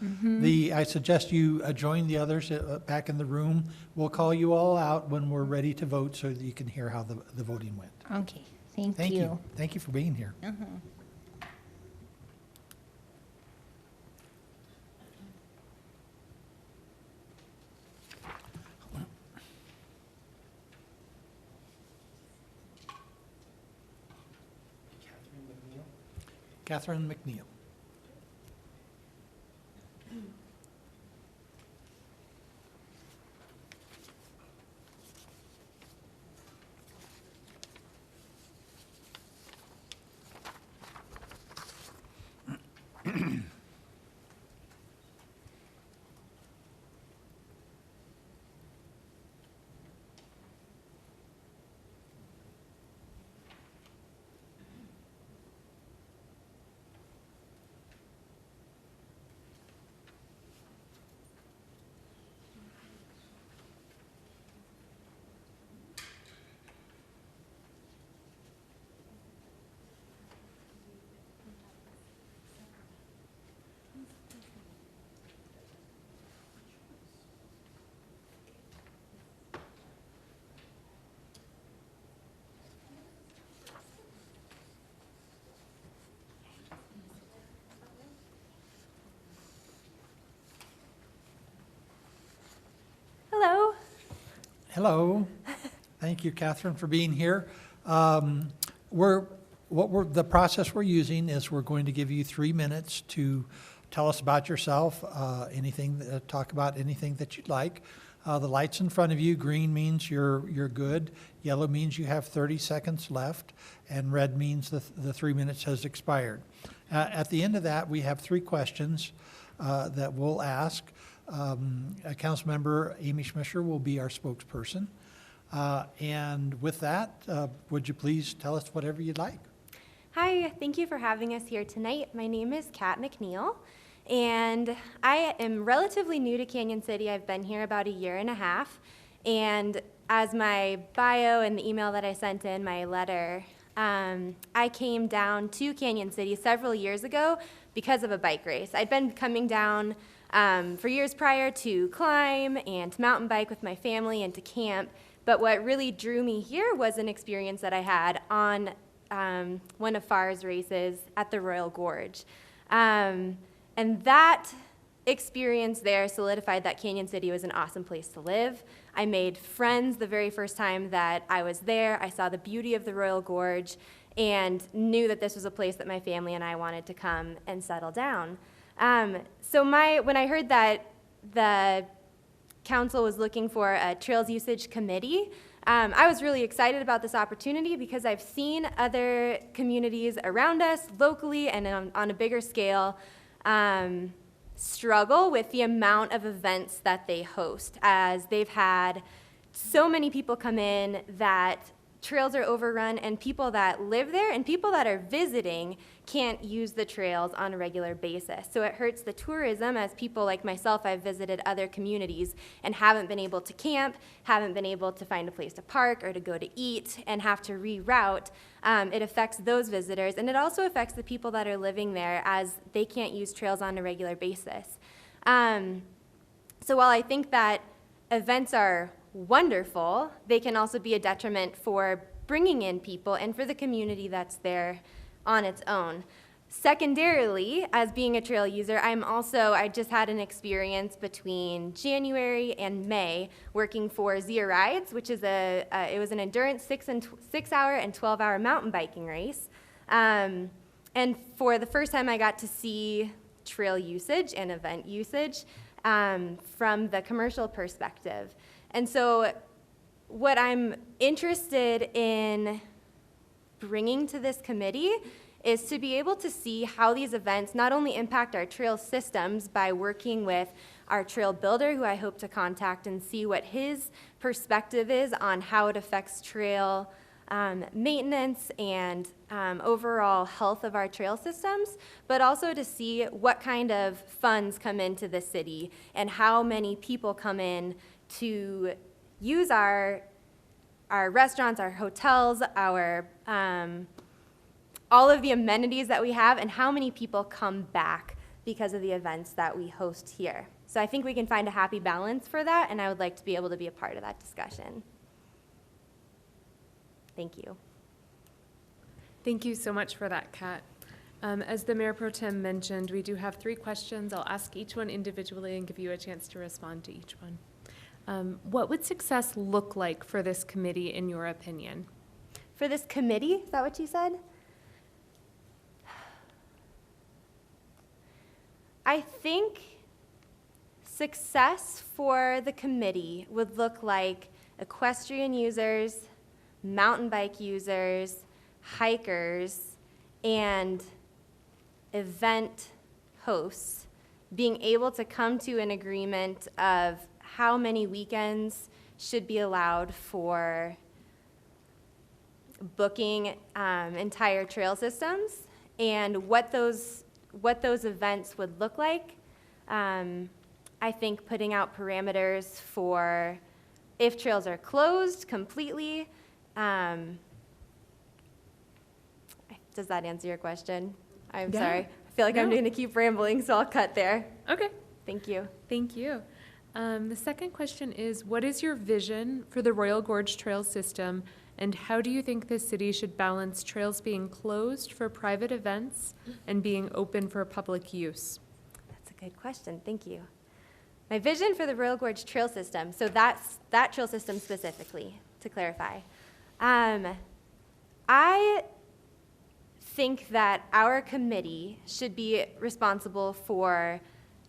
I suggest you join the others back in the room. We'll call you all out when we're ready to vote so that you can hear how the voting went. Okay, thank Thank you. you. Thank you for being here. Catherine McNeil. Hello. Hello. Thank you, Catherine, for being here. The process we're using is we're going to give you 3 minutes to tell us about yourself, talk about anything that you'd like. The light's in front of you. Green means you're good. Yellow means you have 30 seconds left, and red means the 3 minutes has expired. At the end of that, we have 3 questions that we'll ask. Councilmember Amy Schmischer will be our spokesperson. And with that, would you please tell us whatever you'd like? Hi, thank you for having us here tonight. My name is Kat McNeil, and I am relatively new to Canyon City. I've been here about 1.5 years, and as my bio and the email that I sent in, my letter, I came down to Canyon City several years ago because of a bike race. I'd been coming down for years prior to climb and to mountain bike with my family and to camp, but what really drew me here was an experience that I had on one of FAR's races at the Royal Gorge. And that experience there solidified that Canyon City was an awesome place to live. I made friends the very first time that I was there. I saw the beauty of the Royal Gorge and knew that this was a place that my family and I wanted to come and settle down. So when I heard that the council was looking for a trails usage committee, I was really excited about this opportunity because I've seen other communities around us locally and on a bigger scale struggle with the amount of events that they host, as they've had so many people come in that trails are overrun, and people that live there and people that are visiting can't use the trails on a regular basis. So it hurts the tourism, as people like myself, I've visited other communities and haven't been able to camp, haven't been able to find a place to park or to go to eat, and have to reroute. It affects those visitors, and it also affects the people that are living there, as they can't use trails on a regular basis. So while I think that events are wonderful, they can also be a detriment for bringing in people and for the community that's there on its own. Secondarily, as being a trail user, I just had an experience between January and May working for Zia Rides, which is it was an endurance 6-hour and 12-hour mountain biking race. And for the first time, I got to see trail usage and event usage from the commercial perspective. And so what I'm interested in bringing to this committee is to be able to see how these events not only impact our trail systems by working with our trail builder, who I hope to contact and see what his perspective is on how it affects trail maintenance and overall health of our trail systems, but also to see what kind of funds come into the city and how many people come in to use our restaurants, our hotels, our all of the amenities that we have, and how many people come back because of the events that we host here. So I think we can find a happy balance for that, and I would like to be able to be a part of that discussion. Thank you. Thank you so much for that, Kat. As the Mayor Pro Tem mentioned, we do have 3 questions. I'll ask each one individually and give you a chance to respond to each one. What would success look like for this committee, in your opinion? For this committee, is that what you said? I think success for the committee would look like equestrian users, mountain bike users, hikers, and event hosts being able to come to an agreement of how many weekends should be allowed for booking entire trail systems and what those events would look like. I think putting out parameters for if trails are closed completely. Does that answer your question? I'm Yeah. sorry. I feel like I'm No. going to keep rambling, so I'll cut there. Okay. Thank you. Thank you. The second question is, what is your vision for the Royal Gorge Trail System, and how do you think the city should balance trails being closed for private events and being open for public use? That's a good question. Thank you. My vision for the Royal Gorge Trail System, so that's that trail system specifically, to clarify. I think that our committee should be responsible for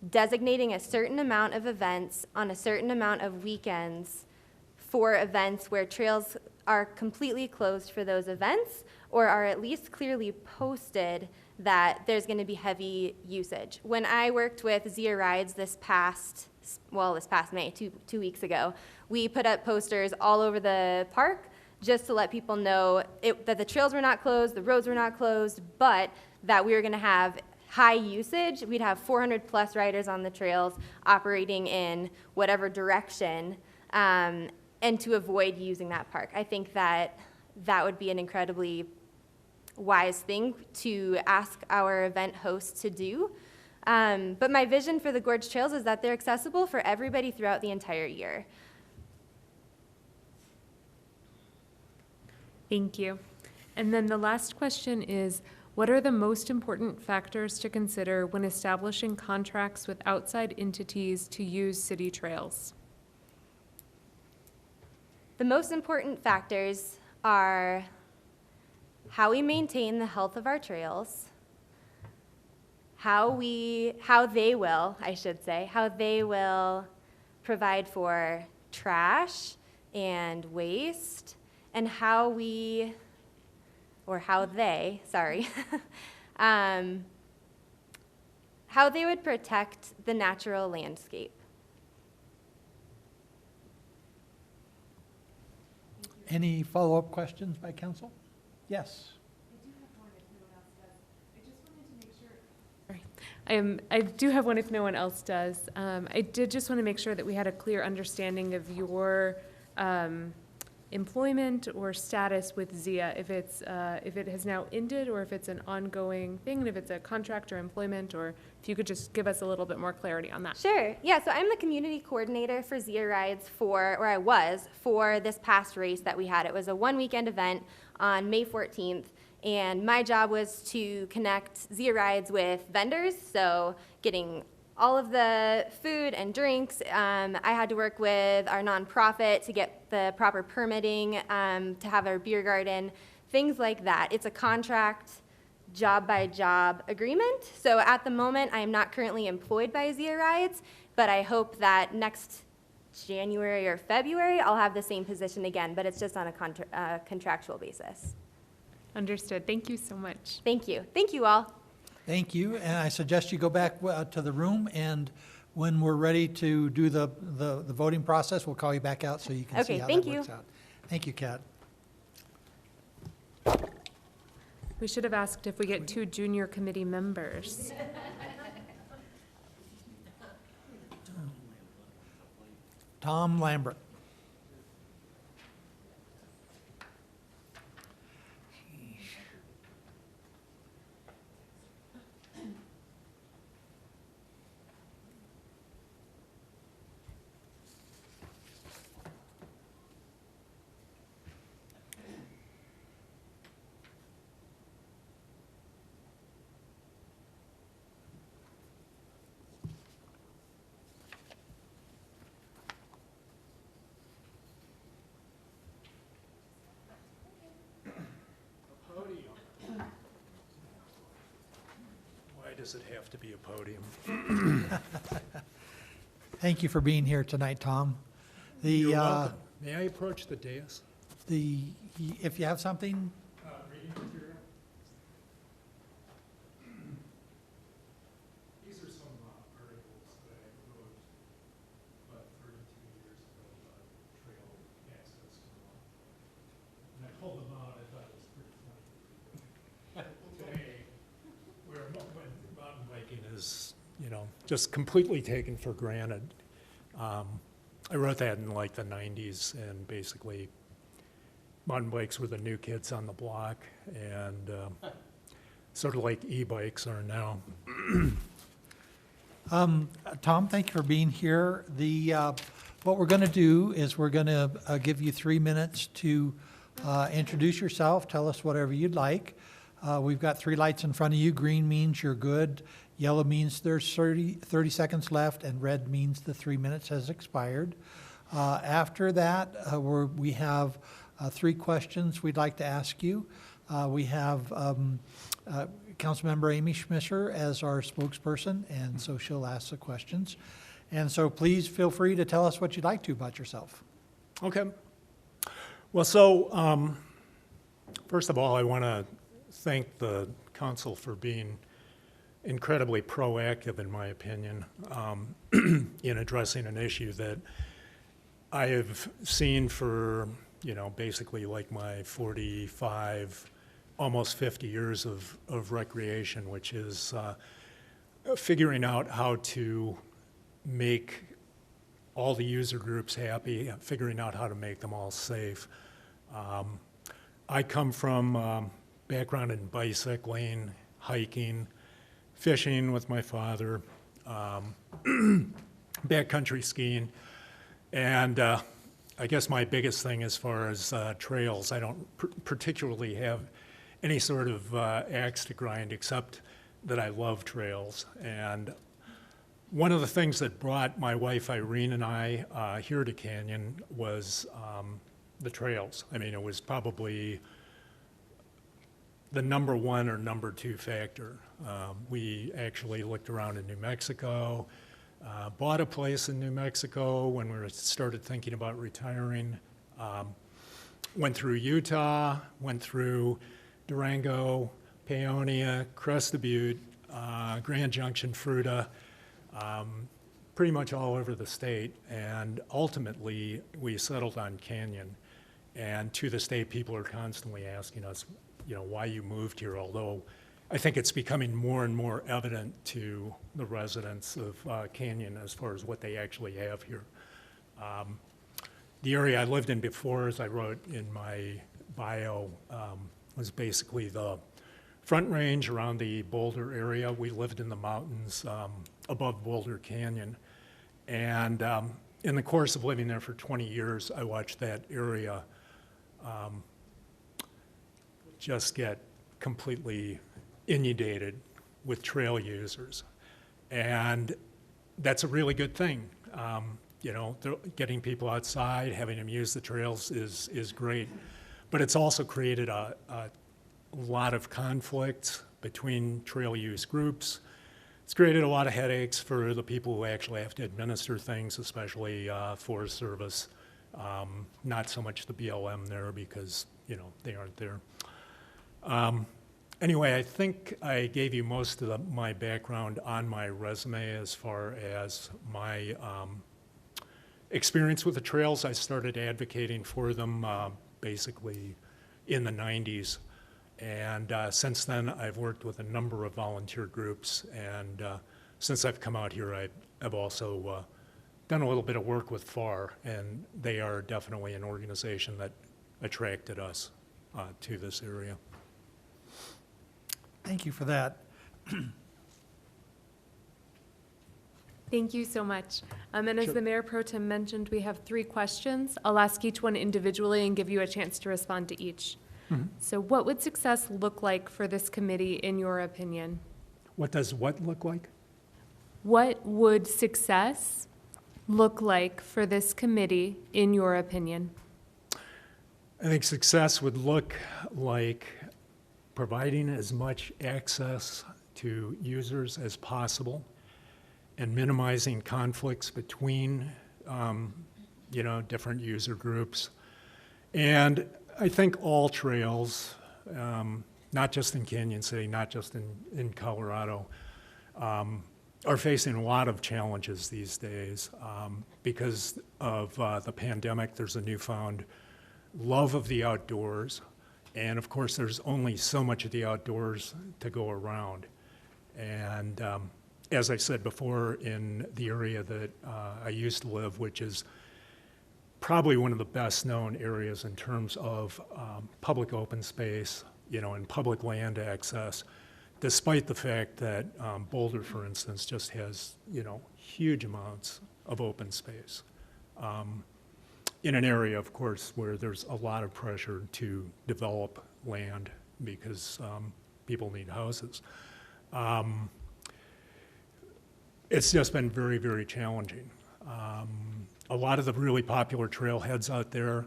designating a certain amount of events on a certain amount of weekends for events where trails are completely closed for those events, or are at least clearly posted that there's going to be heavy usage. When I worked with Zia Rides this past May, two weeks ago, we put up posters all over the park just to let people know that the trails were not closed, the roads were not closed, but that we were going to have high usage. We'd have 400 plus riders on the trails operating in whatever direction, and to avoid using that park. I think that that would be an incredibly wise thing to ask our event hosts to do. But my vision for the Gorge Trails is that they're accessible for everybody throughout the entire year. Thank you. And then the last question is, what are the most important factors to consider when establishing contracts with outside entities to use city trails? The most important factors are how we maintain the health of our trails, how they will provide for trash and waste, and how they would protect the natural landscape. Any follow-up questions by council? Yes. I do have one if no one else does. I did just want to make sure that we had a clear understanding of your employment or status with Zia, if it has now ended or if it's an ongoing thing, and if it's a contract or employment, or if you could just give us a little bit more clarity on that. Sure. Yeah, so I'm the community coordinator for Zia Rides I was for this past race that we had. It was a one-weekend event on May 14th. And my job was to connect Zia Rides with vendors, so getting all of the food and drinks. I had to work with our nonprofit to get the proper permitting, to have our beer garden, things like that. It's a contract, job-by-job agreement. So at the moment, I am not currently employed by Zia Rides, but I hope that next January or February, I'll have the same position again, but it's just on a contractual basis. Understood. Thank you so much. Thank you. Thank you all. Thank you, and I suggest you go back to the room and when we're ready to do the voting process, we'll call you back out so you can see Okay, how thank that you. works out. Thank you, Kat. We should have asked if we get 2 junior committee members. Tom Lambert. Why does it have to be a podium? Thank you for being here tonight, Tom. You're welcome. May I approach the dais? If you have something, Reading material? These are some articles that I wrote about 32 years ago about trail access to the lawn. And I pulled them out, I thought it was pretty funny. Today, where mountain biking is, just completely taken for granted. I wrote that in like the 90s, and basically mountain bikes were the new kids on the block, and sort of like e-bikes are now. Tom, thank you for being here. What we're going to do is we're going to give you 3 minutes to introduce yourself, tell us whatever you'd like. We've got 3 lights in front of you. Green means you're good. Yellow means there's 30 seconds left, and red means the 3 minutes has expired. After that, we have 3 questions we'd like to ask you. We have Councilmember Amy Schmisser as our spokesperson, and so she'll ask the questions. And so please feel free to tell us what you'd like to about yourself. Okay. Well, so first of all, I want to thank the council for being incredibly proactive, in my opinion, in addressing an issue that I have seen for, basically like my 45, almost 50 years of recreation, which is figuring out how to make all the user groups happy, figuring out how to make them all safe. I come from background in bicycling, hiking, fishing with my father, backcountry skiing, and I guess my biggest thing as far as trails, I don't particularly have any sort of axe to grind, except that I love trails. And one of the things that brought my wife Irene and I here to Canyon was the trails. I mean, it was probably the number 1 or number 2 factor. We actually looked around in New Mexico, bought a place in New Mexico when we started thinking about retiring, went through Utah, went through Durango, Paonia, Crested Butte, Grand Junction, Fruita, pretty much all over the state, and ultimately we settled on Canyon. And to this day, people are constantly asking us, why you moved here, although I think it's becoming more and more evident to the residents of Canyon as far as what they actually have here. The area I lived in before, as I wrote in my bio, was basically the Front Range around the Boulder area. We lived in the mountains above Boulder Canyon. And in the course of living there for 20 years, I watched that area just get completely inundated with trail users. And that's a really good thing. Getting people outside, having them use the trails is great. But it's also created a lot of conflict between trail use groups. It's created a lot of headaches for the people who actually have to administer things, especially Forest Service. Not so much the BLM there because, they aren't there. Anyway, I think I gave you most of my background on my resume as far as my experience with the trails. I started advocating for them basically in the 90s. And since then, I've worked with a number of volunteer groups. And since I've come out here, I've also done a little bit of work with FAR. And they are definitely an organization that attracted us to this area. Thank you for that. Thank you so much. And as the Mayor Pro Tem mentioned, we have 3 questions. I'll ask each one individually and give you a chance to respond to each. So what would success look like for this committee, in your opinion? What does what look like? What would success look like for this committee, in your opinion? I think success would look like providing as much access to users as possible and minimizing conflicts between, different user groups. And I think all trails, not just in Canyon City, not just in Colorado, are facing a lot of challenges these days. Because of the pandemic, there's a newfound love of the outdoors. And of course, there's only so much of the outdoors to go around. And as I said before, in the area that I used to live, which is probably one of the best known areas in terms of public open space, and public land access, despite the fact that Boulder, for instance, just has, huge amounts of open space. In an area, of course, where there's a lot of pressure to develop land because people need houses. It's just been very, very challenging. A lot of the really popular trailheads out there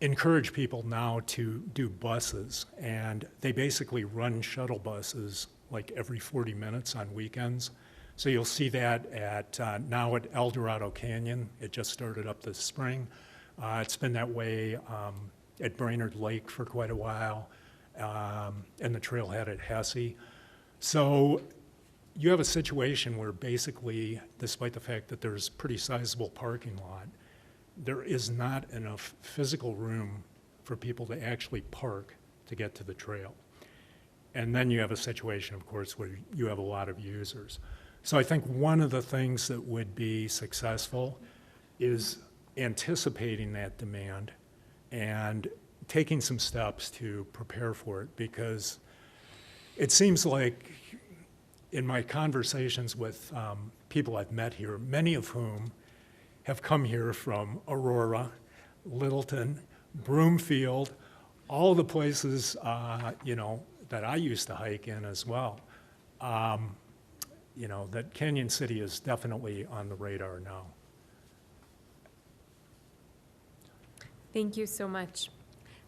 encourage people now to do buses, and they basically run shuttle buses like every 40 minutes on weekends. So you'll see that now at El Dorado Canyon. It just started up this spring. It's been that way at Brainerd Lake for quite a while, and the trailhead at Hesse. So you have a situation where basically, despite the fact that there's pretty sizable parking lot, there is not enough physical room for people to actually park to get to the trail. And then you have a situation, of course, where you have a lot of users. So I think one of the things that would be successful is anticipating that demand and taking some steps to prepare for it, because it seems like in my conversations with people I've met here, many of whom have come here from Aurora, Littleton, Broomfield, all the places, that I used to hike in as well. That Canyon City is definitely on the radar now. Thank you so much.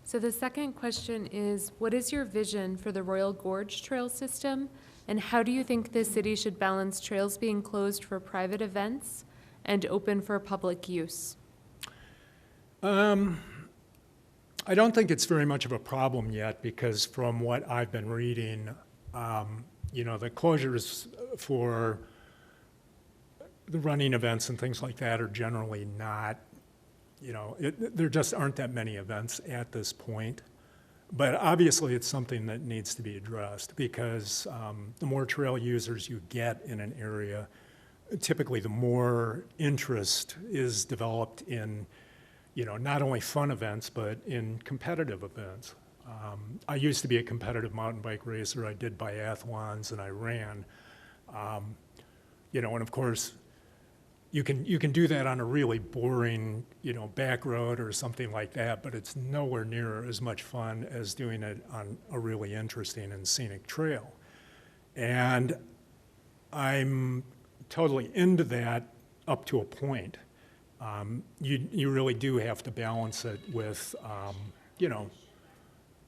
So the second question is, what is your vision for the Royal Gorge Trail System? And how do you think the city should balance trails being closed for private events and open for public use? I don't think it's very much of a problem yet, because from what I've been reading, the closures for the running events and things like that are generally not, there just aren't that many events at this point. But obviously, it's something that needs to be addressed, because the more trail users you get in an area, typically the more interest is developed in, not only fun events, but in competitive events. I used to be a competitive mountain bike racer. I did biathlons and I ran. And of course, you can do that on a really boring, back road or something like that, but it's nowhere near as much fun as doing it on a really interesting and scenic trail. And I'm totally into that up to a point. You really do have to balance it with,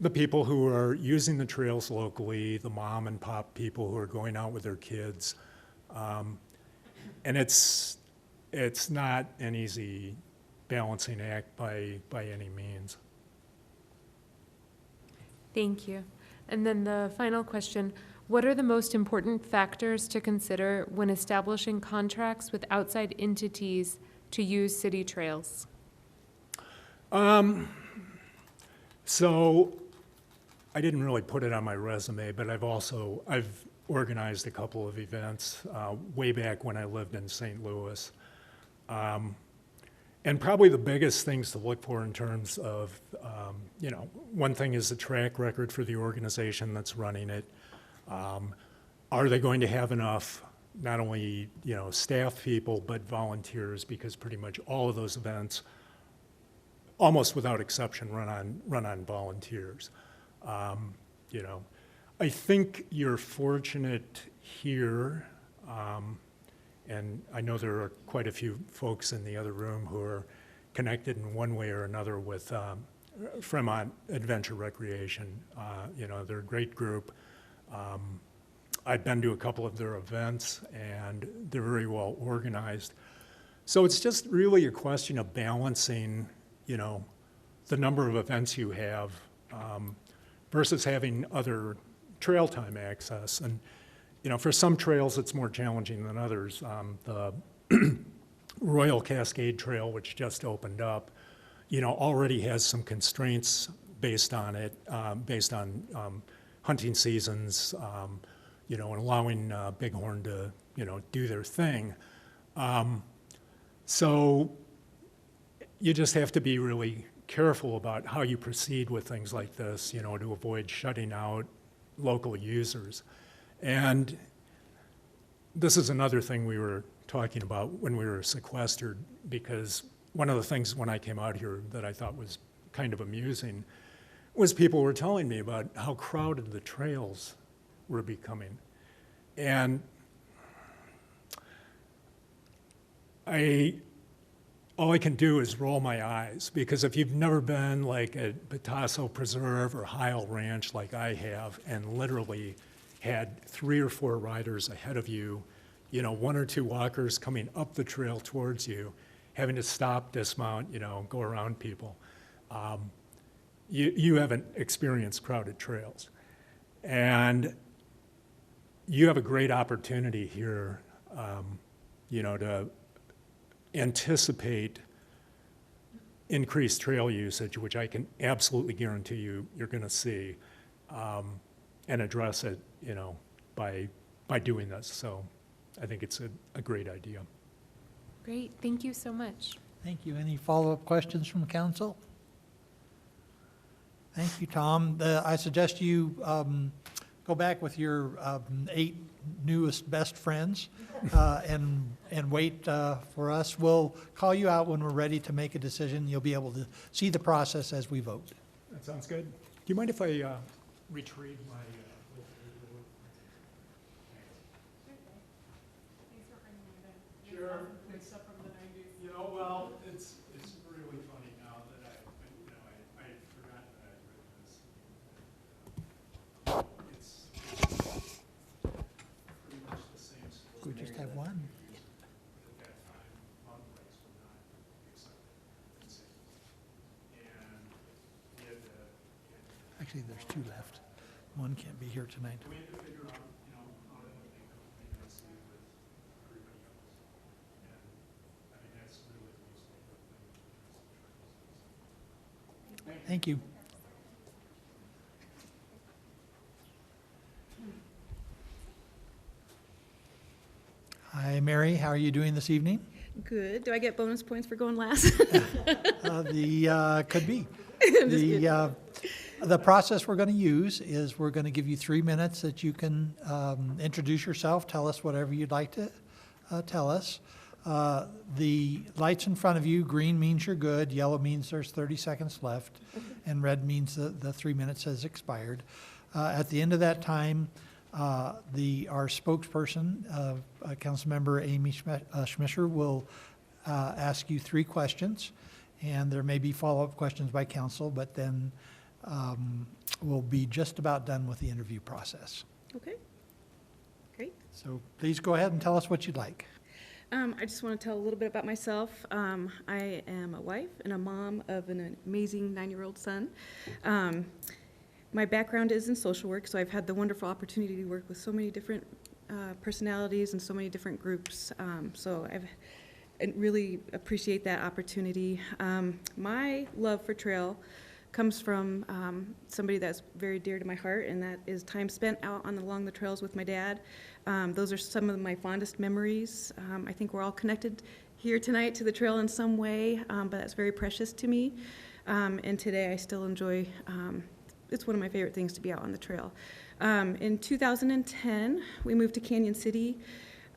the people who are using the trails locally, the mom and pop people who are going out with their kids. And it's not an easy balancing act by any means. Thank you. And then the final question, what are the most important factors to consider when establishing contracts with outside entities to use city trails? So I didn't really put it on my resume, but I've organized a couple of events way back when I lived in St. Louis. And probably the biggest things to look for in terms of, one thing is the track record for the organization that's running it. Are they going to have enough, not only, staff people, but volunteers? Because pretty much all of those events, almost without exception, run on volunteers. I think you're fortunate here, and I know there are quite a few folks in the other room who are connected in one way or another with Fremont Adventure Recreation. They're a great group. I've been to a couple of their events, and they're very well organized. So it's just really a question of balancing, the number of events you have versus having other trail time access. And, for some trails, it's more challenging than others. The Royal Cascade Trail, which just opened up, already has some constraints based on it, based on hunting seasons, and allowing bighorn to, do their thing. So you just have to be really careful about how you proceed with things like this, to avoid shutting out local users. And this is another thing we were talking about when we were sequestered, because one of the things when I came out here that I thought was kind of amusing was people were telling me about how crowded the trails were becoming. And all I can do is roll my eyes, because if you've never been like at Petasso Preserve or Heil Ranch like I have, and literally had 3 or 4 riders ahead of you, 1 or 2 walkers coming up the trail towards you, having to stop, dismount, go around people, you haven't experienced crowded trails. And you have a great opportunity here, to anticipate increased trail usage, which I can absolutely guarantee you're going to see, and address it, by doing this. So I think it's a great idea. Great, thank you so much. Thank you. Any follow-up questions from council? Thank you, Tom. I suggest you go back with your 8 newest best friends and wait for us. We'll call you out when we're ready to make a decision. You'll be able to see the process as we vote. That sounds good. Do you mind if I retrieve my? Sure. Stuff from the 90s. Well, it's really funny now that I forgot that I'd written this. It's pretty much the same story. We just have one. At that time, mountain bikes were not accepted in St. Louis. And we had to. Actually, there's 2 left. One can't be here tonight. We had to figure out, how to make a community with everybody else. And I mean, that's really the most important thing. Thank you. Hi, Mary. How are you doing this evening? Good. Do I get bonus points for going last? Could be. The process we're going to use is we're going to give you 3 minutes that you can introduce yourself, tell us whatever you'd like to tell us. The lights in front of you, green means you're good, yellow means there's 30 seconds left, and red means the 3 minutes has expired. At the end of that time, our spokesperson, Councilmember Amy Schmischer, will ask you 3 questions, and there may be follow-up questions by council, but then we'll be just about done with the interview process. Okay. Great. So please go ahead and tell us what you'd like. I just want to tell a little bit about myself. I am a wife and a mom of an amazing 9-year-old son. My background is in social work, so I've had the wonderful opportunity to work with so many different personalities and so many different groups. I really appreciate that opportunity. My love for trail comes from somebody that's very dear to my heart, and that is time spent out along the trails with my dad. Those are some of my fondest memories. I think we're all connected here tonight to the trail in some way, but that's very precious to me. And today I still enjoy, it's one of my favorite things to be out on the trail. In 2010, we moved to Canyon City.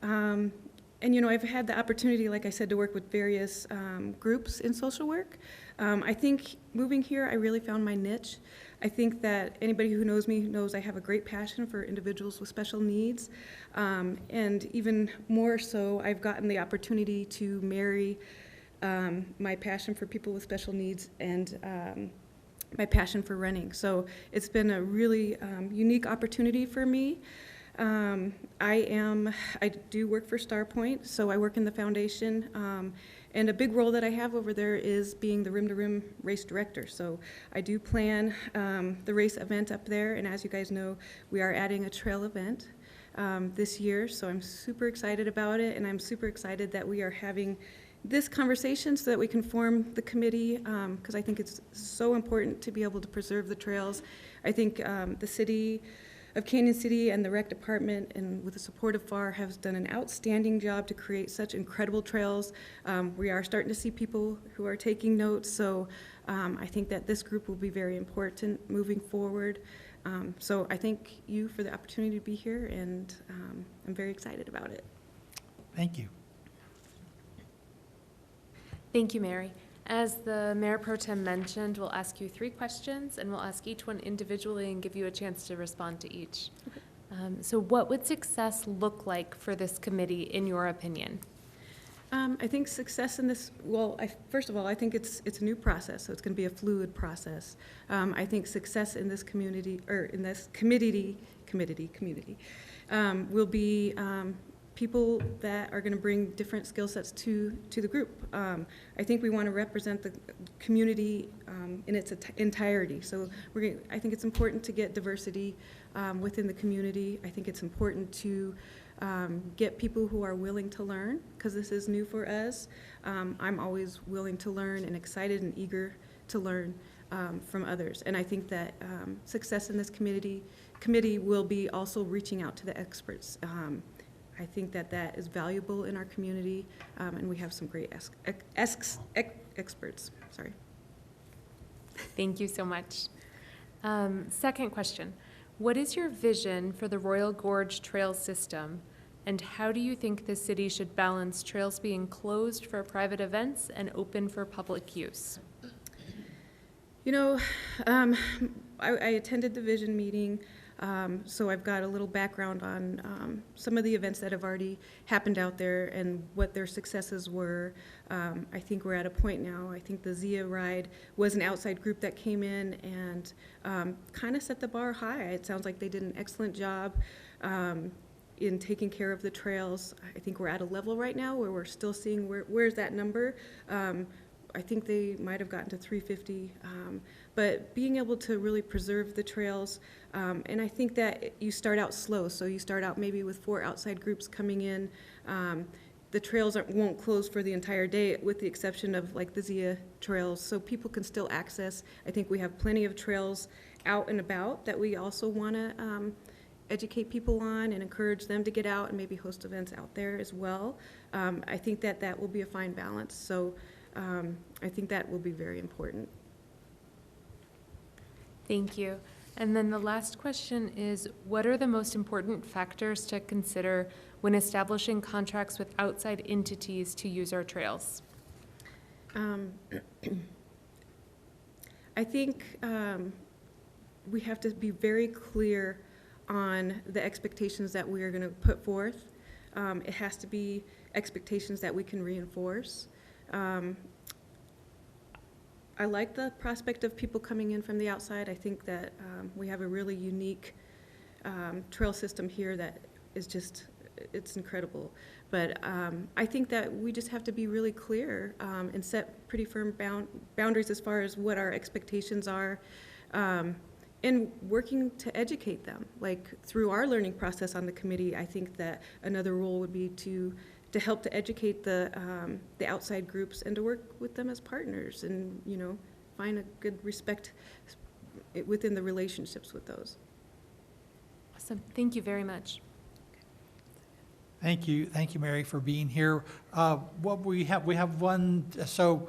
And, you know, I've had the opportunity, like I said, to work with various groups in social work. I think moving here, I really found my niche. I think that anybody who knows me knows I have a great passion for individuals with special needs. And even more so, I've gotten the opportunity to marry my passion for people with special needs and my passion for running. So it's been a really unique opportunity for me. I do work for Starpoint, so I work in the foundation, and a big role that I have over there is being the Rim to Rim race director. So I do plan the race event up there, and as you guys know, we are adding a trail event this year, so I'm super excited about it, and I'm super excited that we are having this conversation so that we can form the committee, because I think it's so important to be able to preserve the trails. I think the city of Canyon City and the rec department, and with the support of FAR, has done an outstanding job to create such incredible trails. We are starting to see people who are taking notes, so I think that this group will be very important moving forward. So I thank you for the opportunity to be here, and I'm very excited about it. Thank you. Thank you, Mary. As the Mayor Pro Tem mentioned, we'll ask you 3 questions, and we'll ask each one individually and give you a chance to respond to each. So what would success look like for this committee, in your opinion? I think success in this, well, first of all, I think it's a new process, so it's going to be a fluid process. I think success in this community, or in this committee, will be people that are going to bring different skill sets to the group. I think we want to represent the community in its entirety. So I think it's important to get diversity within the community. I think it's important to get people who are willing to learn, because this is new for us. I'm always willing to learn and excited and eager to learn from others. And I think that success in this committee will be also reaching out to the experts. I think that that is valuable in our community, and we have some great experts. Sorry. Thank you so much. Second question. What is your vision for the Royal Gorge Trail System, and how do you think the city should balance trails being closed for private events and open for public use? You know, I attended the vision meeting. So I've got a little background on some of the events that have already happened out there and what their successes were. I think we're at a point now. I think the Zia ride was an outside group that came in and kind of set the bar high. It sounds like they did an excellent job in taking care of the trails. I think we're at a level right now where we're still seeing where's that number. I think they might have gotten to 350, but being able to really preserve the trails, and I think that you start out slow, so you start out maybe with 4 outside groups coming in. The trails won't close for the entire day, with the exception of like the Zia trails, so people can still access. I think we have plenty of trails out and about that we also want to educate people on and encourage them to get out and maybe host events out there as well. I think that that will be a fine balance. So. I think that will be very important. Thank you. And then the last question is, what are the most important factors to consider when establishing contracts with outside entities to use our trails? I think we have to be very clear on the expectations that we are going to put forth. It has to be expectations that we can reinforce. I like the prospect of people coming in from the outside. I think that we have a really unique trail system here that is just, it's incredible. But I think that we just have to be really clear and set pretty firm boundaries as far as what our expectations are. and working to educate them. Like through our learning process on the committee, I think that another role would be to help to educate the outside groups and to work with them as partners and, you know, find a good respect within the relationships with those. Awesome. Thank you very much. Thank you, Mary, for being here. What we have one, so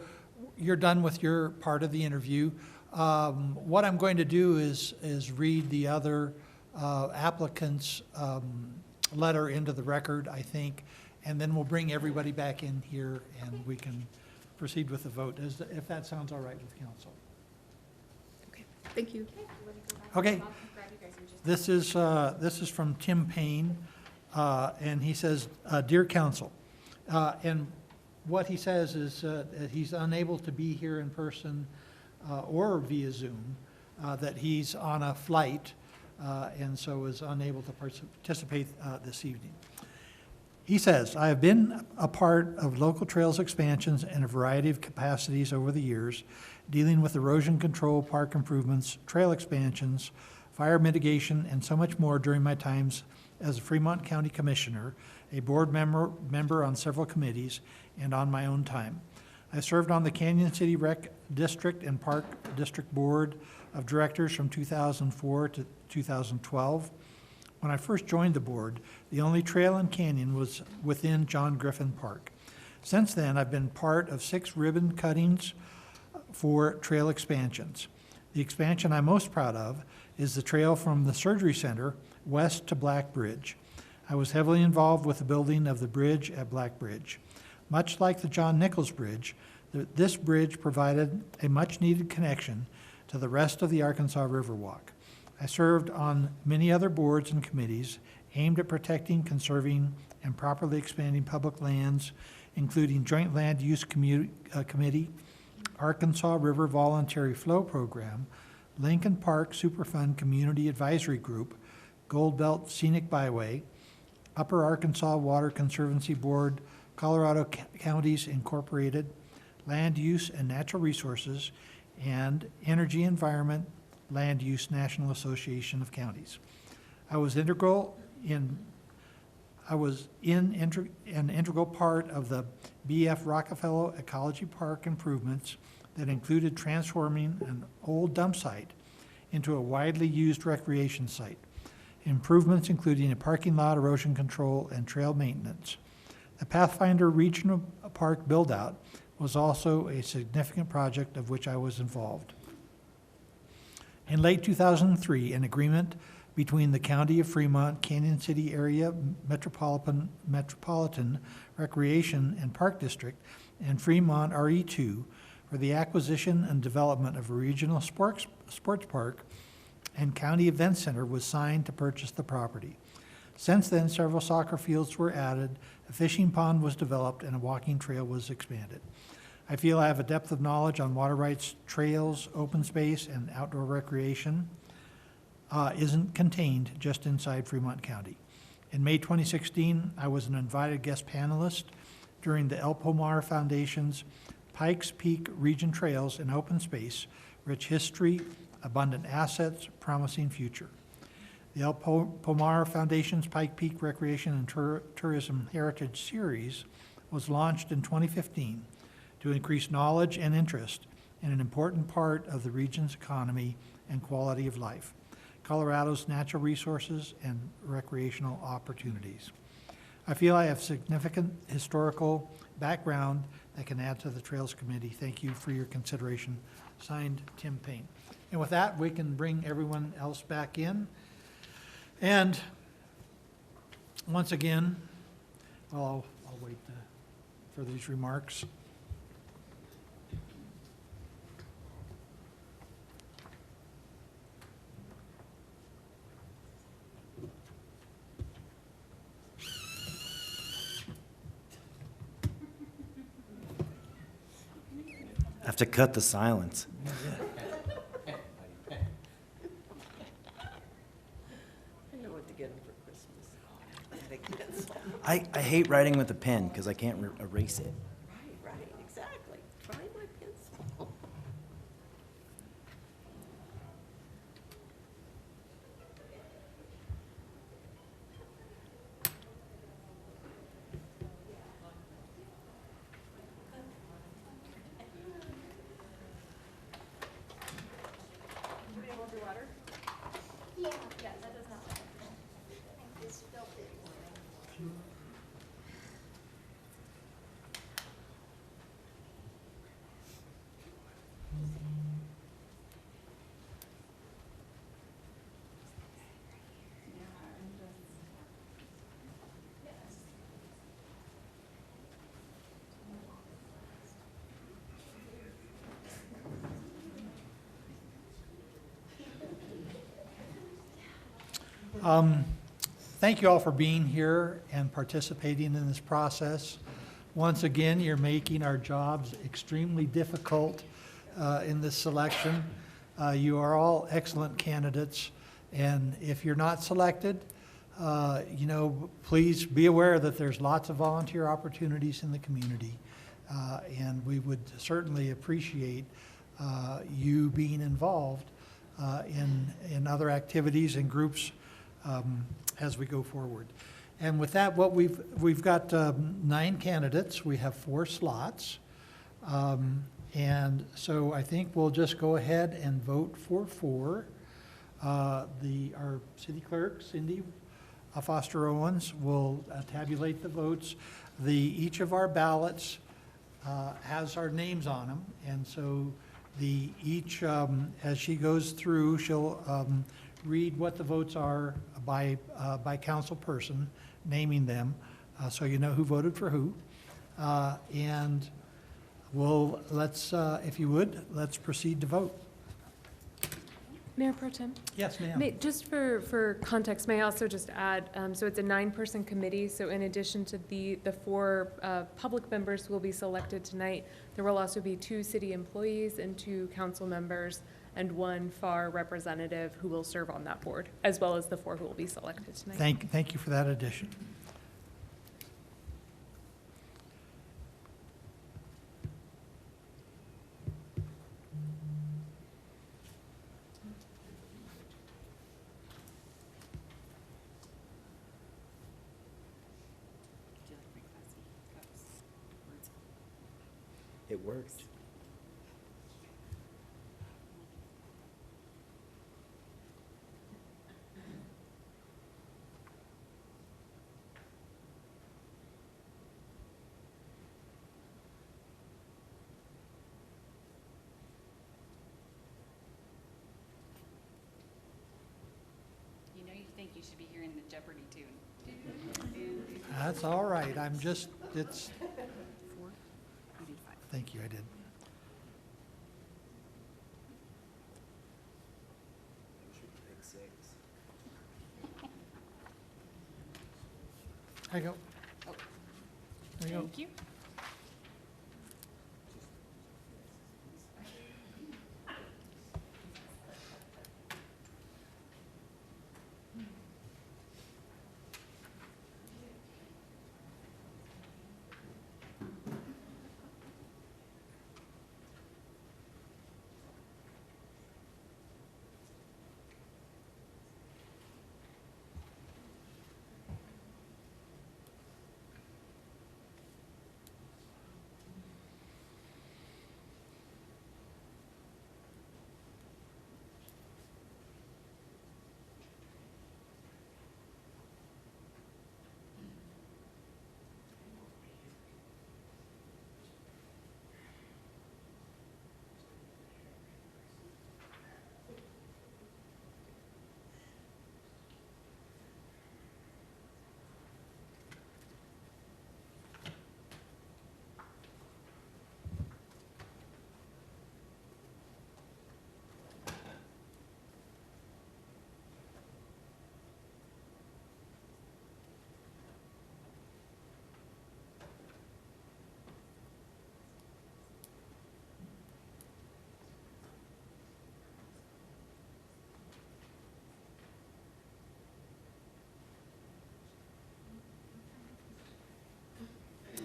you're done with your part of the interview. What I'm going to do is read the other applicant's letter into the record, I think, and then we'll bring everybody back in here and we can proceed with the vote, if that sounds all right with council. Thank you. Okay. This is from Tim Payne, and he says, "Dear Council," and what he says is that he's unable to be here in person or via Zoom, that he's on a flight, and so is unable to participate this evening. He says, "I have been a part of local trails expansions in a variety of capacities over the years, dealing with erosion control, park improvements, trail expansions, fire mitigation, and so much more during my times as a Fremont County Commissioner, a board member on several committees, and on my own time. I served on the Canyon City Rec District and Park District Board of Directors from 2004 to 2012. When I first joined the board, the only trail in Canyon was within John Griffin Park. Since then, I've been part of 6 ribbon cuttings for trail expansions. The expansion I'm most proud of is the trail from the Surgery Center west to Black Bridge. I was heavily involved with the building of the bridge at Black Bridge. Much like the John Nichols Bridge, this bridge provided a much-needed connection to the rest of the Arkansas Riverwalk. I served on many other boards and committees aimed at protecting, conserving, and properly expanding public lands, including Joint Land Use Committee, Arkansas River Voluntary Flow Program, Lincoln Park Superfund Community Advisory Group, Gold Belt Scenic Byway, Upper Arkansas Water Conservancy Board, Colorado Counties Incorporated, Land Use and Natural Resources, and Energy Environment Land Use National Association of Counties. I was an integral part of the B.F. Rockefeller Ecology Park improvements that included transforming an old dump site into a widely used recreation site. Improvements including a parking lot, erosion control, and trail maintenance. The Pathfinder Regional Park build-out was also a significant project of which I was involved. In late 2003, an agreement between the County of Fremont, Canyon City Area Metropolitan Recreation and Park District, and Fremont RE2 for the acquisition and development of a regional sports park and county event center was signed to purchase the property. Since then, several soccer fields were added, a fishing pond was developed, and a walking trail was expanded. I feel I have a depth of knowledge on water rights, trails, open space, and outdoor recreation isn't contained just inside Fremont County. In May 2016, I was an invited guest panelist during the El Pomar Foundation's Pikes Peak Region Trails and Open Space, Rich History, Abundant Assets, Promising Future. The El Pomar Foundation's Pike Peak Recreation and Tourism Heritage Series was launched in 2015 to increase knowledge and interest in an important part of the region's economy and quality of life, Colorado's natural resources and recreational opportunities. I feel I have significant historical background that can add to the Trails Committee. Thank you for your consideration. Signed, Tim Payne. And with that, we can bring everyone else back in. And once again, I'll wait for these remarks. I have to cut the silence. I know what to get him for Christmas. I hate writing with a pen because I can't erase it. Right, exactly. Try my pencil. Thank you all for being here and participating in this process. Once again, you're making our jobs extremely difficult in this selection. You are all excellent candidates, and if you're not selected, please be aware that there's lots of volunteer opportunities in the community, and we would certainly appreciate you being involved in other activities and groups as we go forward. And with that, we've got 9 candidates. We have 4 slots. And so I think we'll just go ahead and vote for 4. Our city clerk, Cindy Foster Owens, will tabulate the votes. Each of our ballots has our names on them, and so as she goes through, she'll read what the votes are by council person, naming them, so you know who voted for who. And if you would, let's proceed to vote. Mayor Pro Tem? Yes, ma'am. Just for context, may I also just add, so it's a 9-person committee, so in addition to the 4 public members who will be selected tonight, there will also be 2 city employees and 2 council members and 1 FAR representative who will serve on that board, as well as the 4 who will be selected tonight. Thank you for that addition. It worked. You think you should be hearing the Jeopardy tune. That's all right. Thank you, I did. There you go. There you go. Thank you.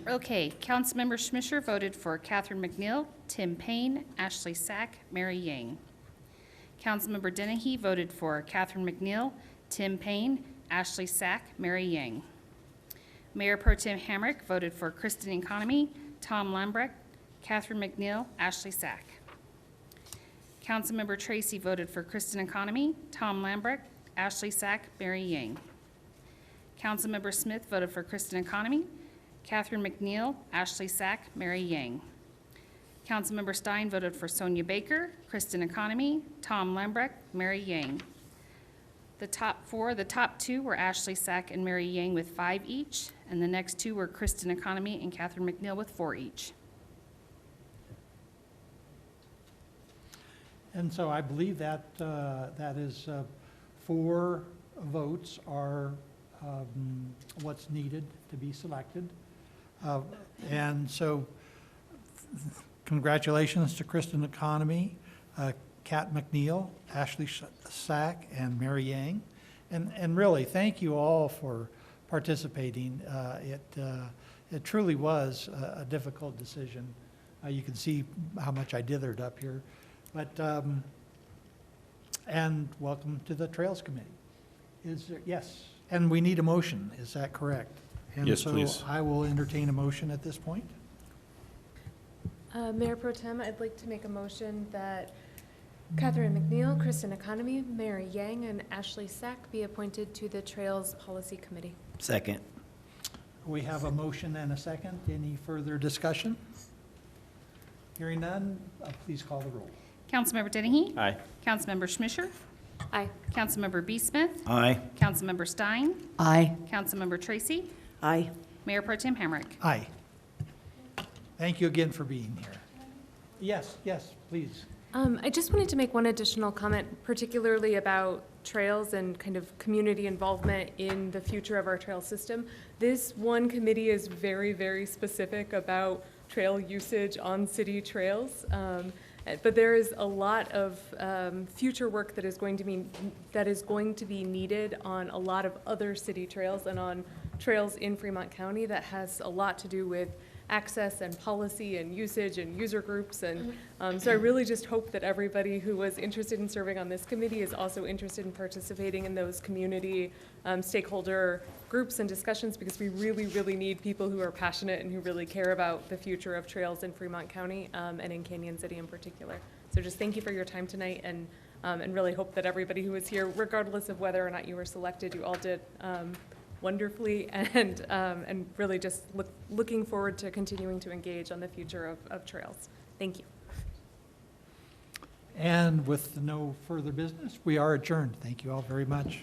Okay, Councilmember Schmisher voted for Catherine McNeil, Tim Payne, Ashley Sack, Mary Yang. Councilmember Dennehy voted for Catherine McNeil, Tim Payne, Ashley Sack, Mary Yang. Mayor Pro Tem Hamrick voted for Kristen Economy, Tom Lambrecht, Catherine McNeil, Ashley Sack. Councilmember Tracy voted for Kristen Economy, Tom Lambrecht, Ashley Sack, Mary Yang. Councilmember Smith voted for Kristen Economy, Catherine McNeil, Ashley Sack, Mary Yang. Councilmember Stein voted for Sonia Baker, Kristen Economy, Tom Lambrecht, Mary Yang. The top 2 were Ashley Sack and Mary Yang with 5 each, and the next 2 were Kristen Economy and Catherine McNeil with 4 each. And so I believe that that is 4 votes are what's needed to be selected. And so congratulations to Kristen Economy, Kat McNeil, Ashley Sack, and Mary Yang. And really, thank you all for participating. It truly was a difficult decision. You can see how much I dithered up here. But, and welcome to the Trails Committee. Is there, yes, and we need a motion, is that correct? Yes, please. And so I will entertain a motion at this point. Mayor Pro Tem, I'd like to make a motion that Catherine McNeil, Kristen Economy, Mary Yang, and Ashley Sack be appointed to the Trails Policy Committee. Second. We have a motion and a second. Any further discussion? Hearing none, please call the roll. Councilmember Dennehy? Aye. Councilmember Schmisher? Aye. Councilmember B. Smith? Aye. Councilmember Stein? Aye. Councilmember Tracy? Aye. Mayor Pro Tem Hamrick? Aye. Thank you again for being here. Yes, yes, please. I just wanted to make one additional comment, particularly about trails and kind of community involvement in the future of our trail system. This one committee is very, very specific about trail usage on city trails. But there is a lot of future work that is going to be needed on a lot of other city trails and on trails in Fremont County that has a lot to do with access and policy and usage and user groups. And so I really just hope that everybody who was interested in serving on this committee is also interested in participating in those community stakeholder groups and discussions, because we really, really need people who are passionate and who really care about the future of trails in Fremont County and in Canyon City in particular. So just thank you for your time tonight, and really hope that everybody who was here, regardless of whether or not you were selected, you all did wonderfully, and really just looking forward to continuing to engage on the future of trails. Thank you. And with no further business, we are adjourned. Thank you all very much.